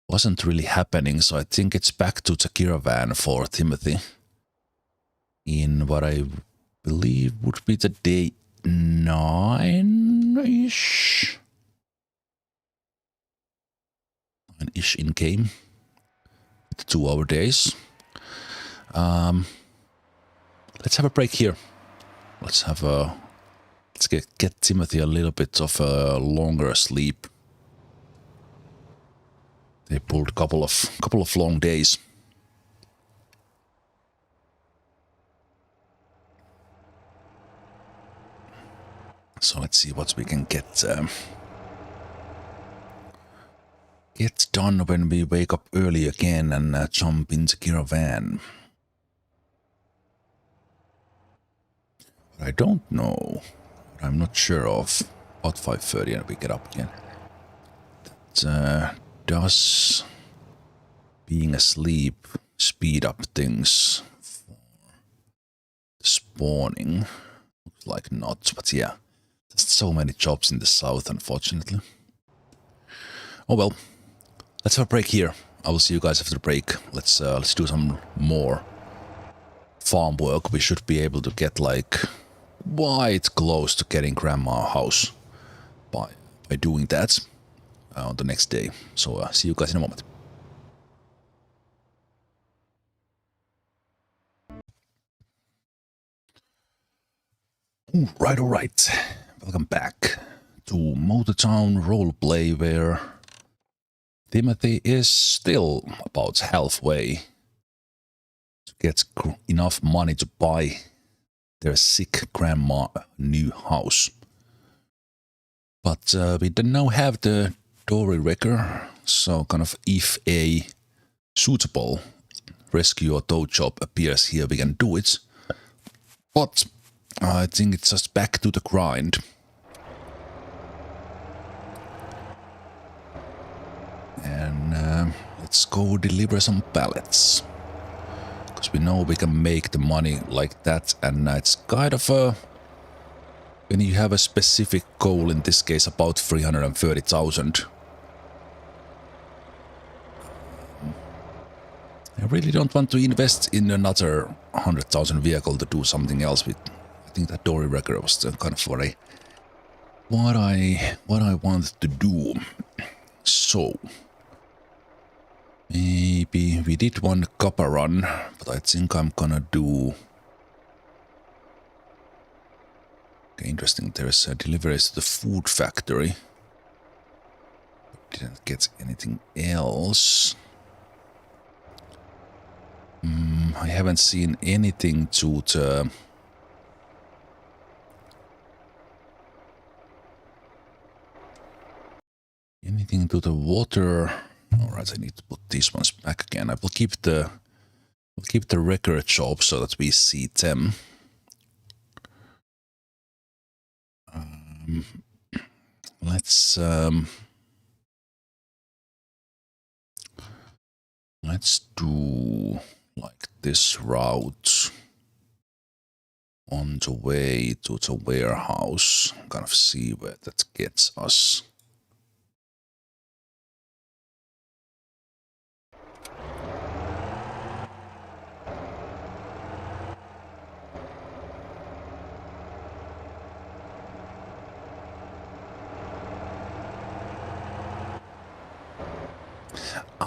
wasn't really happening. So I think it's back to the caravan for Timothy in what I believe would be the day 9-ish. 9-ish in game. 2-hour days. Let's have a break here. Let's get Timothy a little bit of a longer sleep. They pulled a couple of long days. So let's see what we can get done when we wake up early again and jump into caravan. I don't know. I'm not sure of. About 5:30 and we get up again. That does being asleep speed up things for spawning? Looks like not, but yeah. There's so many jobs in the south, unfortunately. Oh well. Let's have a break here. I will see you guys after the break. Let's do some more farm work. We should be able to get like quite close to getting Grandma's house by doing that on the next day. So see you guys in a moment. All right. Welcome back to Town Roleplay, where Timothy is still about halfway to get enough money to buy their sick grandma a new house. But we now have the dory wrecker, so kind of if a suitable rescue or tow job appears here, we can do it. But I think it's just back to the grind. And let's go deliver some pallets. Because we know we can make the money like that, and it's kind of a... When you have a specific goal, in this case about 330,000. I really don't want to invest in another 100,000 vehicle to do something else with. I think that dory wrecker was kind of what I wanted to do. So maybe we did one copper run, but I think I'm gonna do... Okay, interesting, there's deliveries to the food factory. Didn't get anything else. I haven't seen anything to the... Anything to the water. Alright, I need to put these ones back again. I will keep the... We'll keep the record jobs so that we see them. Let's do like this route on the way to the warehouse. Kind of see where that gets us.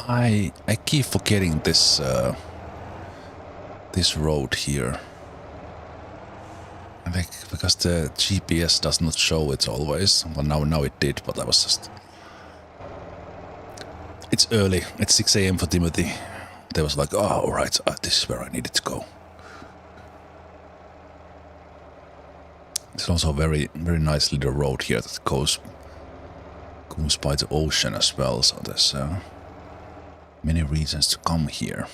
I keep forgetting this this road here. I think because the GPS does not show it always. Well, now it did, but I was just... It's early. It's 6 AM for Timothy. They was like, oh, alright, this is where I needed to go. It's also a very nice little road here that goes by the ocean as well, so there's many reasons to come here.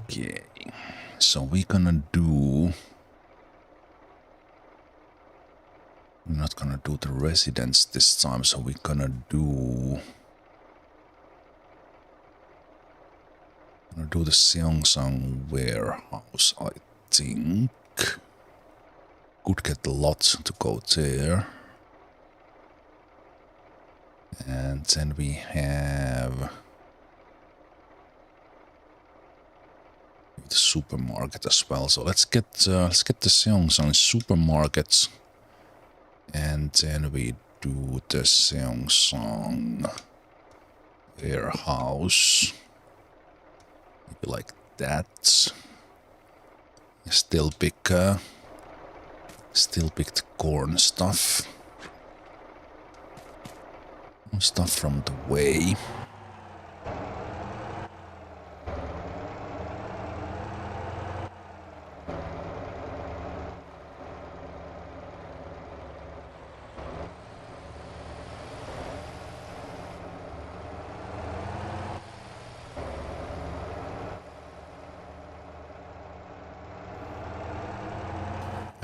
Okay, so we're gonna do... We're not gonna do the residence this time, so we're gonna do... the Seongsang warehouse, I think. Could get a lot to go there. And then we have... the supermarket as well. So let's get the Seongsang supermarket. And then we do the Seongsang warehouse. Maybe like that. Still pick the corn stuff. Stuff from the way.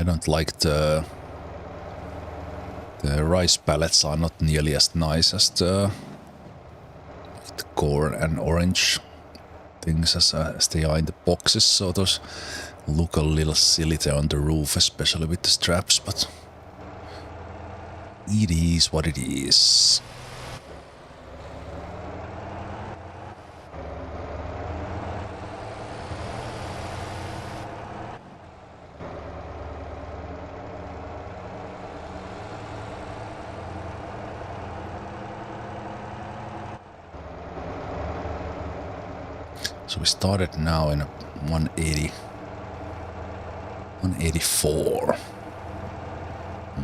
I don't like the rice pallets are not nearly as nice as the corn and orange things as they are in the boxes, so those look a little silly there on the roof, especially with the straps, but it is what it is. So we started now in a 184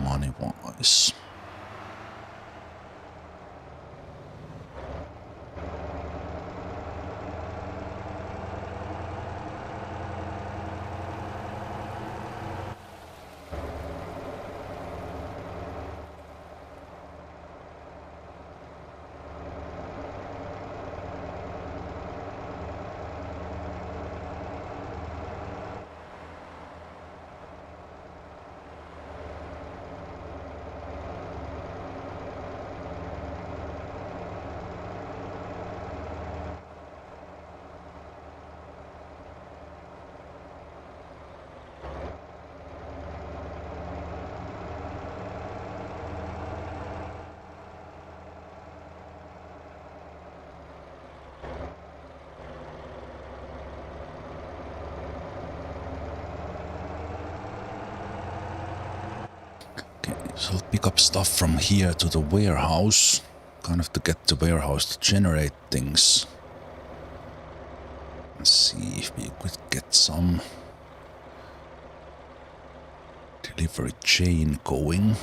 money-wise. So I'll pick up stuff from here to the warehouse, kind of to get the warehouse to generate things. Let's see if we could get some delivery chain going.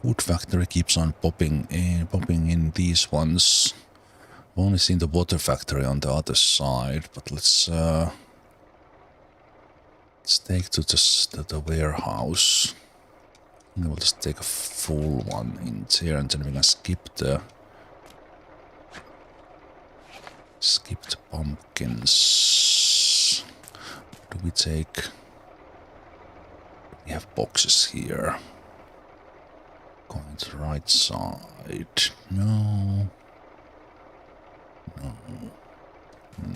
Wood factory keeps on popping in these ones. I've only seen the water factory on the other side, but let's take to the warehouse. And we'll just take a full one in there, and then we can skip the pumpkins. What do we take? We have boxes here. Going to the right side. No. No. No.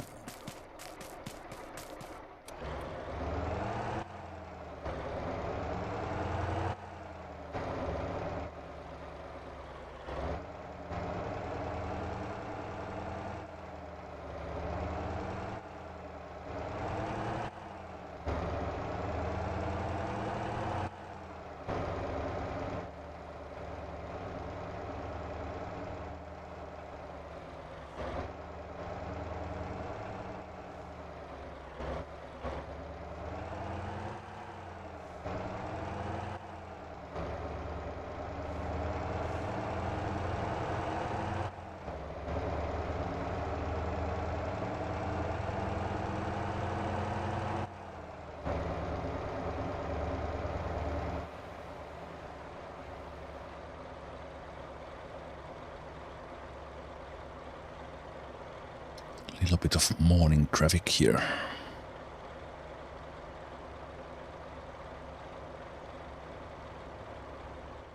Little bit of morning traffic here.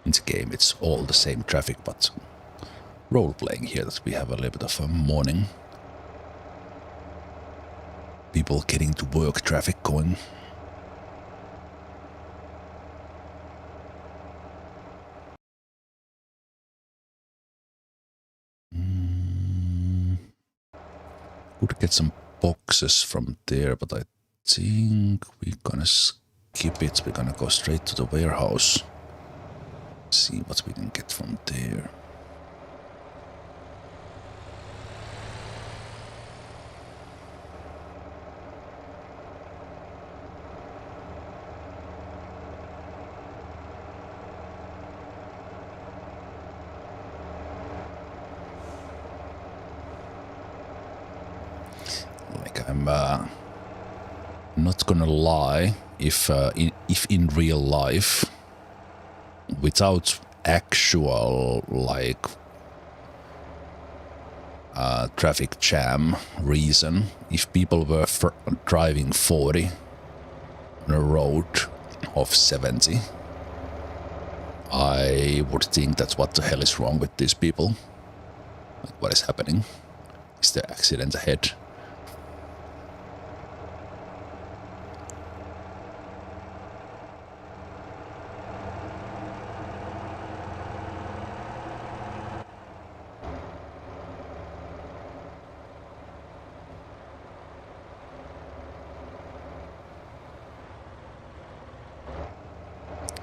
In the game it's all the same traffic, but role-playing here that we have a little bit of a morning. People getting to work traffic going. Could get some boxes from there, but I think we're gonna skip it. We're gonna go straight to the warehouse. See what we can get from there. I'm not gonna lie, if in real life, without actual like traffic jam reason, if people were driving 40 on a road of 70, I would think that what the hell is wrong with these people? Like, what is happening? Is there accident ahead?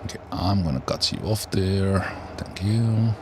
Okay, I'm gonna cut you off there. Thank you.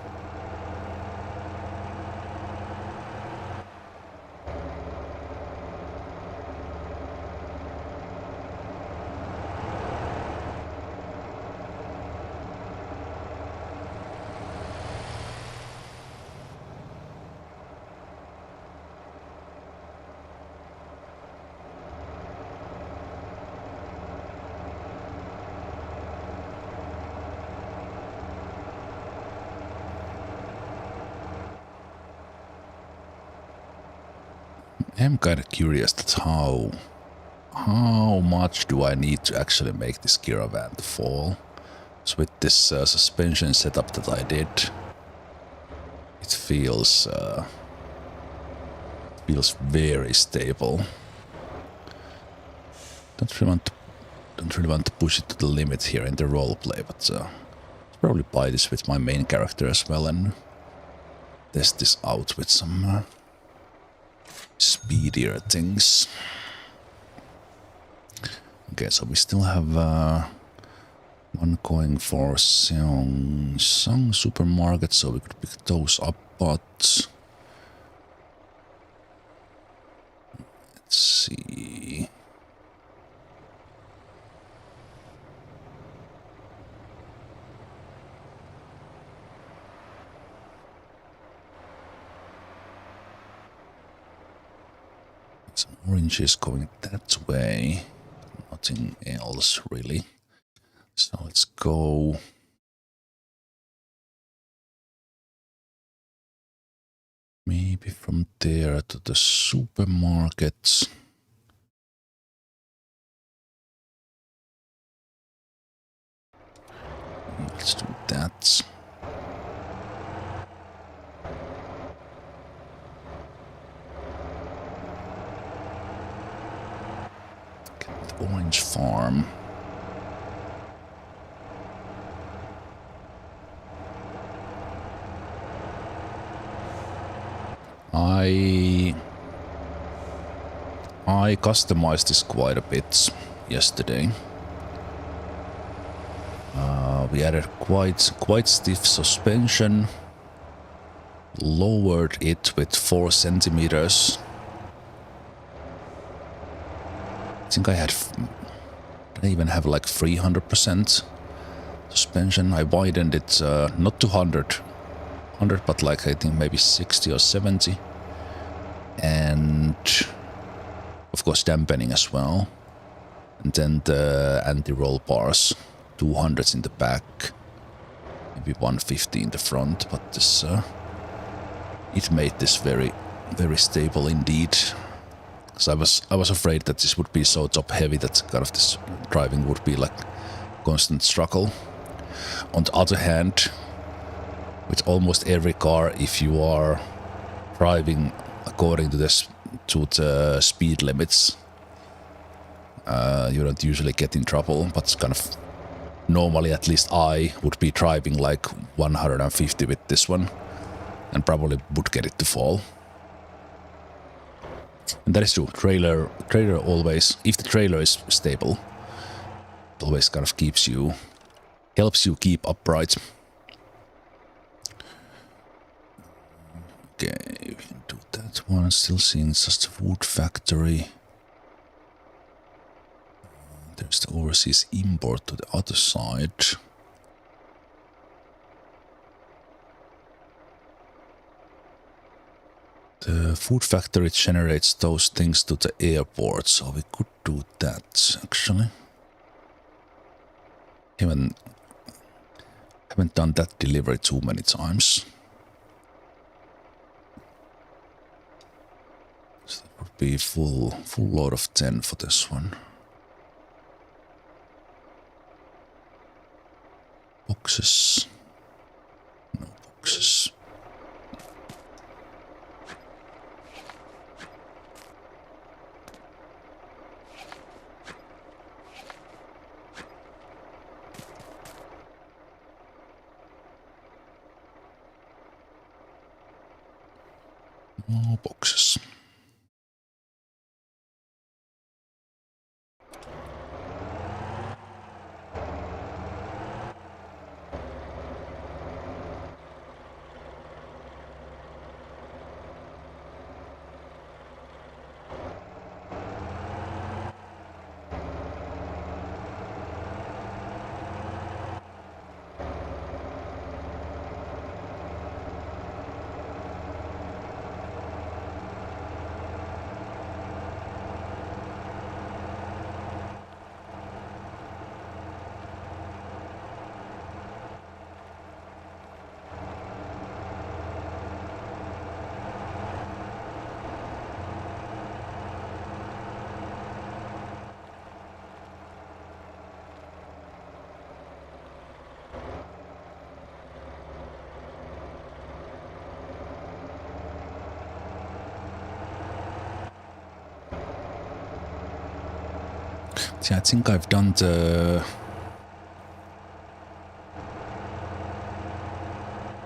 I'm kind of curious that how much do I need to actually make this caravan to fall? So with this suspension setup that I did, it feels very stable. Don't really want to push it to the limit here in the roleplay, but I'll probably buy this with my main character as well and test this out with some speedier things. Okay, so we still have one going for Seong supermarket, so we could pick those up, but let's see. Some oranges going that way. Nothing else really. So let's go. Maybe from there to the supermarket. Let's do that. Get the orange farm. I customized this quite a bit yesterday. We added quite stiff suspension, lowered it with 4 centimeters. I think I even have like 300% suspension. I widened it not to 100, but like I think maybe 60 or 70. And of course dampening as well. And then the anti-roll bars, 200s in the back, maybe 150 in the front, but this it made this very stable indeed. So I was afraid that this would be so top heavy that kind of this driving would be like constant struggle. On the other hand, with almost every car, if you are driving according to the speed limits, you don't usually get in trouble, but kind of normally at least I would be driving like 150 with this one and probably would get it to fall. And that is true. Trailer always, if the trailer is stable, it always kind of helps you keep upright. Okay, we can do that one. Still seeing just a food factory. There's the overseas import to the other side. The food factory generates those things to the airport, so we could do that actually. Haven't done that delivery too many times. So that would be full load of 10 for this one. Boxes. No boxes. No boxes. See, I think I've done the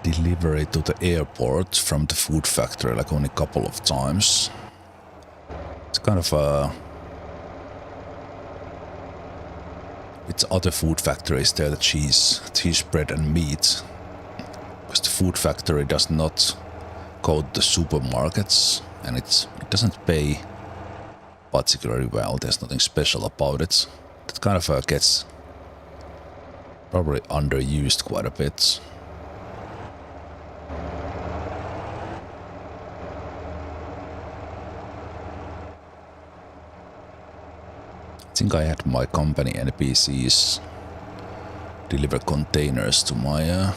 delivery to the airport from the food factory like only a couple of times. It's kind of with other food factories there, the cheese, bread and meat. Because the food factory does not code the supermarkets and it doesn't pay particularly well. There's nothing special about it. It kind of gets probably underused quite a bit. think I had my company NPCs deliver containers to my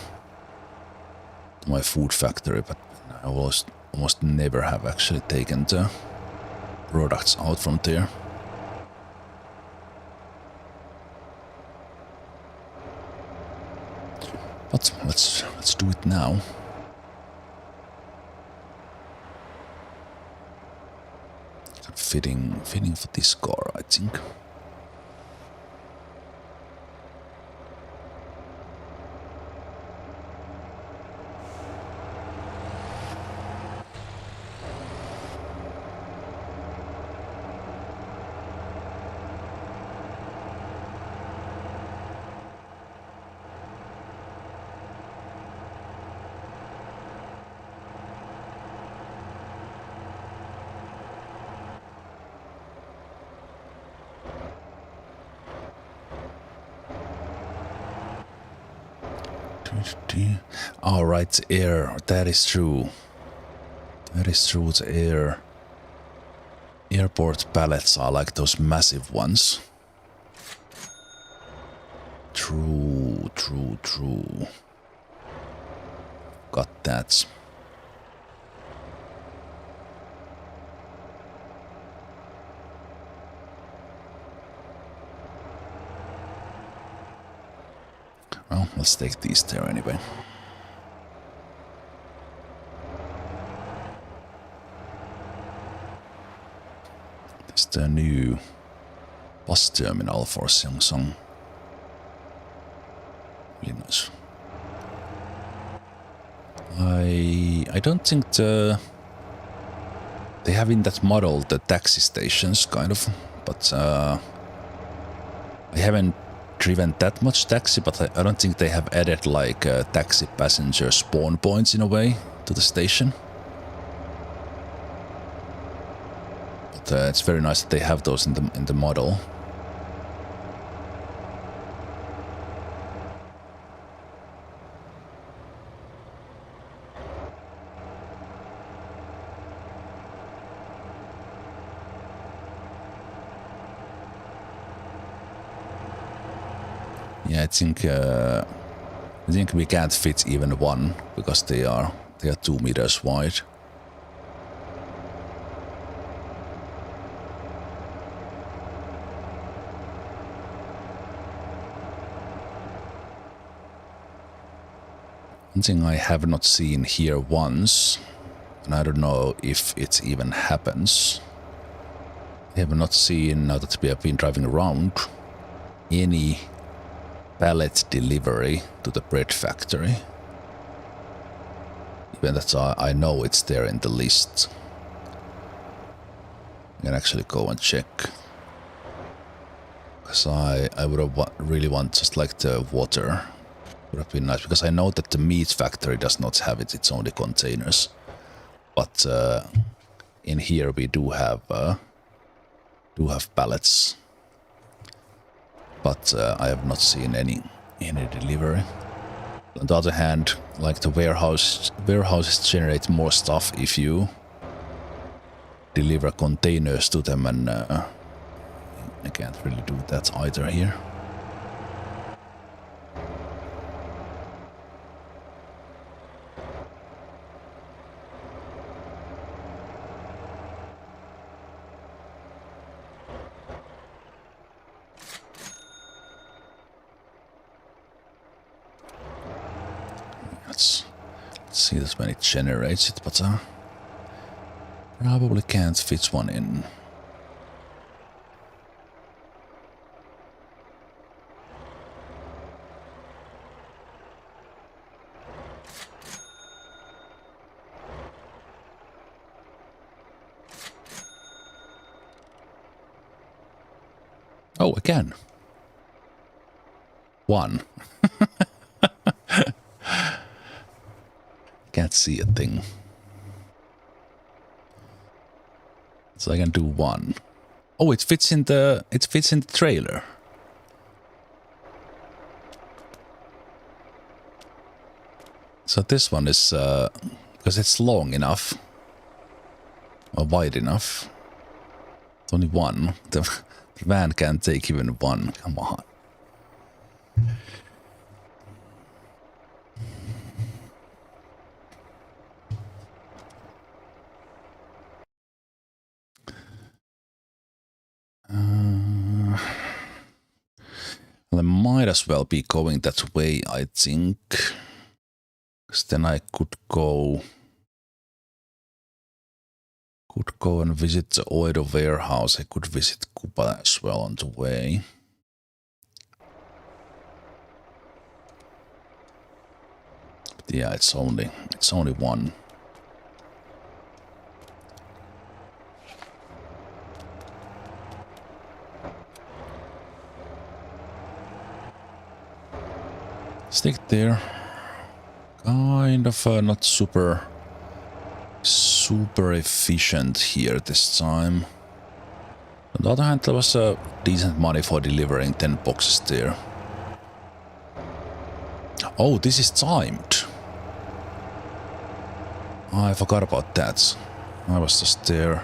food factory, but I almost never have actually taken the products out from there. But let's do it now. Fitting for this car, I think. All right, air. That is true. That is true. The airport pallets are like those massive ones. True. Got that. Well, let's take these there anyway. This is the new bus terminal for Samsung. Really nice. I don't think they have in that model the taxi stations kind of, but I haven't driven that much taxi, but I don't think they have added like taxi passenger spawn points in a way to the station. But it's very nice that they have those in the model. Yeah, I think we can't fit even one because they are 2 meters wide. One thing I have not seen here once, and I don't know if it even happens. I have not seen, now that we have been driving around, any pallet delivery to the bread factory. Even that I know it's there in the list. I can actually go and check. Because I would have really want just like the water. Would have been nice, because I know that the meat factory does not have it, it's only containers. But in here we do have pallets. But I have not seen any delivery. On the other hand, like the warehouses generate more stuff if you deliver containers to them, and I can't really do that either here. Let's see this when it generates it, but probably can't fit one in. Oh, again. One. Can't see a thing. So I can do one. Oh, it fits in the trailer. So this one is because it's long enough or wide enough. It's only one. The Van can't take even one. Come on. Well, I might as well be going that way, I think. Because then I could go and visit the oil warehouse. I could visit Kuba as well on the way. But yeah, it's only one. Stick there. Kind of not super efficient here this time. On the other hand, there was decent money for delivering 10 boxes there. Oh, this is timed. I forgot about that. I was just there.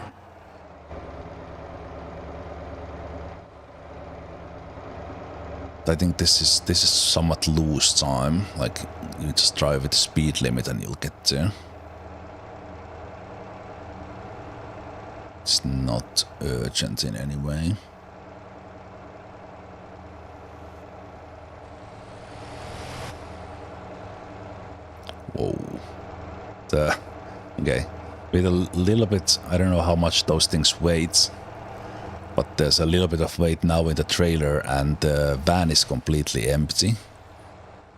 I think this is somewhat loose time. Like, you just drive with the speed limit and you'll get there. It's not urgent in any way. Whoa. Okay. With a little bit, I don't know how much those things weigh, but there's a little bit of weight now in the trailer and the van is completely empty.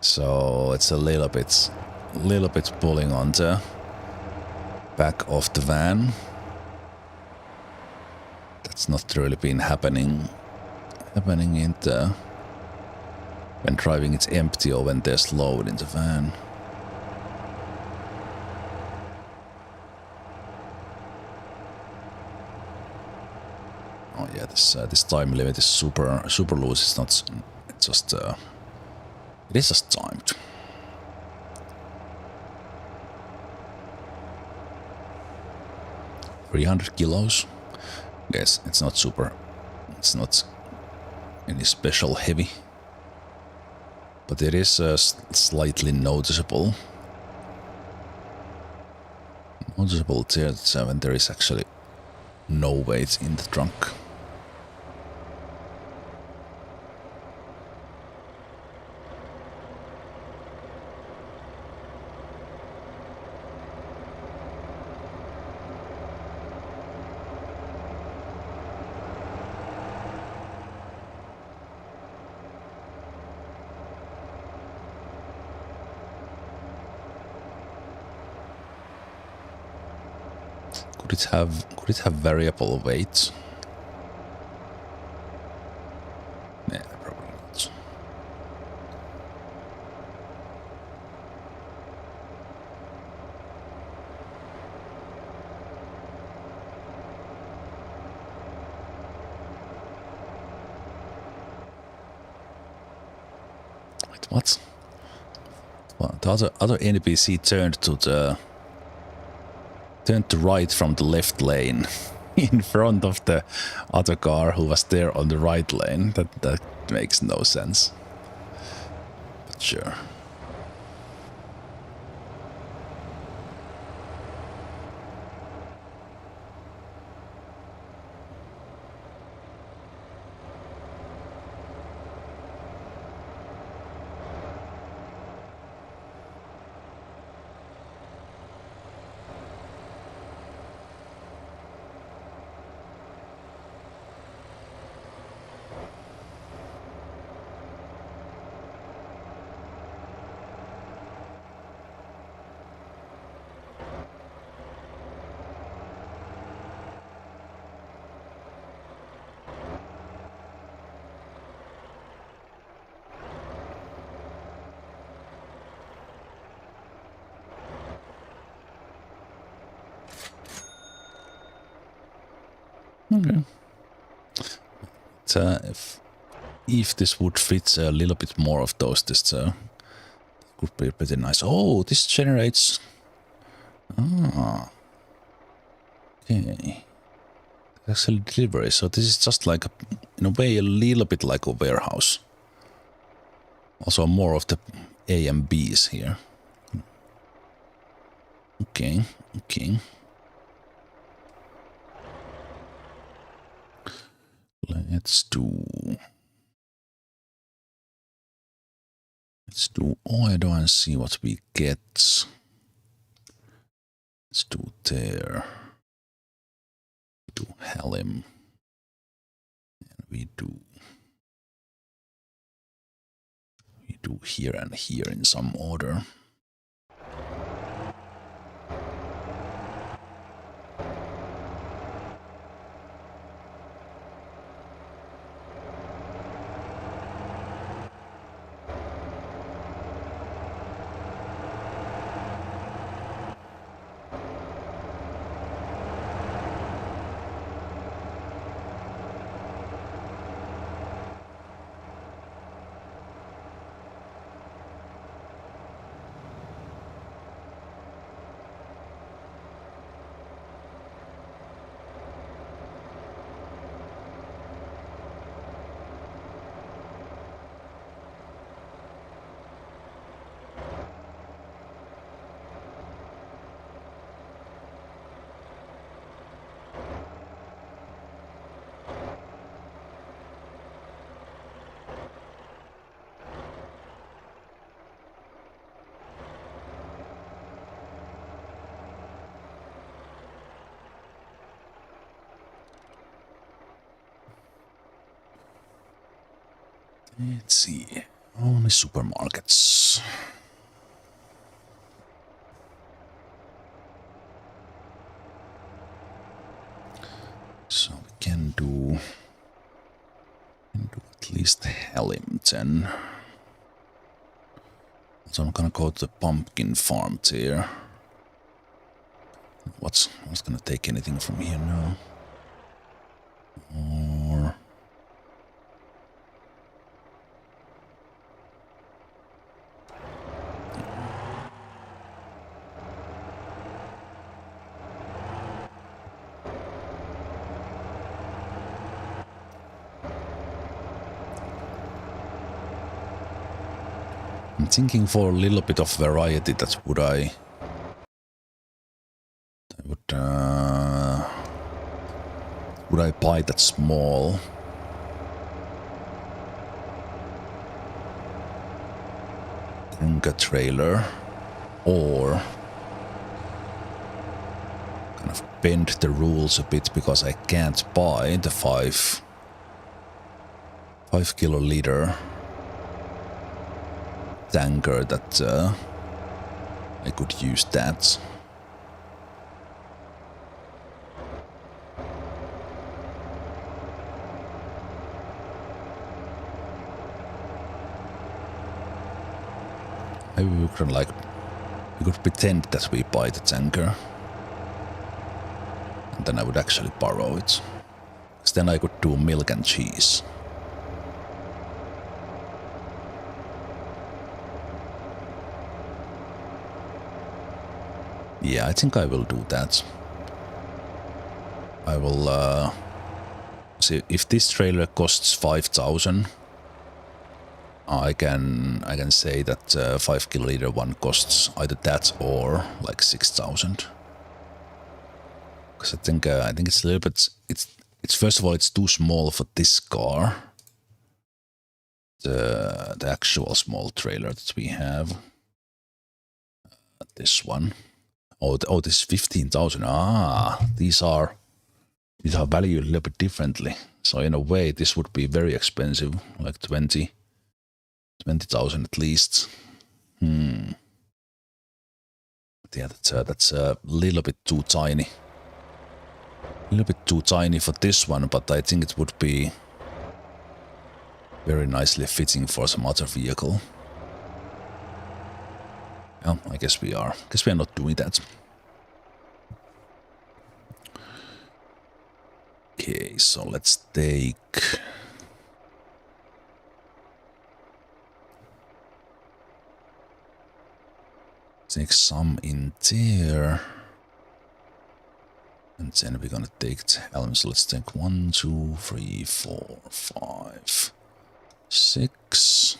So it's a little bit pulling on the back of the van. That's not really been happening in the when driving it's empty or when there's load in the van. Oh yeah, this time limit is super loose. It's not. It's just. It is just timed. $300 kilos. Yes, it's not super. It's not any special heavy, but it is slightly noticeable. Noticeable there when there is actually no weight in the trunk. Could it have variable weights? Yeah, probably not. Wait, what? Well, the other NPC turned to right from the left lane in front of the other car who was there on the right lane. That makes no sense. But sure. Okay. If this would fit a little bit more of those, this could be pretty nice. Oh, this generates. Ah. Okay. Actually delivery, so this is just like, in a way, a little bit like a warehouse. Also more of the A and Bs here. Okay, okay. Let's do Oedo and see what we get. Let's do there. Do Halim. And we do here and here in some order. Let's see. Only supermarkets. So we can do at least Hellington. So I'm gonna go to the pumpkin farm there. What's gonna take anything from here now? Or I'm thinking for a little bit of variety that would I buy that small Grunga trailer or kind of bend the rules a bit because I can't buy the 5 kiloliter tanker that I could use that. Maybe we could pretend that we buy the tanker. And then I would actually borrow it. Because then I could do milk and cheese. Yeah, I think I will do that. I will see if this trailer costs 5,000. I can say that 5 kiloliter one costs either that or like 6,000. Because I think it's a little bit it's first of all it's too small for this car. The actual small trailer that we have. This one. Oh, this 15,000. These are valued a little bit differently. So in a way, this would be very expensive, like 20,000 at least. But yeah, that's a little bit too tiny. A little bit too tiny for this one, but I think it would be very nicely fitting for some other vehicle. Well, I guess we are. Guess we are not doing that. Okay, so let's take some in there. And then we're gonna take the helm. So let's take 1, 2, 3, 4, 5, 6.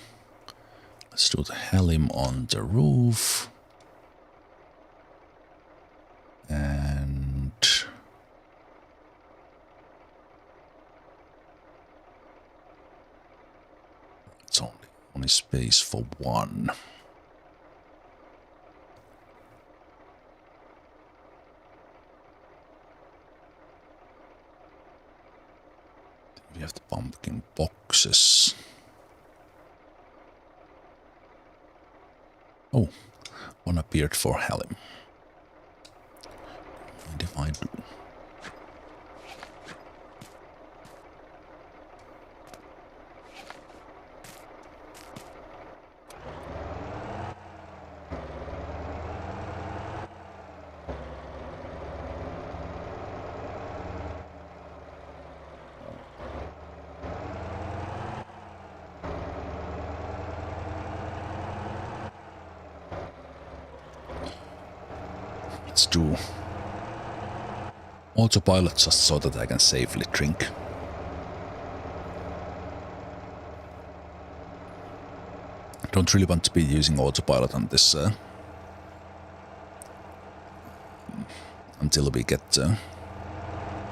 Let's do the helm on the roof. And it's only space for one. We have the pumpkin boxes. Oh, one appeared for helm. And if I do. Let's do autopilot just so that I can safely drink. Don't really want to be using autopilot on this until we get the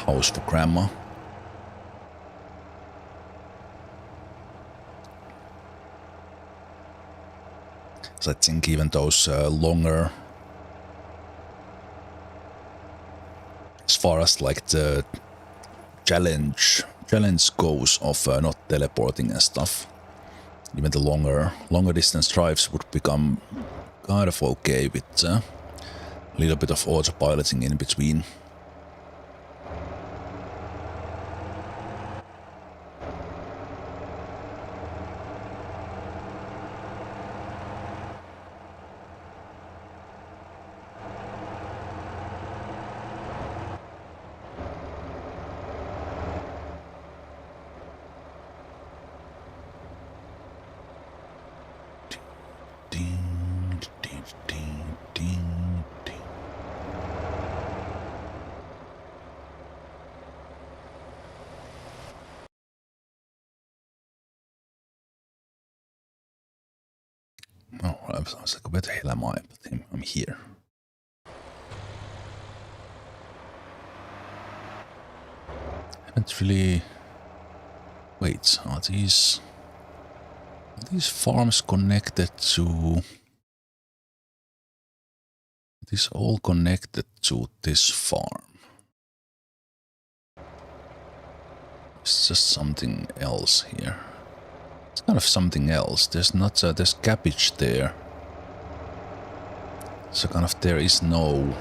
house for grandma. So I think even those longer, as far as like the challenge goes of not teleporting and stuff, even the longer distance drives would become kind of okay with a little bit of autopiloting in between. Oh, I was like, where the hell am I? But I'm here. I haven't really... Wait, are these farms connected to... Are these all connected to this farm? It's just something else here. It's kind of something else. There's not there's cabbage there. So kind of there is no,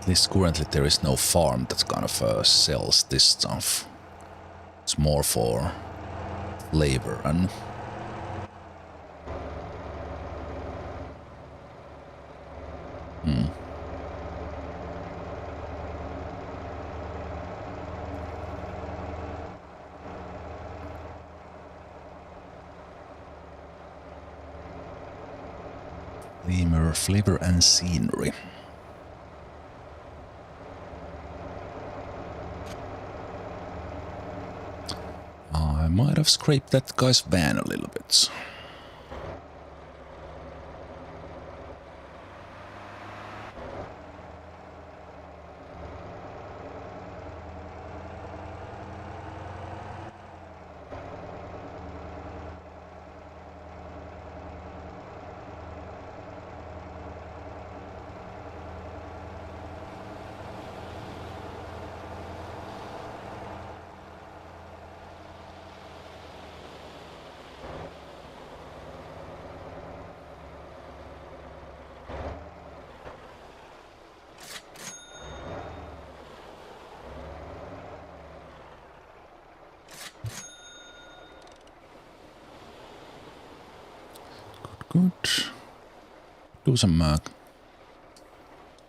at least currently there is no farm that kind of sells this stuff. It's more for flavor and flavor and scenery. I might have scraped that guy's van a little bit. Good. Do some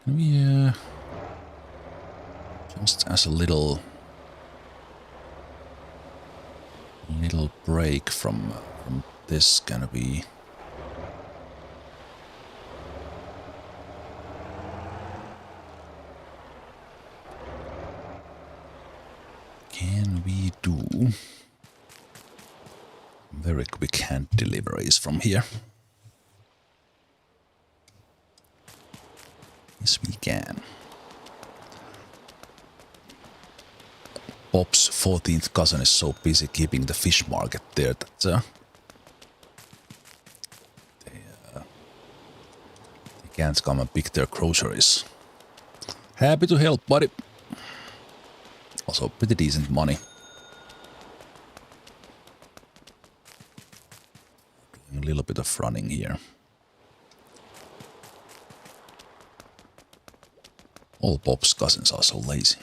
can we just as a little break from this, can we Can we do very quick hand deliveries from here? Yes, we can. Bob's 14th cousin is so busy keeping the fish market there that they can't come and pick their groceries. Happy to help, buddy. Also pretty decent money. Doing a little bit of running here. All Bob's cousins are so lazy.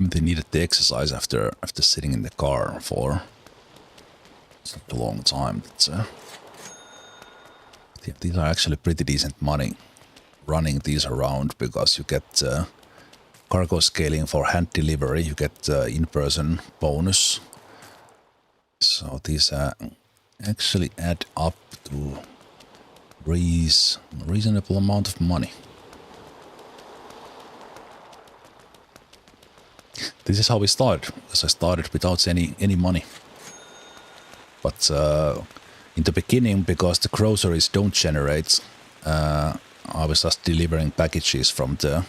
They needed the exercise after sitting in the car for such a long time. Yeah, these are actually pretty decent money running these around because you get cargo scaling for hand delivery, you get in-person bonus. So these actually add up to a reasonable amount of money. This is how we started, because I started without any money. But in the beginning, because the groceries don't generate, I was just delivering packages from the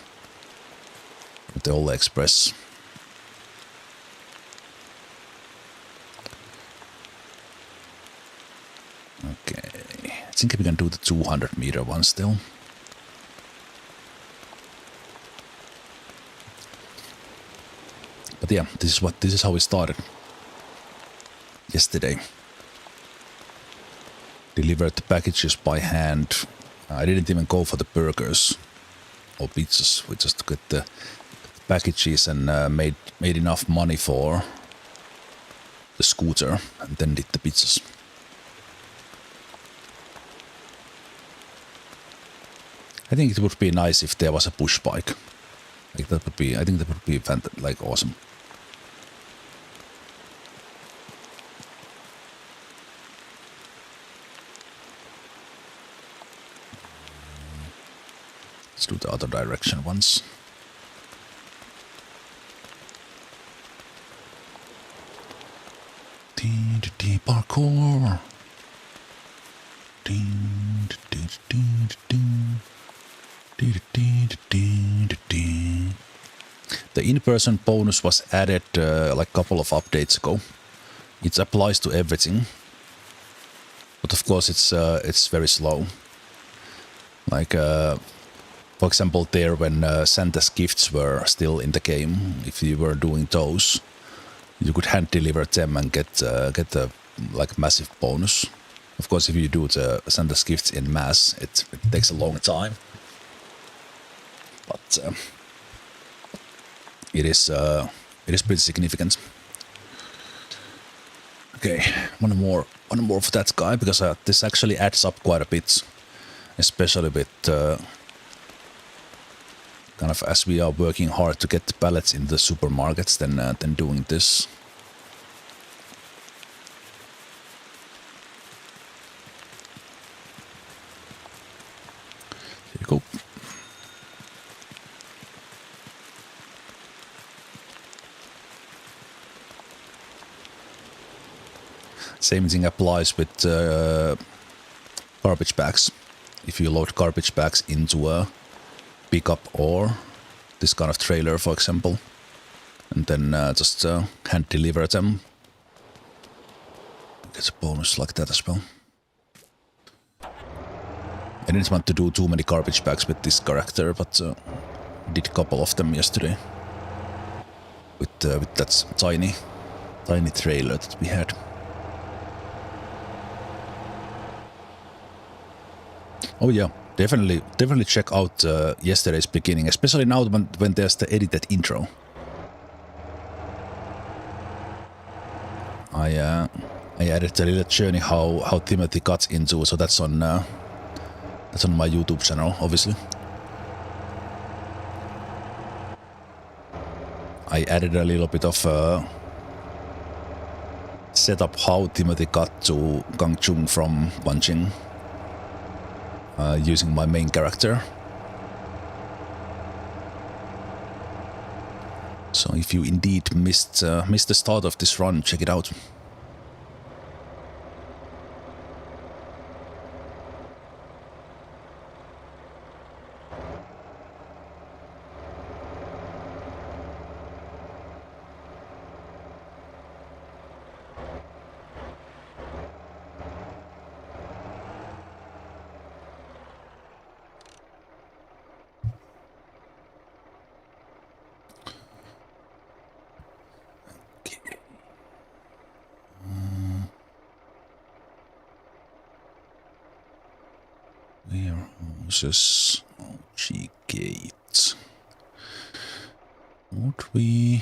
Old Express. Okay, I think we can do the 200-meter one still. But yeah, this is how we started. Yesterday. Delivered the packages by hand. I didn't even go for the burgers or pizzas. We just got the packages and made enough money for the scooter and then did the pizzas. I think it would be nice if there was a push bike. Like that would be. I think that would be like awesome. Let's do the other direction once. Parkour. The in-person bonus was added like a couple of updates ago. It applies to everything, but of course it's very slow. Like for example, there when Santa's gifts were still in the game, if you were doing those, you could hand deliver them and get a like massive bonus. Of course, if you do the Santa's gifts in mass, it takes a long time. But it is pretty significant. Okay, one more for that guy, because this actually adds up quite a bit, especially with kind of as we are working hard to get the pallets in the supermarkets, then doing this. There you go. Same thing applies with garbage bags. If you load garbage bags into a pickup or this kind of trailer, for example, and then just hand deliver them, gets a bonus like that as well. I didn't want to do too many garbage bags with this character, but did a couple of them yesterday with that tiny tiny trailer that we had. Oh yeah, definitely check out yesterday's beginning, especially now when there's the edited intro. I added a little journey how Timothy got into, so that's on my YouTube channel, obviously. I added a little bit of setup how Timothy got to Gangjung from Gwangjin using my main character. So if you indeed missed the start of this run, check it out. Warehouses, OG gate. Would we?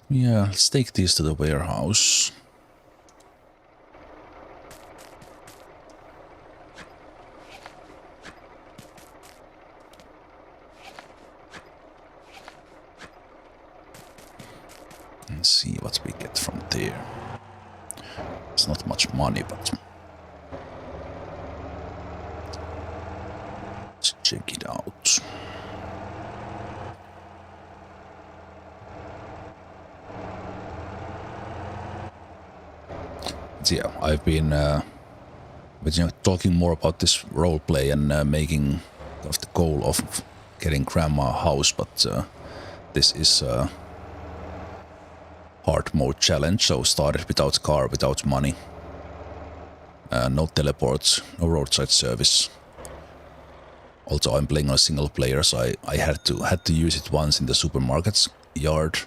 Yeah, let's take these to the warehouse. And see what we get from there. It's not much money, but let's check it out. But yeah, I've been talking more about this roleplay and making of the goal of getting grandma a house, but this is hard mode challenge, so started without car, without money, no teleports, no roadside service. Also, I'm playing on a single player, so I had to use it once in the supermarket's yard,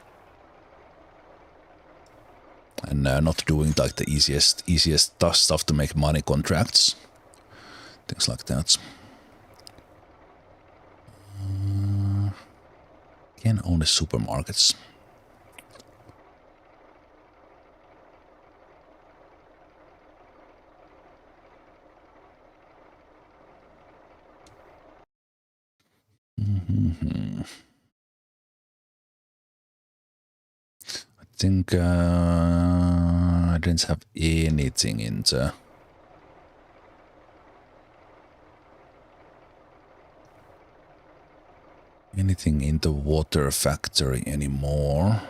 and not doing like the easiest stuff to make money, contracts, things like that. Can only supermarkets. I think I didn't have anything in the water factory anymore.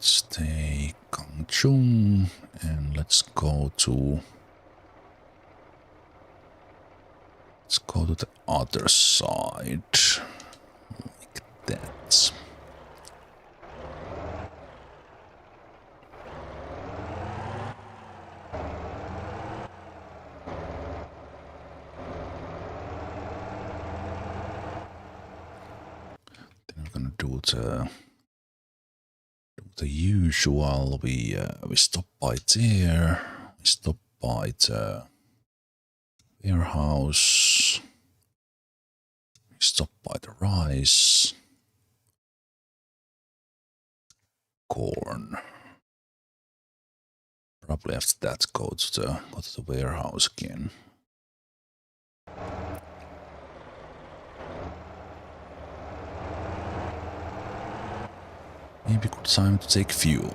Let's take Gangjung and let's go to the other side, like that. Then we're gonna do the usual. We stop by there. We stop by the warehouse. We stop by the rice. Corn. Probably after that go to the warehouse again. Maybe good time to take fuel.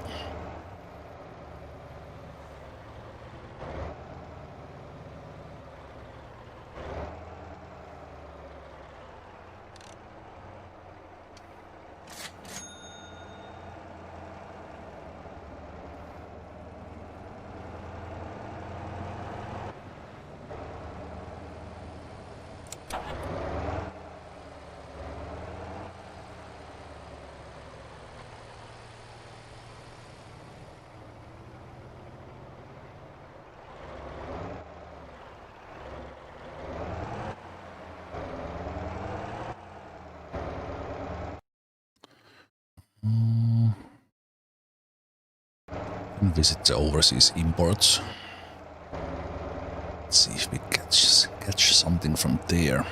Visit the overseas imports. Let's see if we catch something from there.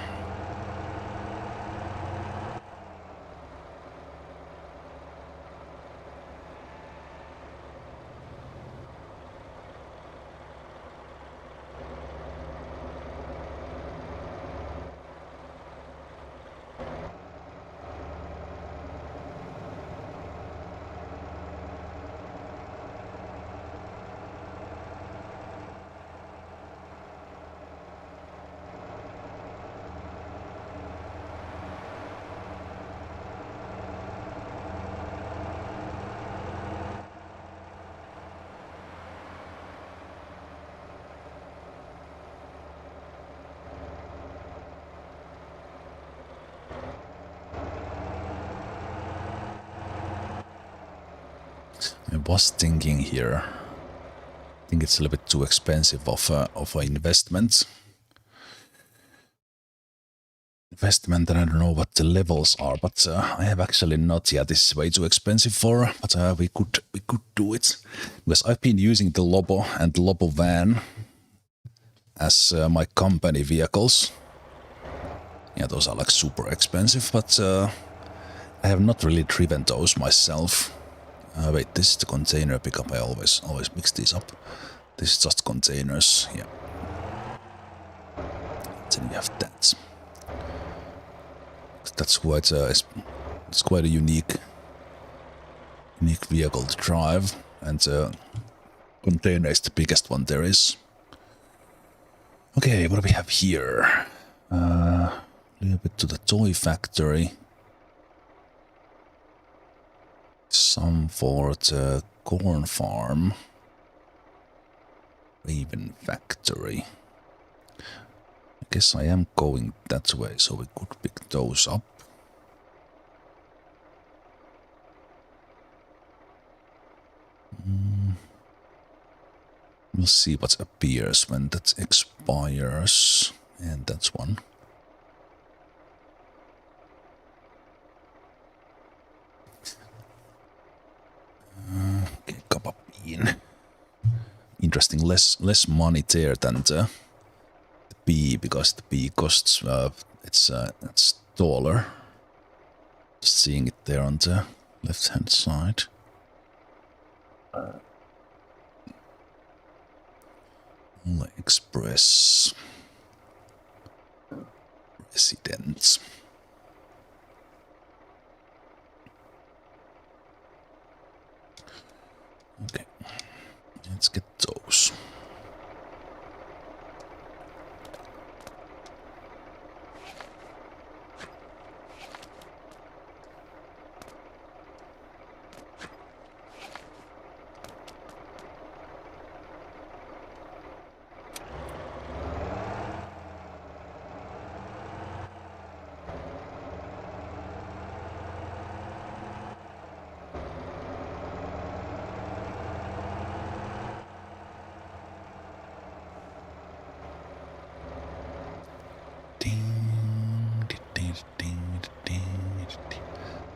I was thinking here. I think it's a little bit too expensive of an investment. And I don't know what the levels are, but I have actually not yet. This is way too expensive for, but we could do it because I've been using the Lobo and the Lobo van as my company vehicles. Yeah, those are like super expensive, but I have not really driven those myself. Wait, this is the container pickup. I always mix these up. This is just containers. Yeah. Then we have that. That's quite it's quite a unique vehicle to drive, and container is the biggest one there is. Okay, what do we have here? A little bit to the toy factory. Some for the corn farm. Raven factory. I guess I am going that way, so we could pick those up. We'll see what appears when that expires. And that's one. Okay, kappa bean. Interesting, less money there than the B, because the B costs it's taller. Just seeing it there on the left hand side. Express residents. Okay, let's get those.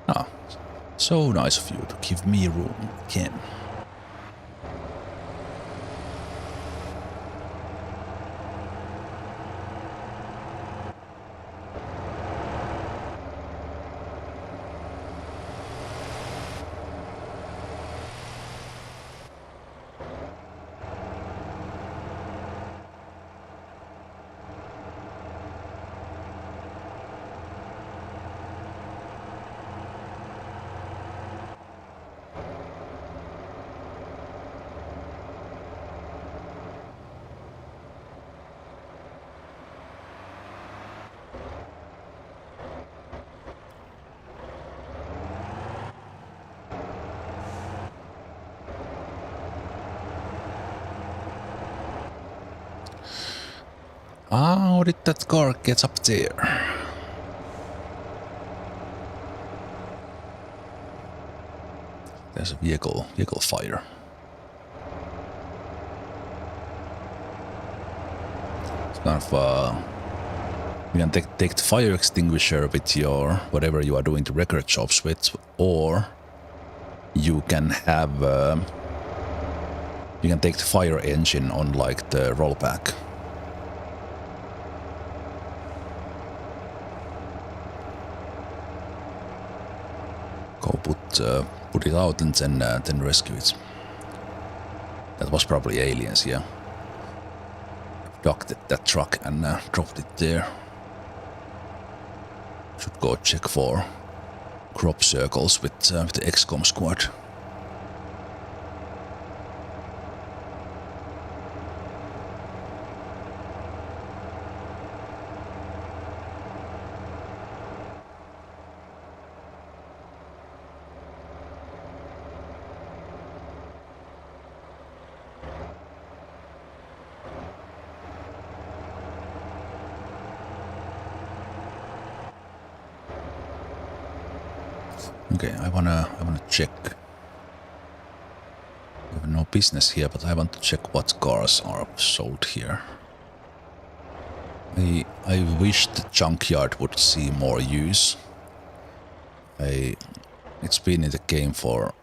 Ah, so nice of you to give me room again. How did that car get up there? There's a vehicle fire. It's kind of you can take the fire extinguisher with your whatever you are doing the record jobs with, or you can have You can take the fire engine on like the rollback. Go put it out and then rescue it. That was probably aliens, yeah. Docked that truck and dropped it there. Should go check for crop circles with the XCOM squad. Okay, I wanna check. We have no business here, but I want to check what cars are sold here. I wish the junkyard would see more use. It's been in the game for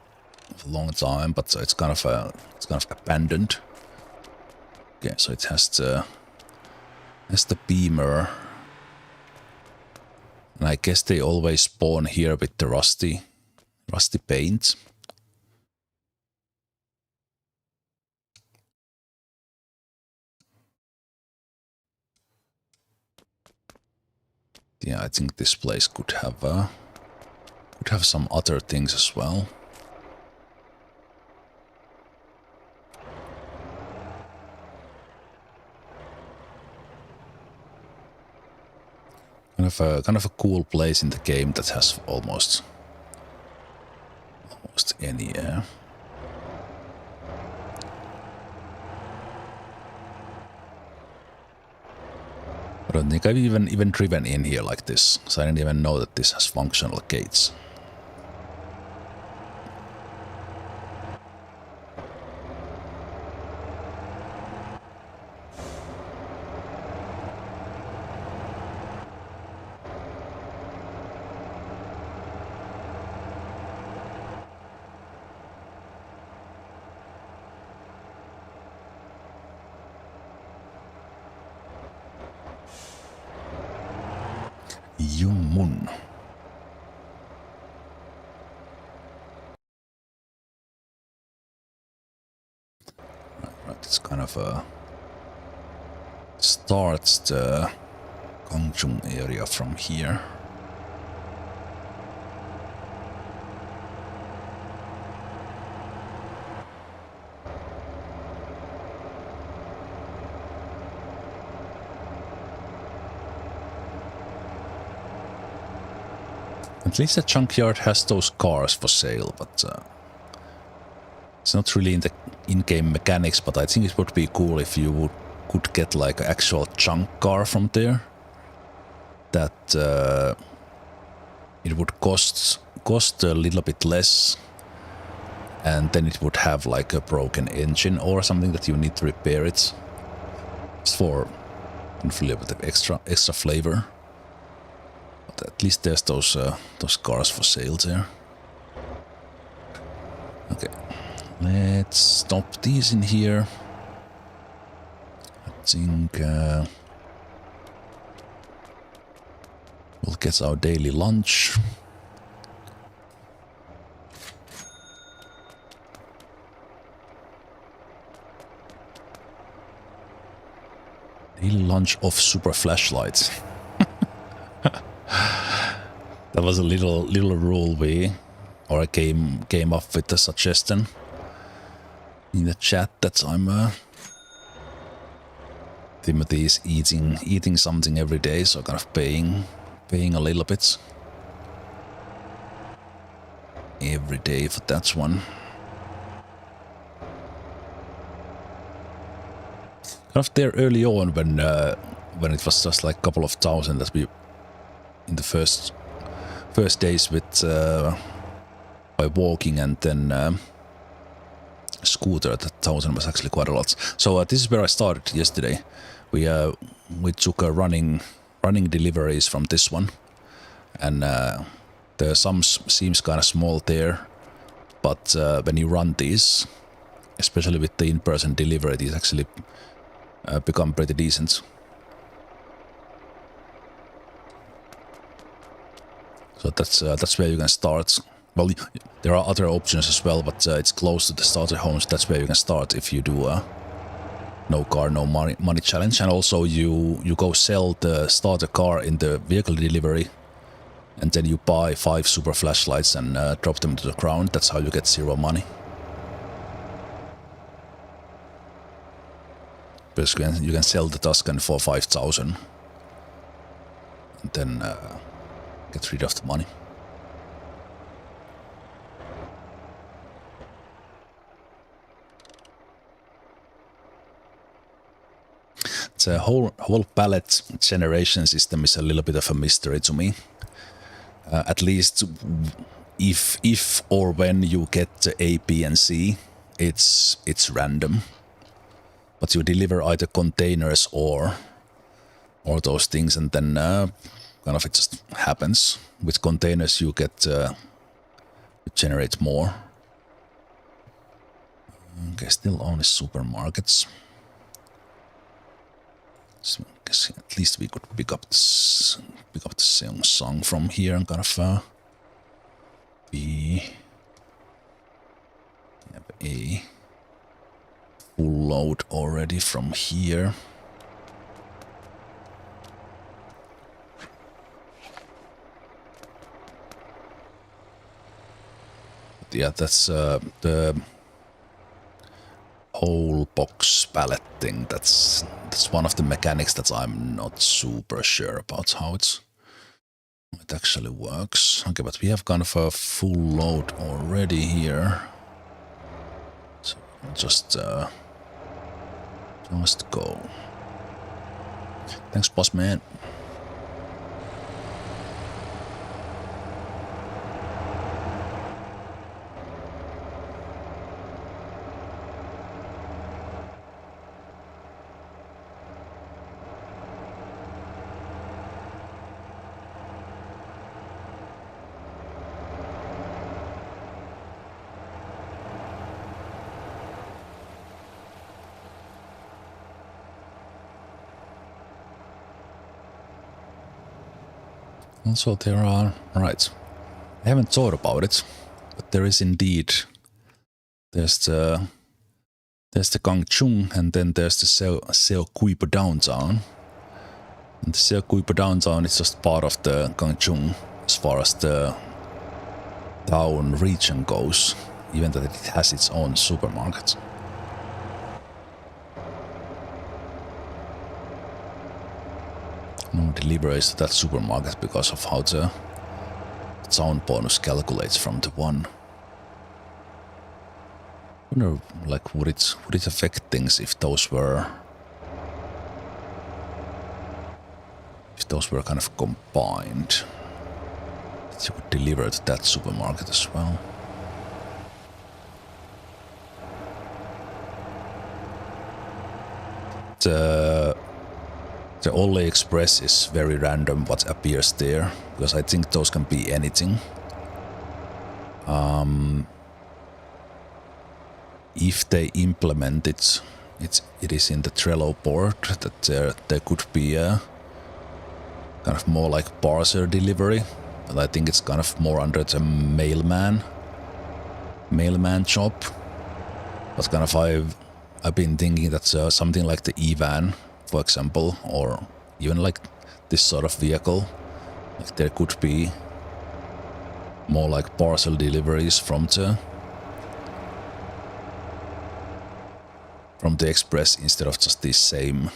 a long time, but it's kind of abandoned. Okay, so it has the beamer. And I guess they always spawn here with the rusty paint. Yeah, I think this place could have some other things as well. Kind of a cool place in the game that has almost any I don't think I've even driven in here like this, so I didn't even know that this has functional gates. Jungmun. Right, it's kind of starts the Gangjung area from here. At least the junkyard has those cars for sale, but it's not really in the in-game mechanics, but I think it would be cool if you could get like an actual junk car from there. That it would cost a little bit less, and then it would have like a broken engine or something that you need to repair it. It's for a little bit of extra flavor. But at least there's those cars for sale there. Okay, let's stop these in here. I think we'll get our daily lunch. Daily lunch of super flashlights. That was a little rule I came up with the suggestion in the chat that Timothy is eating something every day, so kind of paying a little bit every day for that one. Kind of there early on when it was just like a couple of thousand that we in the first days with by walking and then scooter, that 1,000 was actually quite a lot. So this is where I started yesterday. We took a running deliveries from this one, and the sums seems kind of small there, but when you run these, especially with the in-person delivery, these actually become pretty decent. So that's where you can start. Well, there are other options as well, but it's close to the starter homes. That's where you can start if you do a no car, no money challenge. And also you go sell the starter car in the vehicle delivery, and then you buy 5 super flashlights and drop them to the ground. That's how you get 0 money. Basically, you can sell the Tuscan for 5,000 and then get rid of the money. The whole pallet generation system is a little bit of a mystery to me. At least if or when you get the A, B, and C, it's random. But you deliver either containers or those things, and then kind of it just happens. With containers, you get you generate more. Okay, still only supermarkets. So I guess at least we could pick up the song from here and kind of be have a full load already from here. But yeah, that's the whole box pallet thing. That's one of the mechanics that I'm not super sure about how it actually works. Okay, but we have kind of a full load already here, so just go. Thanks, boss man. Also, there are, right, I haven't thought about it, but there is indeed, there's the Gangjung, and then there's the Seokuipo downtown. And the Seokuipo downtown is just part of the Gangjung as far as the town region goes, even that it has its own supermarket. No deliveries to that supermarket because of how the sound bonus calculates from the one. I wonder, like, would it affect things if those were kind of combined? That you could deliver to that supermarket as well. The Olle Express is very random what appears there, because I think those can be anything. If they implement it, it is in the Trello board that there could be a kind of more like parcel delivery, but I think it's kind of more under the mailman job. But kind of I've been thinking that something like the E-van, for example, or even like this sort of vehicle, like there could be more like parcel deliveries from the express instead of just these same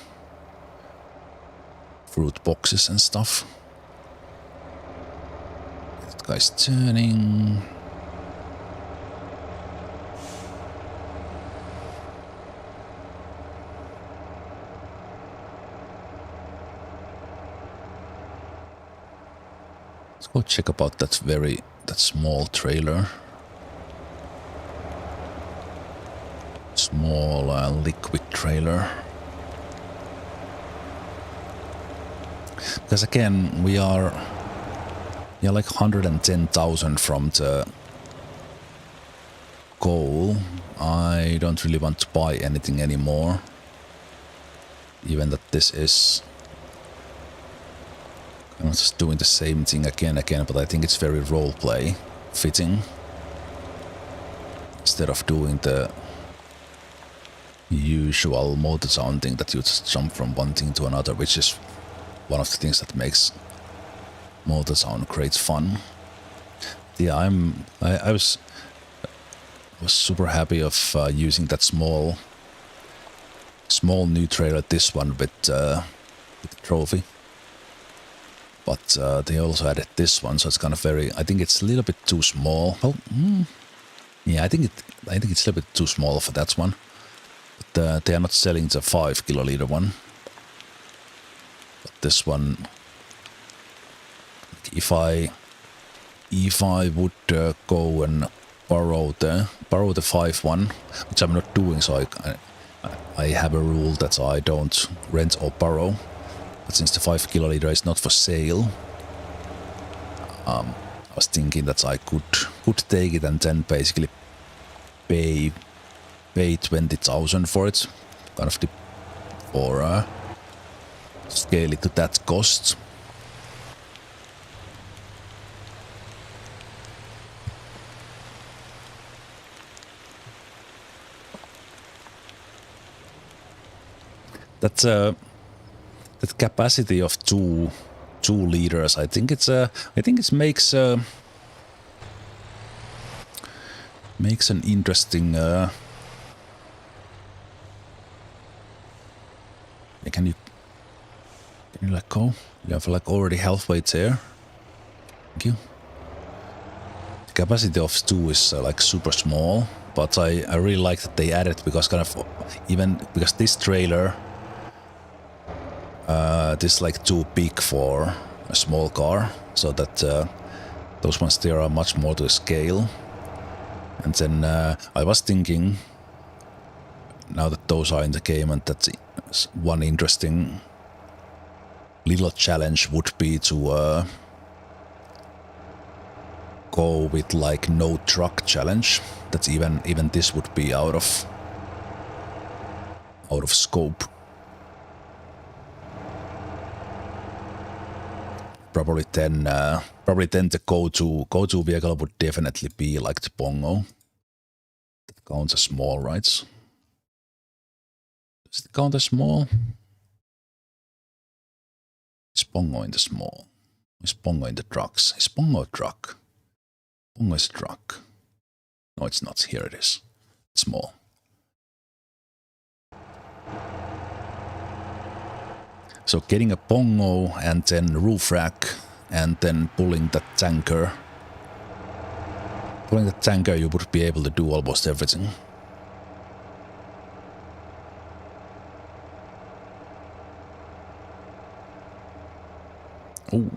fruit boxes and stuff. That guy's turning. Let's go check about that small trailer. Small liquid trailer. Because again, we are like 110,000 from the goal, I don't really want to buy anything anymore. Even that this is... I'm just doing the same thing again, but I think it's very roleplay fitting. Instead of doing the usual motor sound thing that you just jump from one thing to another, which is one of the things that makes motor sound great fun. Yeah, I was super happy of using that small new trailer, this one with the trophy. But they also added this one, so it's kind of very... I think it's a little bit too small. Well, yeah, I think it's a little bit too small for that one. But they are not selling the 5 kiloliter one. But this one, if I would go and borrow the 5 one, which I'm not doing, so I have a rule that I don't rent or borrow. But since the 5 kiloliter is not for sale, I was thinking that I could take it and then basically pay 20,000 for it, kind of or scale it to that cost. That's that capacity of two liters. I think it makes an interesting. Can you like go? You have like already halfway there. Thank you. The capacity of 2 is like super small, but I really like that they added, because kind of even because this trailer. This is like too big for a small car, so that those ones there are much more to scale. And then I was thinking, now that those are in the game, and that's one interesting little challenge would be to go with like no truck challenge. That's even this would be out of scope. Probably then the go-to vehicle would definitely be like the Pongo. That counts as small, right? Does it count as small? Is Pongo in the small? Is Pongo in the trucks? Is Pongo a truck? Pongo is a truck. No, it's not. Here it is. It's small. So getting a Pongo and then roof rack and then pulling the tanker. Pulling the tanker, you would be able to do almost everything. Ooh.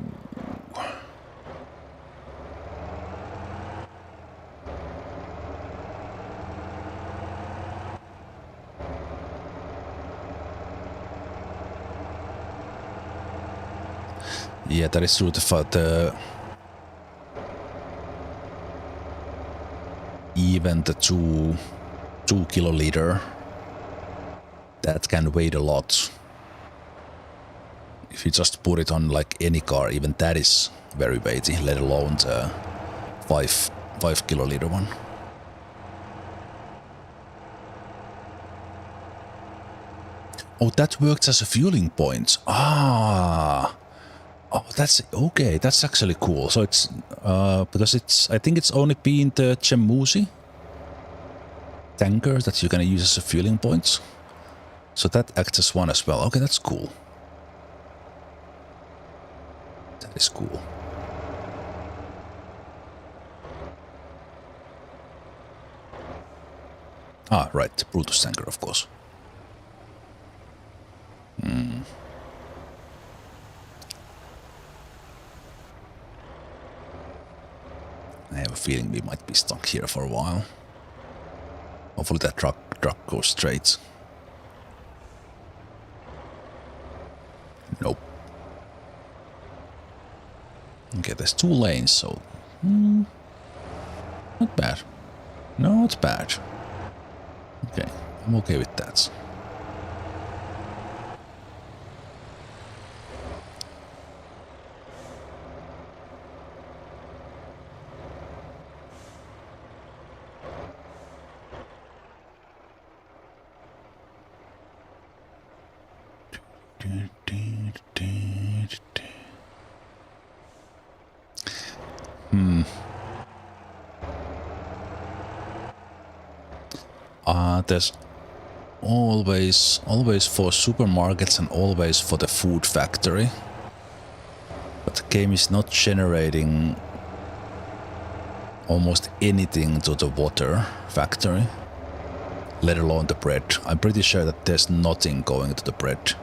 Yeah, that is true. Even the 2 kiloliter, that can weigh a lot. If you just put it on like any car, even that is very weighty, let alone the 5 kiloliter one. Oh, that works as a fueling point. Ah. Oh, that's okay. That's actually cool. So it's because I think it's only been the Chemusi tanker that you're gonna use as a fueling point. So that acts as one as well. Okay, that's cool. That is cool. Ah, right, the Brutus tanker, of course. I have a feeling we might be stuck here for a while. Hopefully that truck goes straight. Nope. Okay, there's 2 lanes, so... not bad. Not bad. Okay, I'm okay with that. There's always for supermarkets and always for the food factory. But the game is not generating almost anything to the water factory, let alone the bread. I'm pretty sure that there's nothing going to the bread.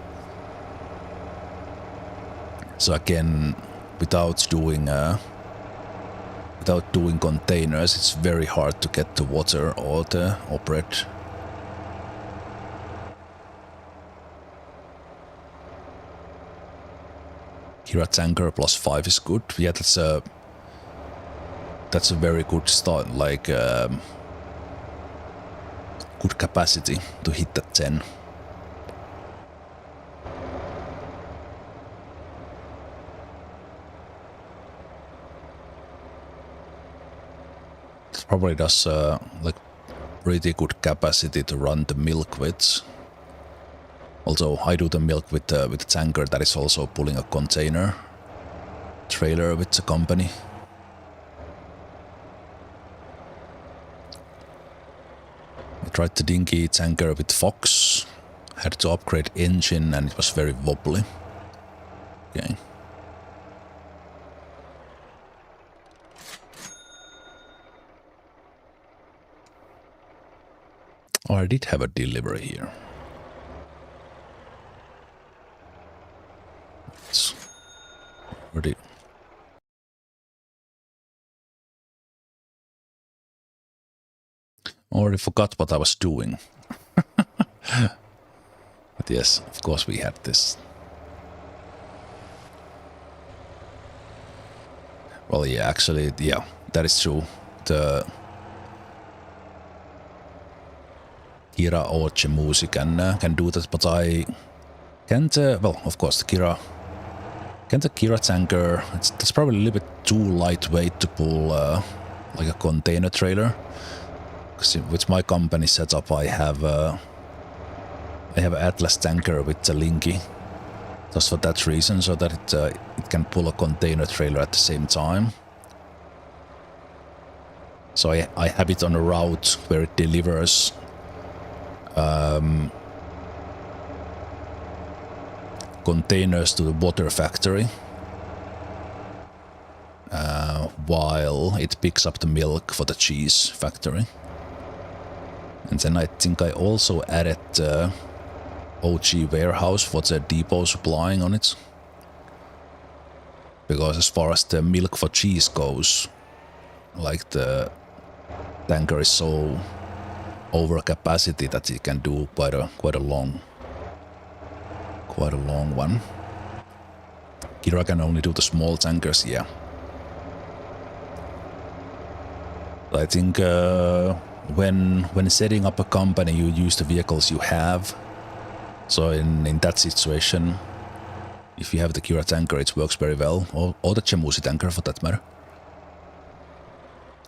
So again, without doing containers, it's very hard to get the water or bread. Kira tanker +5 is good. Yeah, that's a very good start. Like good capacity to hit that 10. It probably does like pretty good capacity to run the milk with. Also, I do the milk with the tanker that is also pulling a container trailer with the company. I tried the dinghy tanker with Fox, had to upgrade engine and it was very wobbly. Okay. Oh, I did have a delivery here. It's already... Already forgot what I was doing. But yes, of course we had this. Well, yeah, actually, yeah, that is true. The Kira or Chemusi can do that, but I can't. Well, of course, the Kira tanker. That's probably a little bit too lightweight to pull like a container trailer. Because with my company setup, I have Atlas tanker with the Linky, just for that reason, so that it can pull a container trailer at the same time. So I have it on a route where it delivers containers to the water factory while it picks up the milk for the cheese factory. And then I think I also added OG warehouse for the depot supplying on it. Because as far as the milk for cheese goes, like the tanker is so over capacity that it can do quite a long one. Kira can only do the small tankers, yeah. I think when setting up a company, you use the vehicles you have. So in that situation, if you have the Kira tanker, it works very well, or the Chemusi tanker for that matter.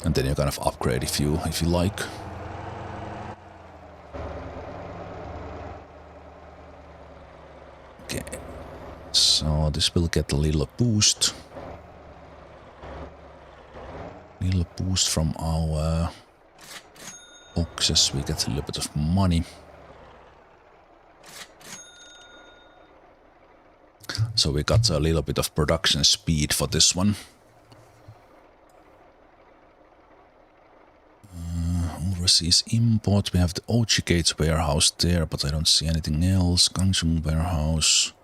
And then you kind of upgrade if you like. Okay, so this will get a little boost. Little boost from our boxes. We get a little bit of money. So we got a little bit of production speed for this one. Overseas import. We have the OG Gates warehouse there, but I don't see anything else. Gangjung warehouse.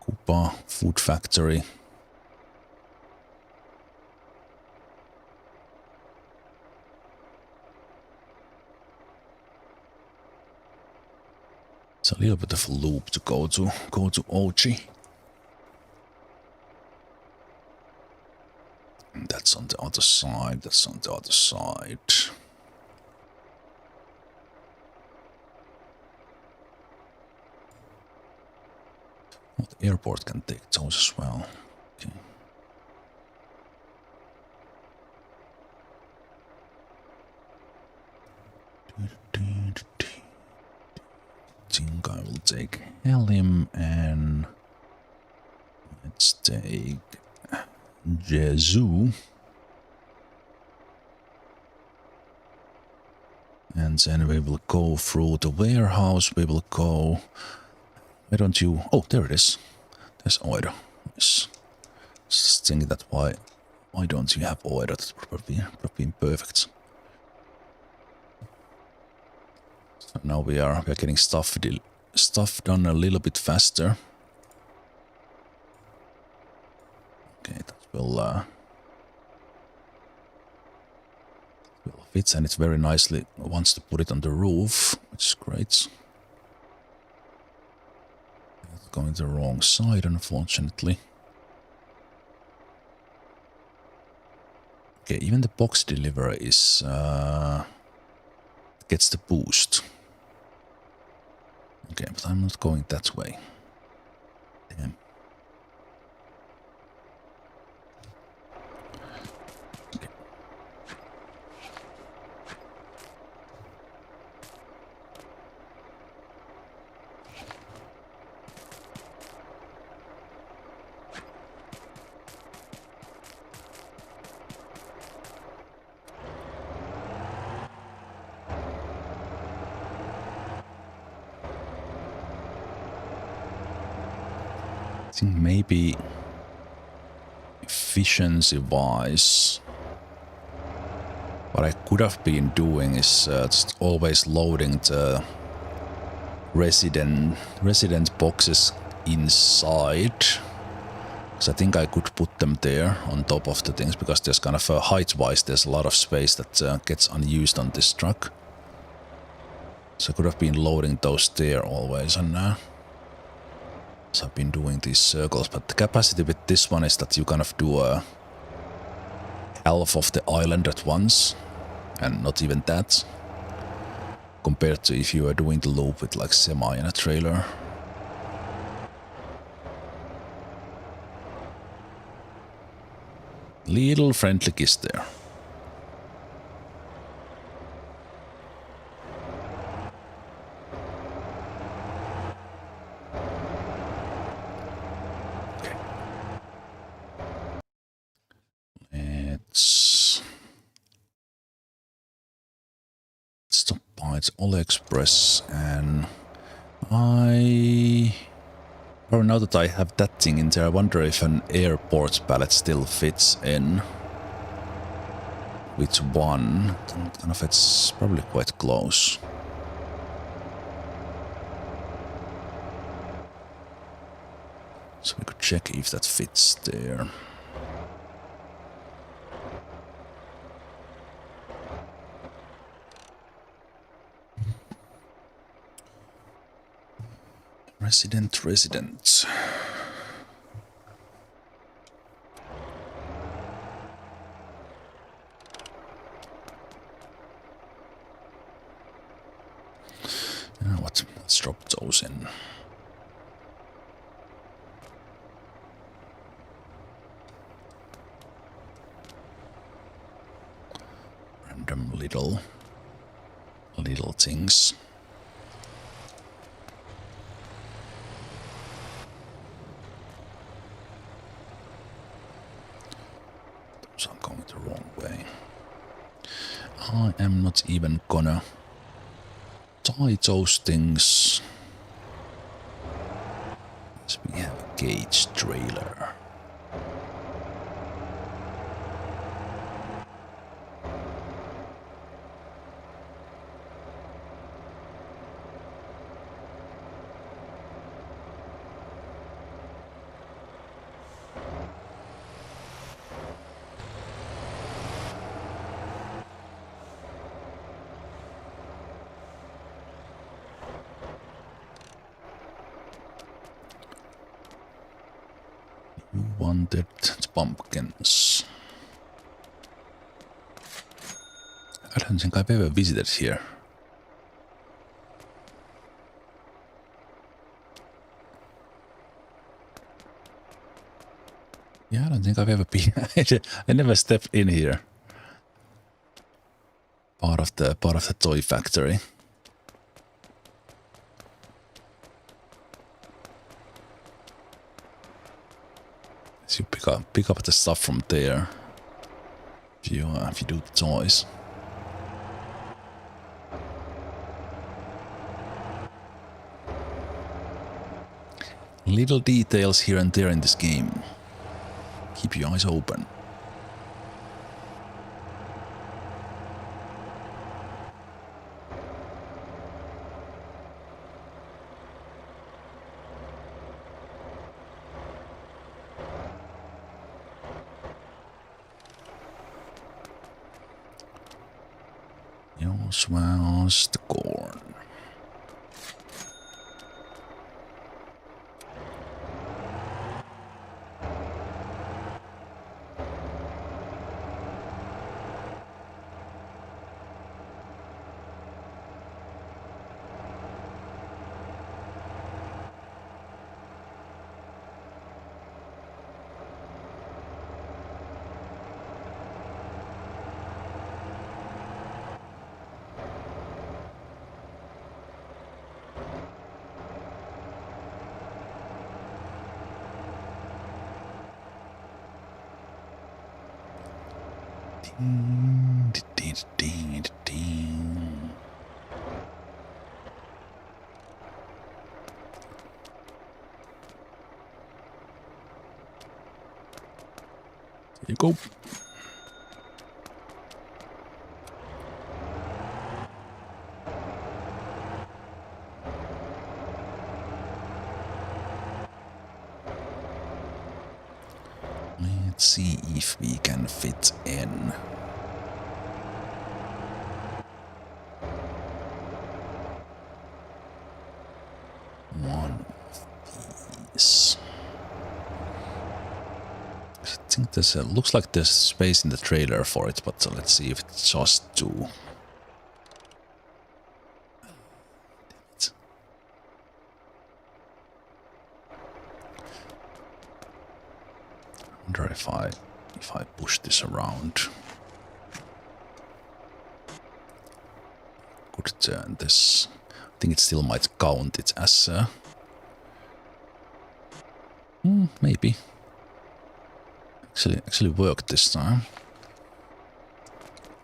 Kupa food factory. It's a little bit of a loop to go to OG. And that's on the other side. That's on the other side. Oh, the airport can take those as well. Okay. Think I will take Helim and let's take Jezu. And then we will go through the warehouse. We will go. Why don't you? Oh, there it is. There's Oida. Nice. Just thinking that why don't you have Oida? That would have been perfect. So now we are getting stuff done a little bit faster. Okay, that will fit, and it very nicely wants to put it on the roof, which is great. It's going the wrong side, unfortunately. Okay, even the box deliverer is gets the boost. Okay, but I'm not going that way. Damn. Okay. I think maybe efficiency-wise, what I could have been doing is just always loading the resident boxes inside. Because I think I could put them there on top of the things, because there's kind of height-wise, there's a lot of space that gets unused on this truck. So I could have been loading those there always, and so I've been doing these circles, but the capacity with this one is that you kind of do half of the island at once, and not even that, compared to if you are doing the loop with like semi and a trailer. Little friendly kiss there. Let's stop by its AliExpress, and now that I have that thing in there, I wonder if an airport pallet still fits in. Which one? Kind of, it's probably quite close. So we could check if that fits there. Resident. You know what? Let's drop those in. Random little things. So I'm going the wrong way. I am not even gonna tie those things. So we have a gauge trailer. You wanted pumpkins. I don't think I've ever visited here. Yeah, I don't think I've ever been. I never stepped in here. Part of the toy factory. So you pick up the stuff from there. If you do the toys. Little details here and there in this game. Keep your eyes open. Yours was the corn. Here you go. Let's see if we can fit in. One of these. I think there's looks like there's space in the trailer for it, but let's see if it's just two. Damn it. I wonder if I push this around. Could turn this. I think it still might count it as maybe. Actually worked this time.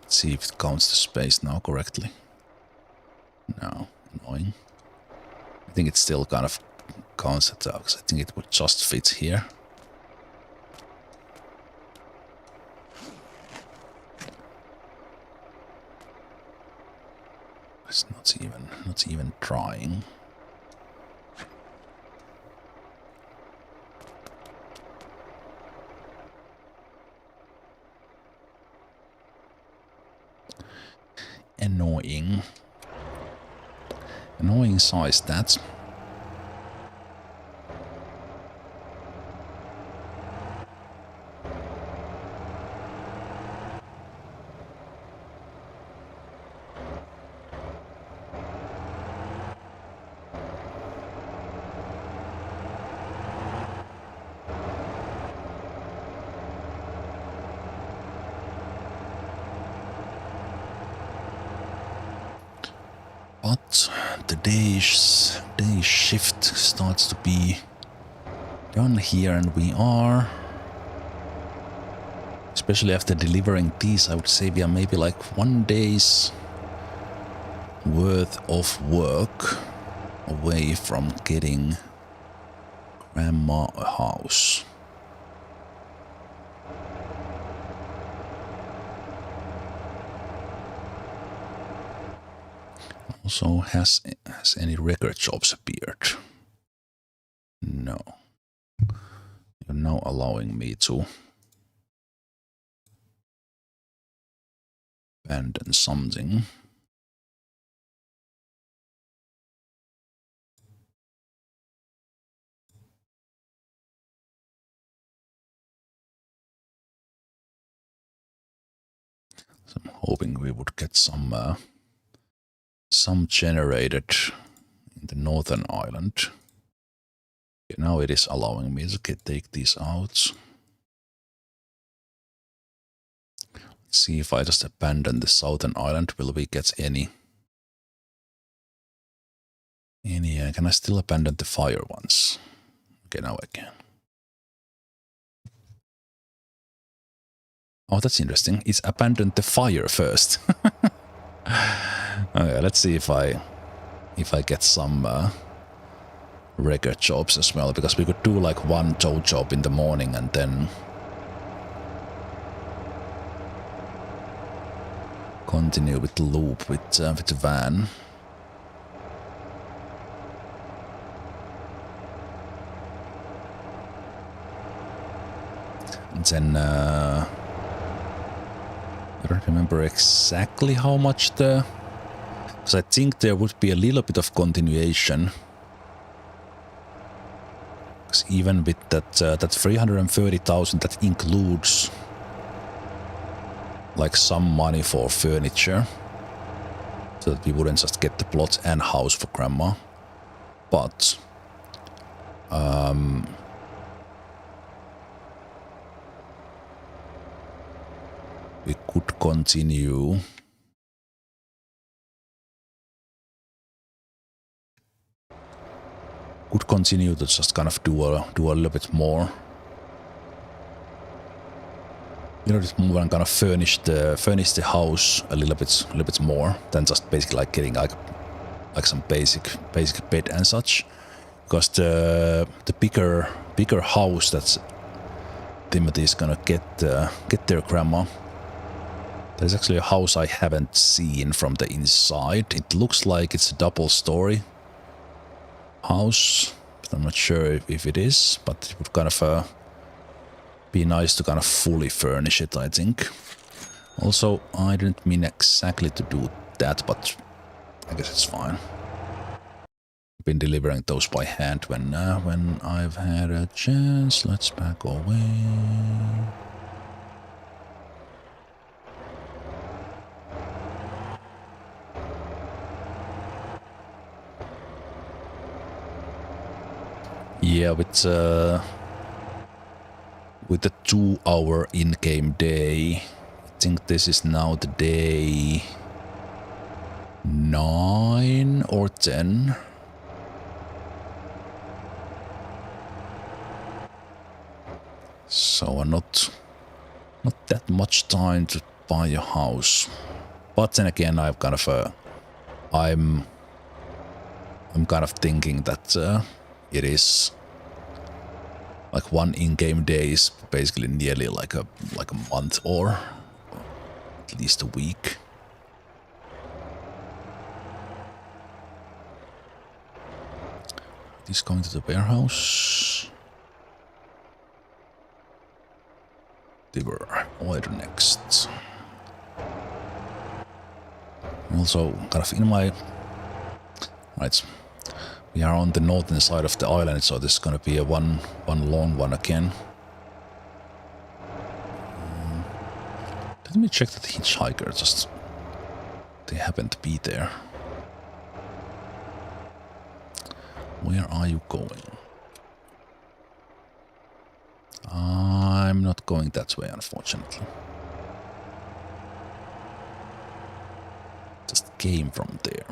Let's see if it counts the space now correctly. No, annoying. I think it still kind of counts it out because I think it would just fit here. It's not even trying. Annoying. Annoying size that. But the day shift starts to be done here, and we are, especially after delivering these, I would say we are maybe like 1 day's worth of work away from getting Grandma a house. Also, has any record jobs appeared? No. You're now allowing me to abandon something. So I'm hoping we would get some generated in the northern island. Okay, now it is allowing me to take these out. see if I just abandon the southern island, will we get any? Can I still abandon the fire ones? Okay, now I can. Oh, that's interesting. It's abandoned the fire first. Okay, let's see if I get some record jobs as well, because we could do like one tow job in the morning and then continue with the loop with the van. And then I don't remember exactly how much because I think there would be a little bit of continuation. Because even with that 330,000, that includes like some money for furniture, so that we wouldn't just get the plot and house for grandma. But we could continue. Could continue to just kind of do a little bit more. You know, just move and kind of furnish the house a little bit more than just basically like getting like some basic bed and such. Because the bigger house that Timothy is gonna get their grandma. There's actually a house I haven't seen from the inside. It looks like it's a double-story house, but I'm not sure if it is. But it would kind of be nice to kind of fully furnish it, I think. Also, I didn't mean exactly to do that, but I guess it's fine. I've been delivering those by hand when I've had a chance. Let's back away. Yeah, with the 2-hour in-game day, I think this is now the day 9 or 10. So not that much time to buy a house. But then again, I've kind of I'm kind of thinking that it is like one in-game day is basically nearly like a month or at least a week. He's going to the warehouse. They were order next. Also, kind of in my right. We are on the northern side of the island, so this is gonna be a one long one again. Let me check that hitchhiker. Just they happen to be there. Where are you going? I'm not going that way, unfortunately. Just came from there.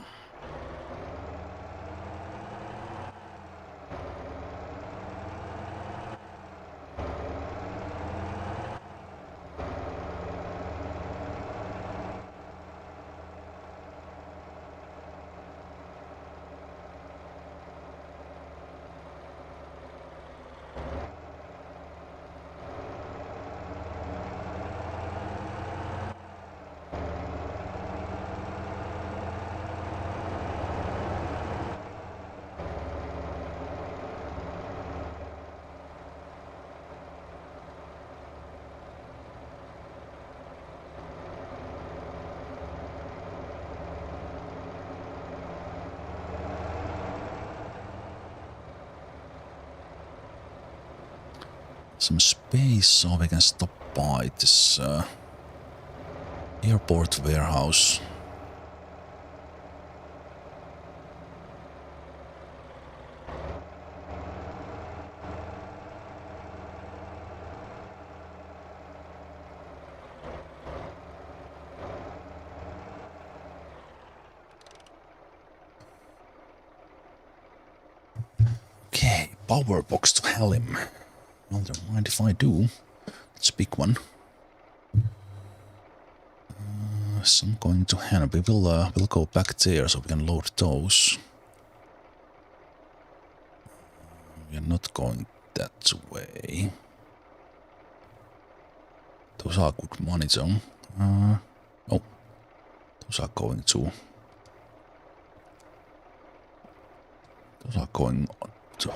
Some space so we can stop by this airport warehouse. power box to Halim. Well, don't mind if I do. Let's pick one. So I'm going to Hannah. We'll go back there so we can load those. We are not going that way. Those are good money though. Oh, those are going to. Those are going to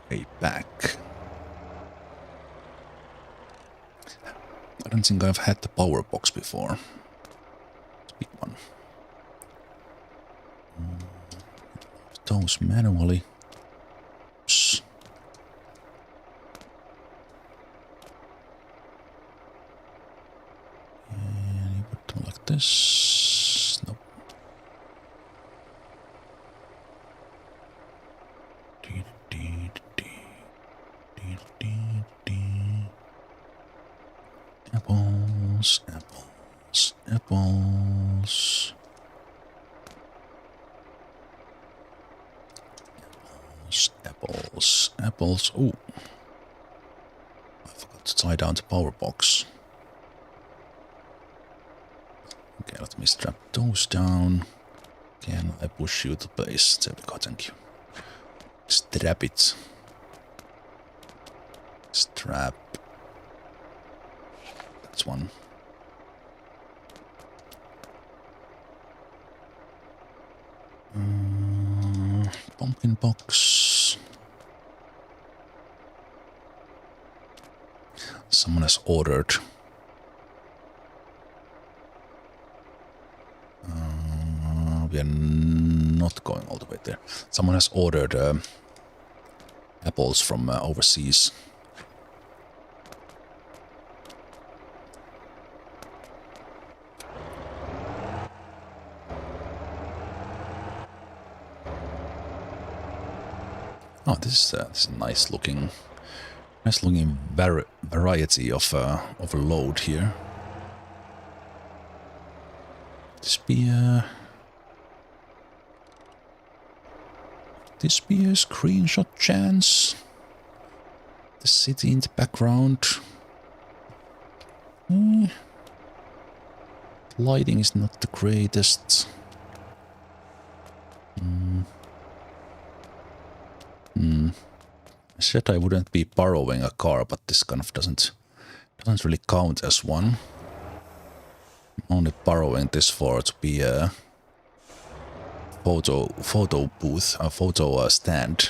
way back. I don't think I've had the power box before. Let's pick one. Those manually. Oops. And you put them like this. Nope. Apples, apples, apples. Apples, apples. Oh, I forgot to tie down the power box. Okay, let me strap those down. Can I push you to place? There we go, thank you. Strap it. Strap. That's one. Pumpkin box. Someone has ordered. We are not going all the way there. Someone has ordered apples from overseas. Oh, this is a nice looking variety of a load here. This be a screenshot chance? The city in the background. Lighting is not the greatest. I said I wouldn't be borrowing a car, but this kind of doesn't really count as one. I'm only borrowing this for to be a photo booth, a photo stand.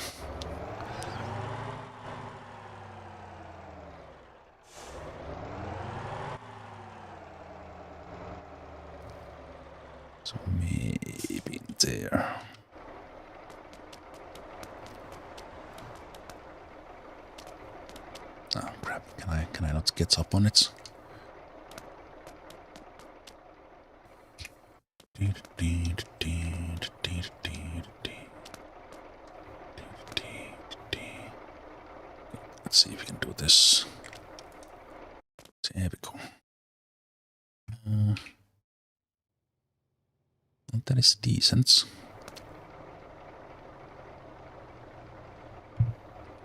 So maybe there. Oh crap, can I not get up on it? Let's see if we can do this. There we go. That is decent.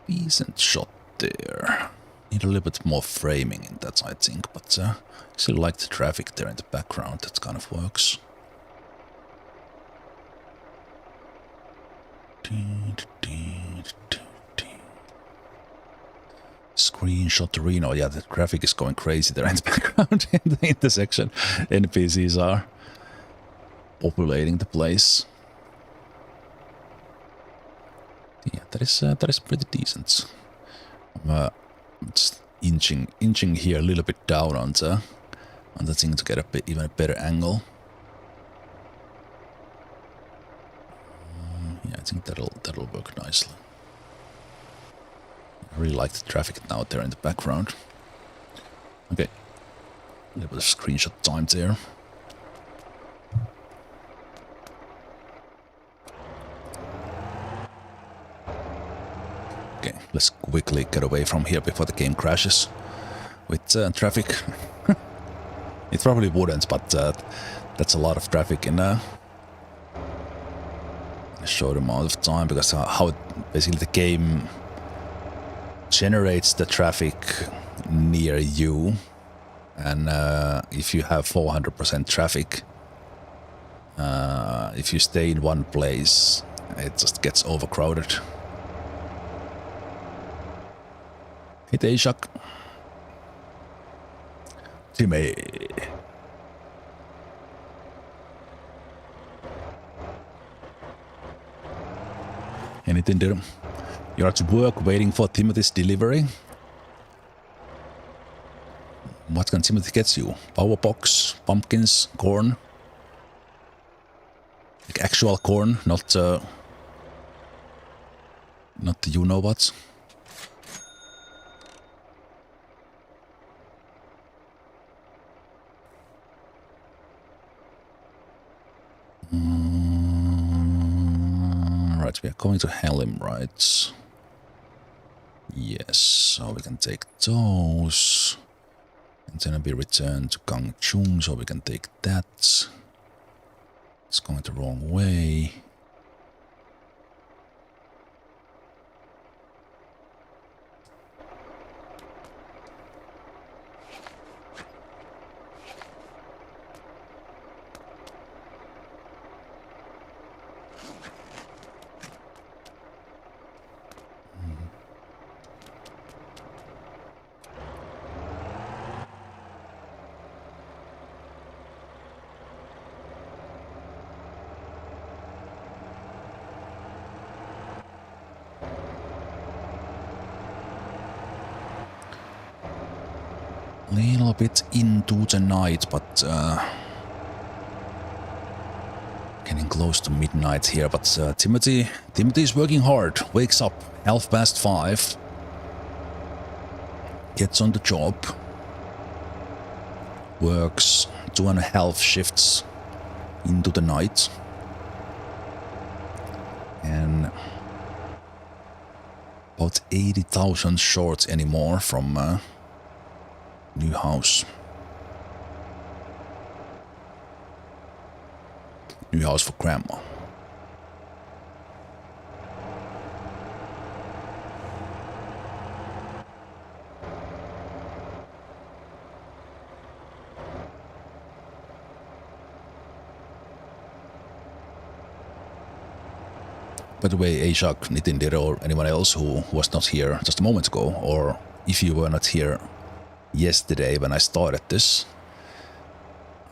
Decent shot there. Need a little bit more framing in that, I think, but I still like the traffic there in the background. That kind of works. Screenshot Reno. Yeah, the traffic is going crazy there in the background in the intersection. NPCs are populating the place. Yeah, that is pretty decent. I'm just inching here a little bit down on the thing to get even a better angle. Yeah, I think that'll work nicely. I really like the traffic now there in the background. Okay, a little bit of screenshot time there. Okay, let's quickly get away from here before the game crashes with traffic. It probably wouldn't, but that's a lot of traffic in a short amount of time, because how basically the game generates the traffic near you, and if you have 400% traffic, if you stay in one place, it just gets overcrowded. Hey, Ishak. Timmy. Anything there? You're at work waiting for Timothy's delivery? What can Timothy get you? Power box, pumpkins, corn? Like actual corn, not the you know what? Right, we are going to Helm, right? Yes, so we can take those. And then we return to Gangjung, so we can take that. It's going the wrong way. Little bit into the night, but getting close to midnight here. But Timothy is working hard. Wakes up 5:30, gets on the job, works 2.5 shifts into the night, and about 80,000 short anymore from new house. New house for grandma. By the way, Ashak, Nitindir, or anyone else who was not here just a moment ago, or if you were not here yesterday when I started this,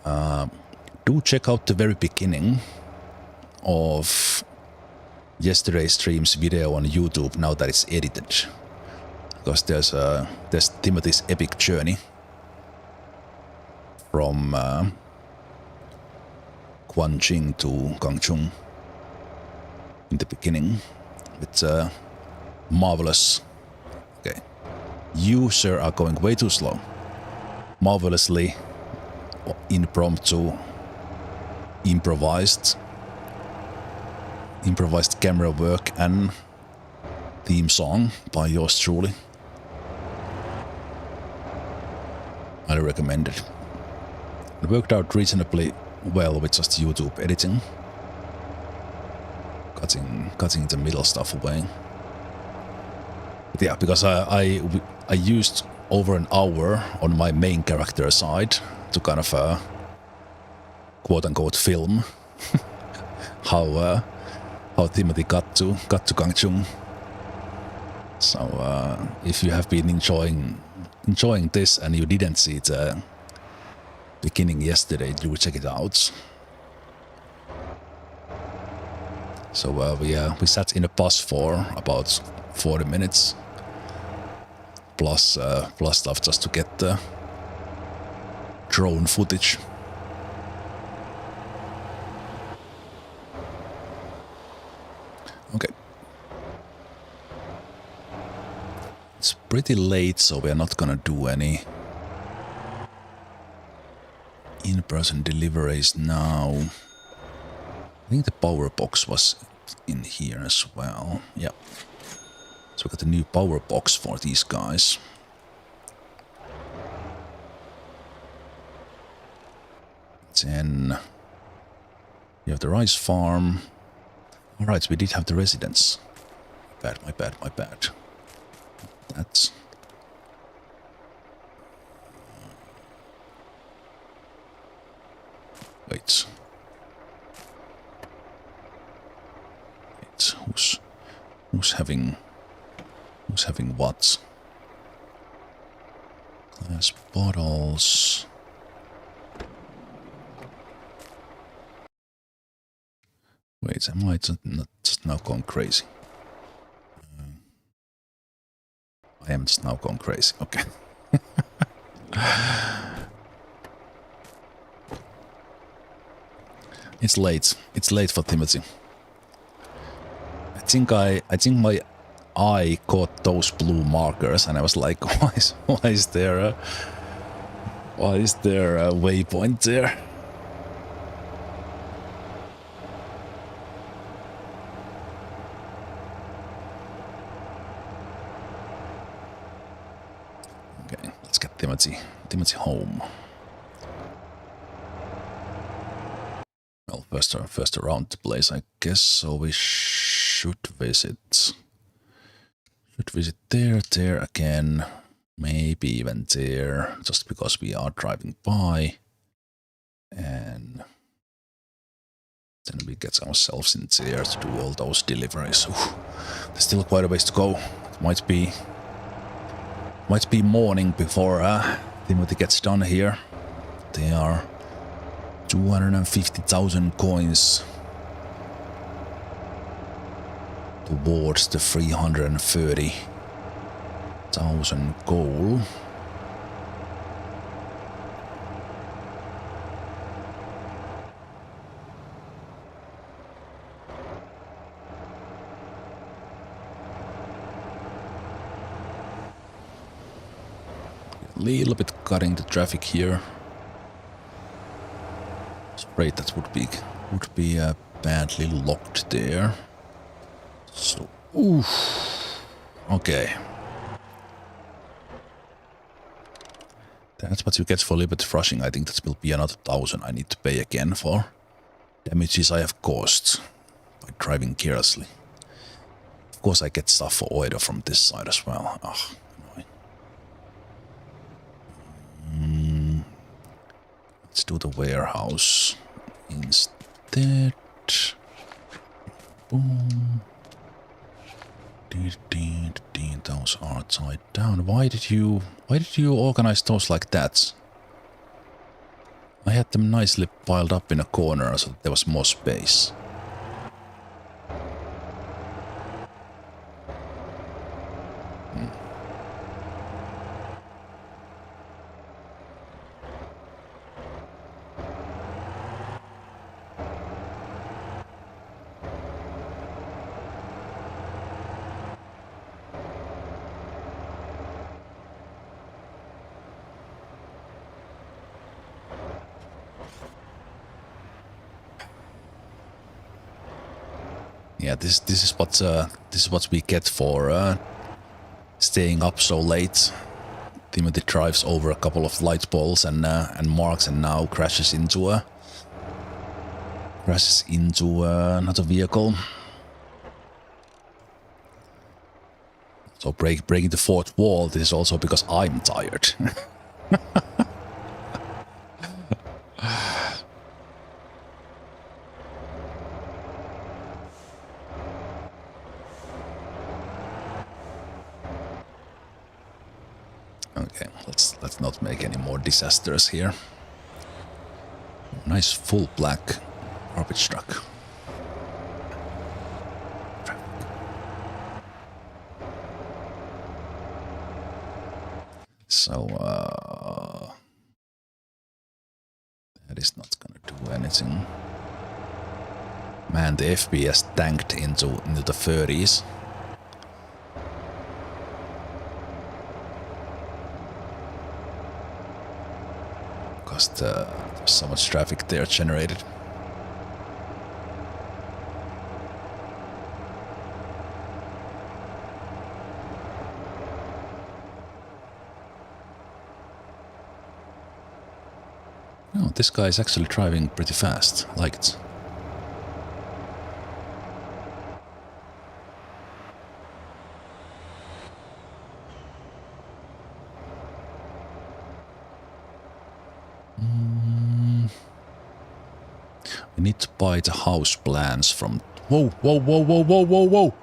do check out the very beginning of yesterday's stream's video on YouTube now that it's edited, because there's Timothy's epic journey from Gwangjin to Gangjung in the beginning. It's marvelous. Okay. You, sir, are going way too slow. Marvelously impromptu, improvised camera work and theme song by yours truly. Highly recommend it. It worked out reasonably well with just YouTube editing. Cutting the middle stuff away. But yeah, because I used over an hour on my main character side to kind of quote-unquote film how Timothy got to Gangjung. So if you have been enjoying this and you didn't see the beginning yesterday, do check it out. So we sat in a bus for about 40 minutes, plus stuff just to get the drone footage. Okay. It's pretty late, so we are not gonna do any in-person deliveries now. I think the power box was in here as well. Yep. So we got a new power box for these guys. Then you have the rice farm. Alright, so we did have the residence. My bad. that. Wait. Wait, who's having what? Glass bottles. Wait, am I not just now going crazy? I am just now going crazy. Okay. It's late. It's late for Timothy. I think my eye caught those blue markers, and I was like, why is there a waypoint there? Okay, let's get Timothy home. Well, first around the place, I guess. So we should visit there again, maybe even there, just because we are driving by, and then we get ourselves in there to do all those deliveries. Oof, there's still quite a ways to go. It might be morning before Timothy gets done here. They are 250,000 coins towards the 330,000 goal. A little bit cutting the traffic here. Afraid that would be badly locked there. So, oof. Okay. That's what you get for a little bit of rushing. I think that will be another 1,000 I need to pay again for damages I have caused by driving carelessly. Of course, I get stuff for oil from this side as well. Ah, annoying. Let's do the warehouse instead. Boom. Those are tied down. Why did you organize those like that? I had them nicely piled up in a corner so that there was more space. Yeah, this is what we get for staying up so late. Timothy drives over a couple of light poles and marks, and now crashes into another vehicle. So breaking the fourth wall. This is also because I'm tired. Okay, let's not make any more disasters here. Nice full black garbage truck. So that is not gonna do anything. Man, the FPS tanked into the 30s. Because there's so much traffic there generated. Oh, this guy is actually driving pretty fast. I like it. We need to buy the house plans from... Whoa, whoa, whoa, whoa, whoa, whoa, whoa!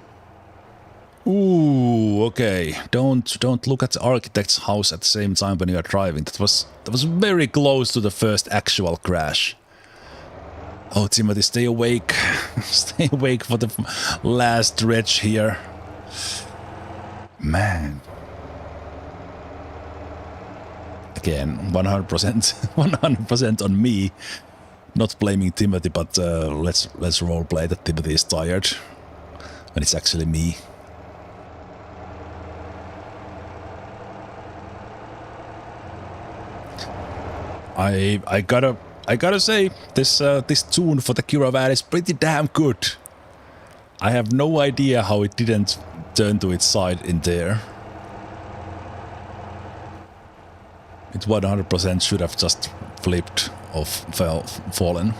Ooh, okay. Don't look at the architect's house at the same time when you are driving. That was very close to the first actual crash. Oh, Timothy, stay awake. Stay awake for the last stretch here. Man. Again, 100%, 100% on me. Not blaming Timothy, but let's roleplay that Timothy is tired when it's actually me. I gotta say this tune for the Curavan is pretty damn good. I have no idea how it didn't turn to its side in there. It 100% should have just flipped or fallen.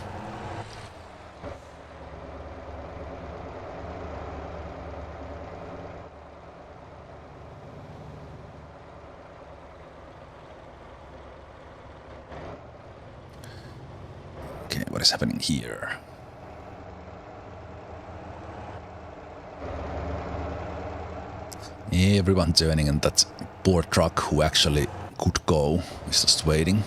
Okay, what is happening here? Everyone turning, and that poor truck who actually could go is just waiting.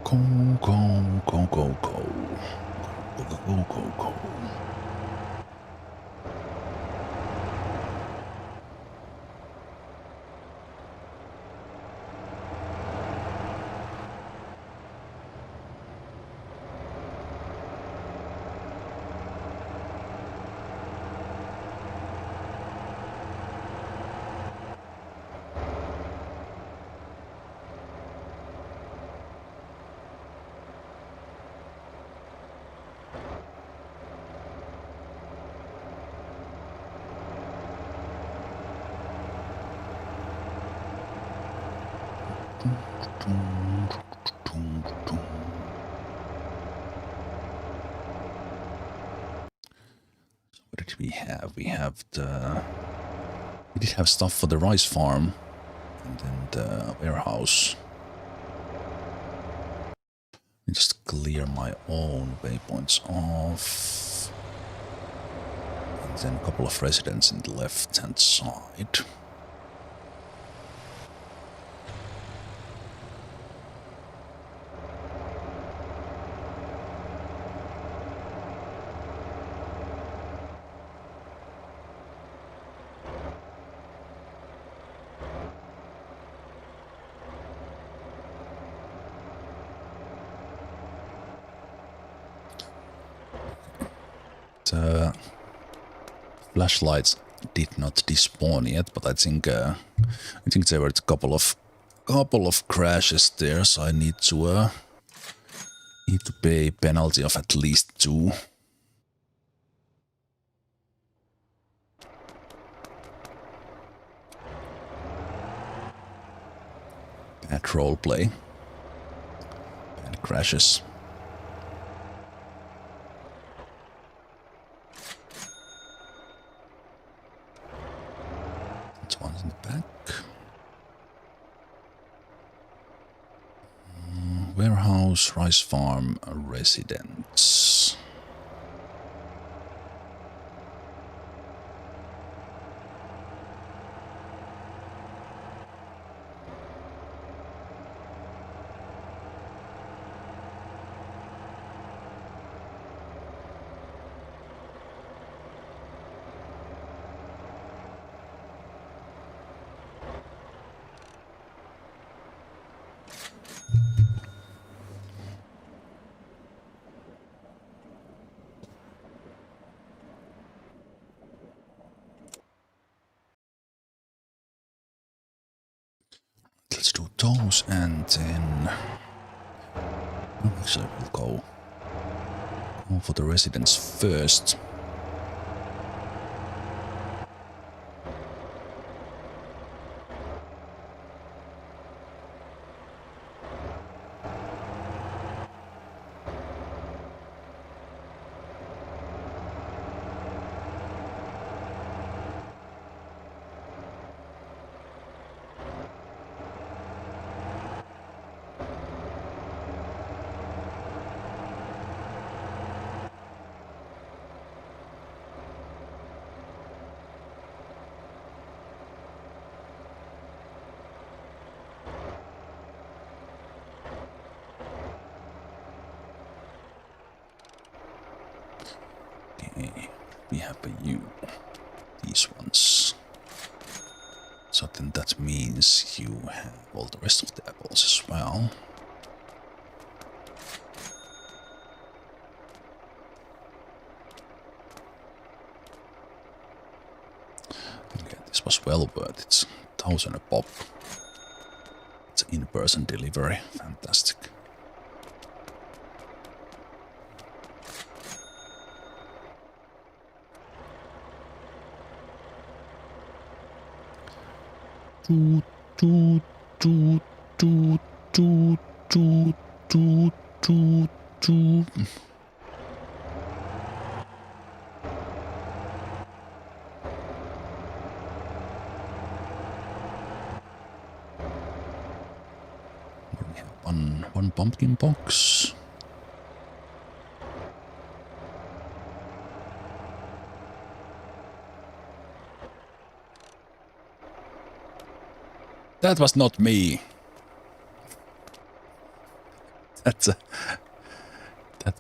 Go, go, go, go, go. Go, go, go, go. What did we have? We did have stuff for the rice farm and then the warehouse. Let me just clear my own waypoints off. And then a couple of residents in the left-hand side. Flashlights did not despawn yet, but I think there were a couple of crashes there, so I need to pay a penalty of at least 2. Bad roleplay. Bad crashes. One's in the back. Warehouse, rice farm, residents. those and then... Actually, we'll go for the residents first. We have these ones. So then that means you have all the rest of the apples as well. Okay, this was well worth it. 1,000 a pop. It's an in-person delivery. Fantastic. Toot, toot, toot, toot, toot, toot, toot, toot, toot. We have one pumpkin box. That was not me. That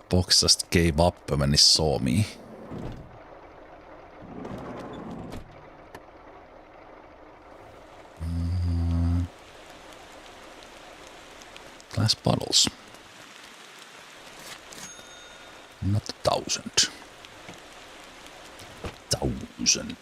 box just gave up when it saw me. Glass bottles. Not 1,000. 1,000.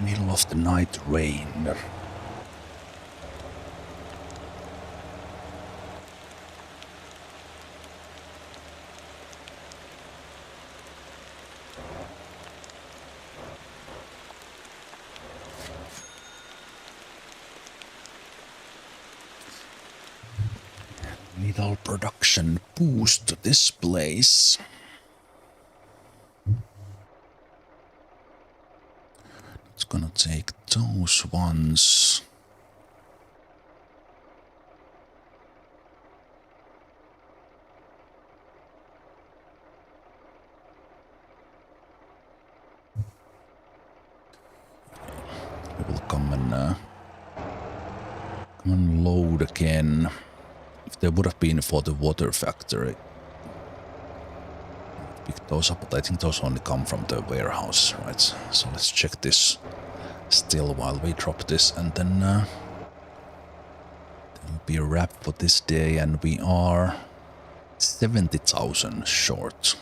Middle of the night rain. Little production boost to this place. It's gonna take those ones. We will come and load again. If there would have been for the water factory, pick those up, but I think those only come from the warehouse, right? So let's check this still while we drop this, and then there'll be a wrap for this day, and we are 70,000 short.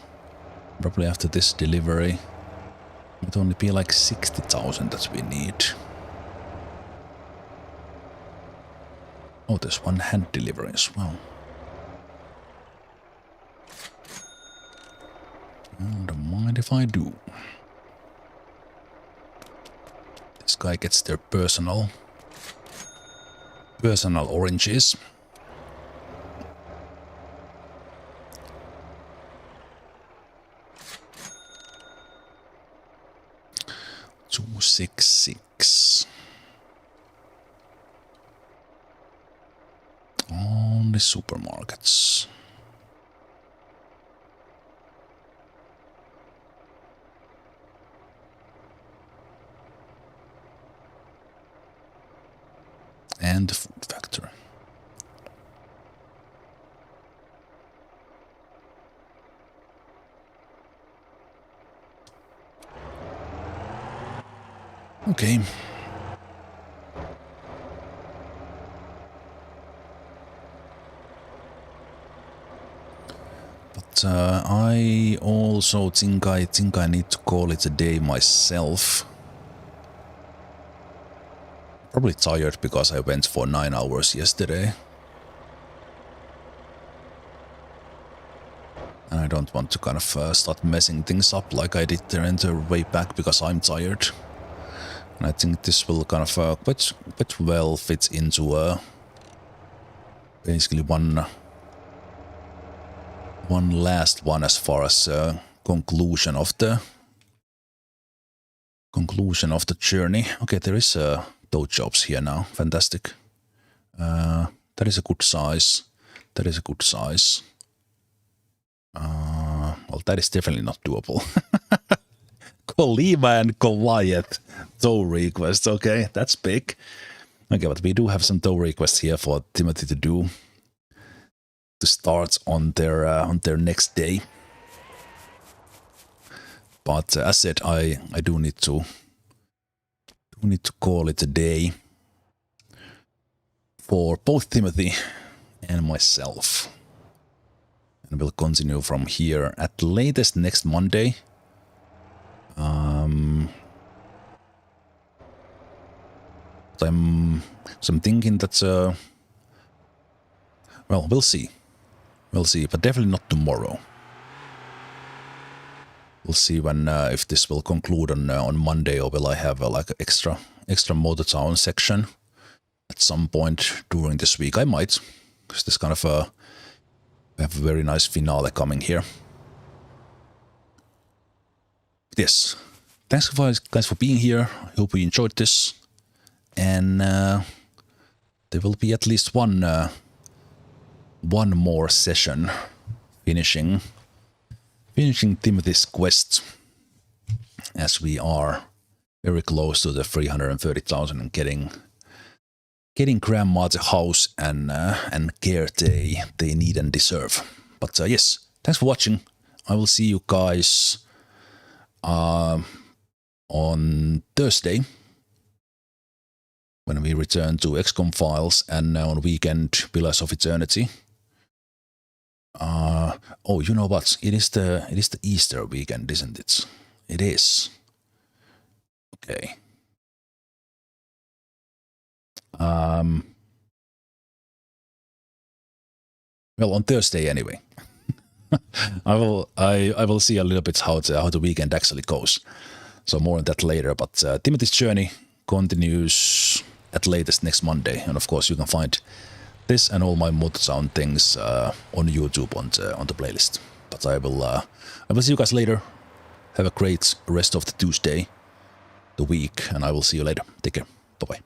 Probably after this delivery, it would only be like 60,000 that we need. Oh, there's one hand delivery as well. Don't mind if I do. This guy gets their personal oranges. $266. Only supermarkets. and the food factory. Okay. But I also think I need to call it a day myself. Probably tired because I went for 9 hours yesterday. And I don't want to kind of start messing things up like I did the entire way back because I'm tired. And I think this will kind of quite well fit into basically one last one as far as conclusion of the journey. Okay, there is toad jobs here now. Fantastic. That is a good size. That is a good size. Well, that is definitely not doable. Kolima and Goliath tow requests. Okay, that's big. Okay, but we do have some tow requests here for Timothy to do to start on their next day. But as said, I do need to call it a day for both Timothy and myself. And we'll continue from here at latest next Monday. I'm thinking that well, we'll see, but definitely not tomorrow. We'll see when if this will conclude on Monday, or will I have like an extra Motor Town section at some point during this week. I might, because this kind of we have a very nice finale coming here. But yes, thanks guys for being here. I hope you enjoyed this, and there will be at least one more session finishing Timothy's quest, as we are very close to the 330,000 and getting Grandma the house and care they need and deserve. But yes, thanks for watching. I will see you guys on Thursday when we return to XCOM Files, and on weekend Pillars of Eternity. Oh, you know what? It is the Easter weekend, isn't it? It is. Okay. Well, on Thursday anyway. I will see a little bit how the weekend actually goes. So more on that later. But Timothy's journey continues at latest next Monday, and of course you can find this and all my Motor Town things on YouTube on the playlist. But I will see you guys later. Have a great rest of the Tuesday, the week, and I will see you later. Take care. Bye bye.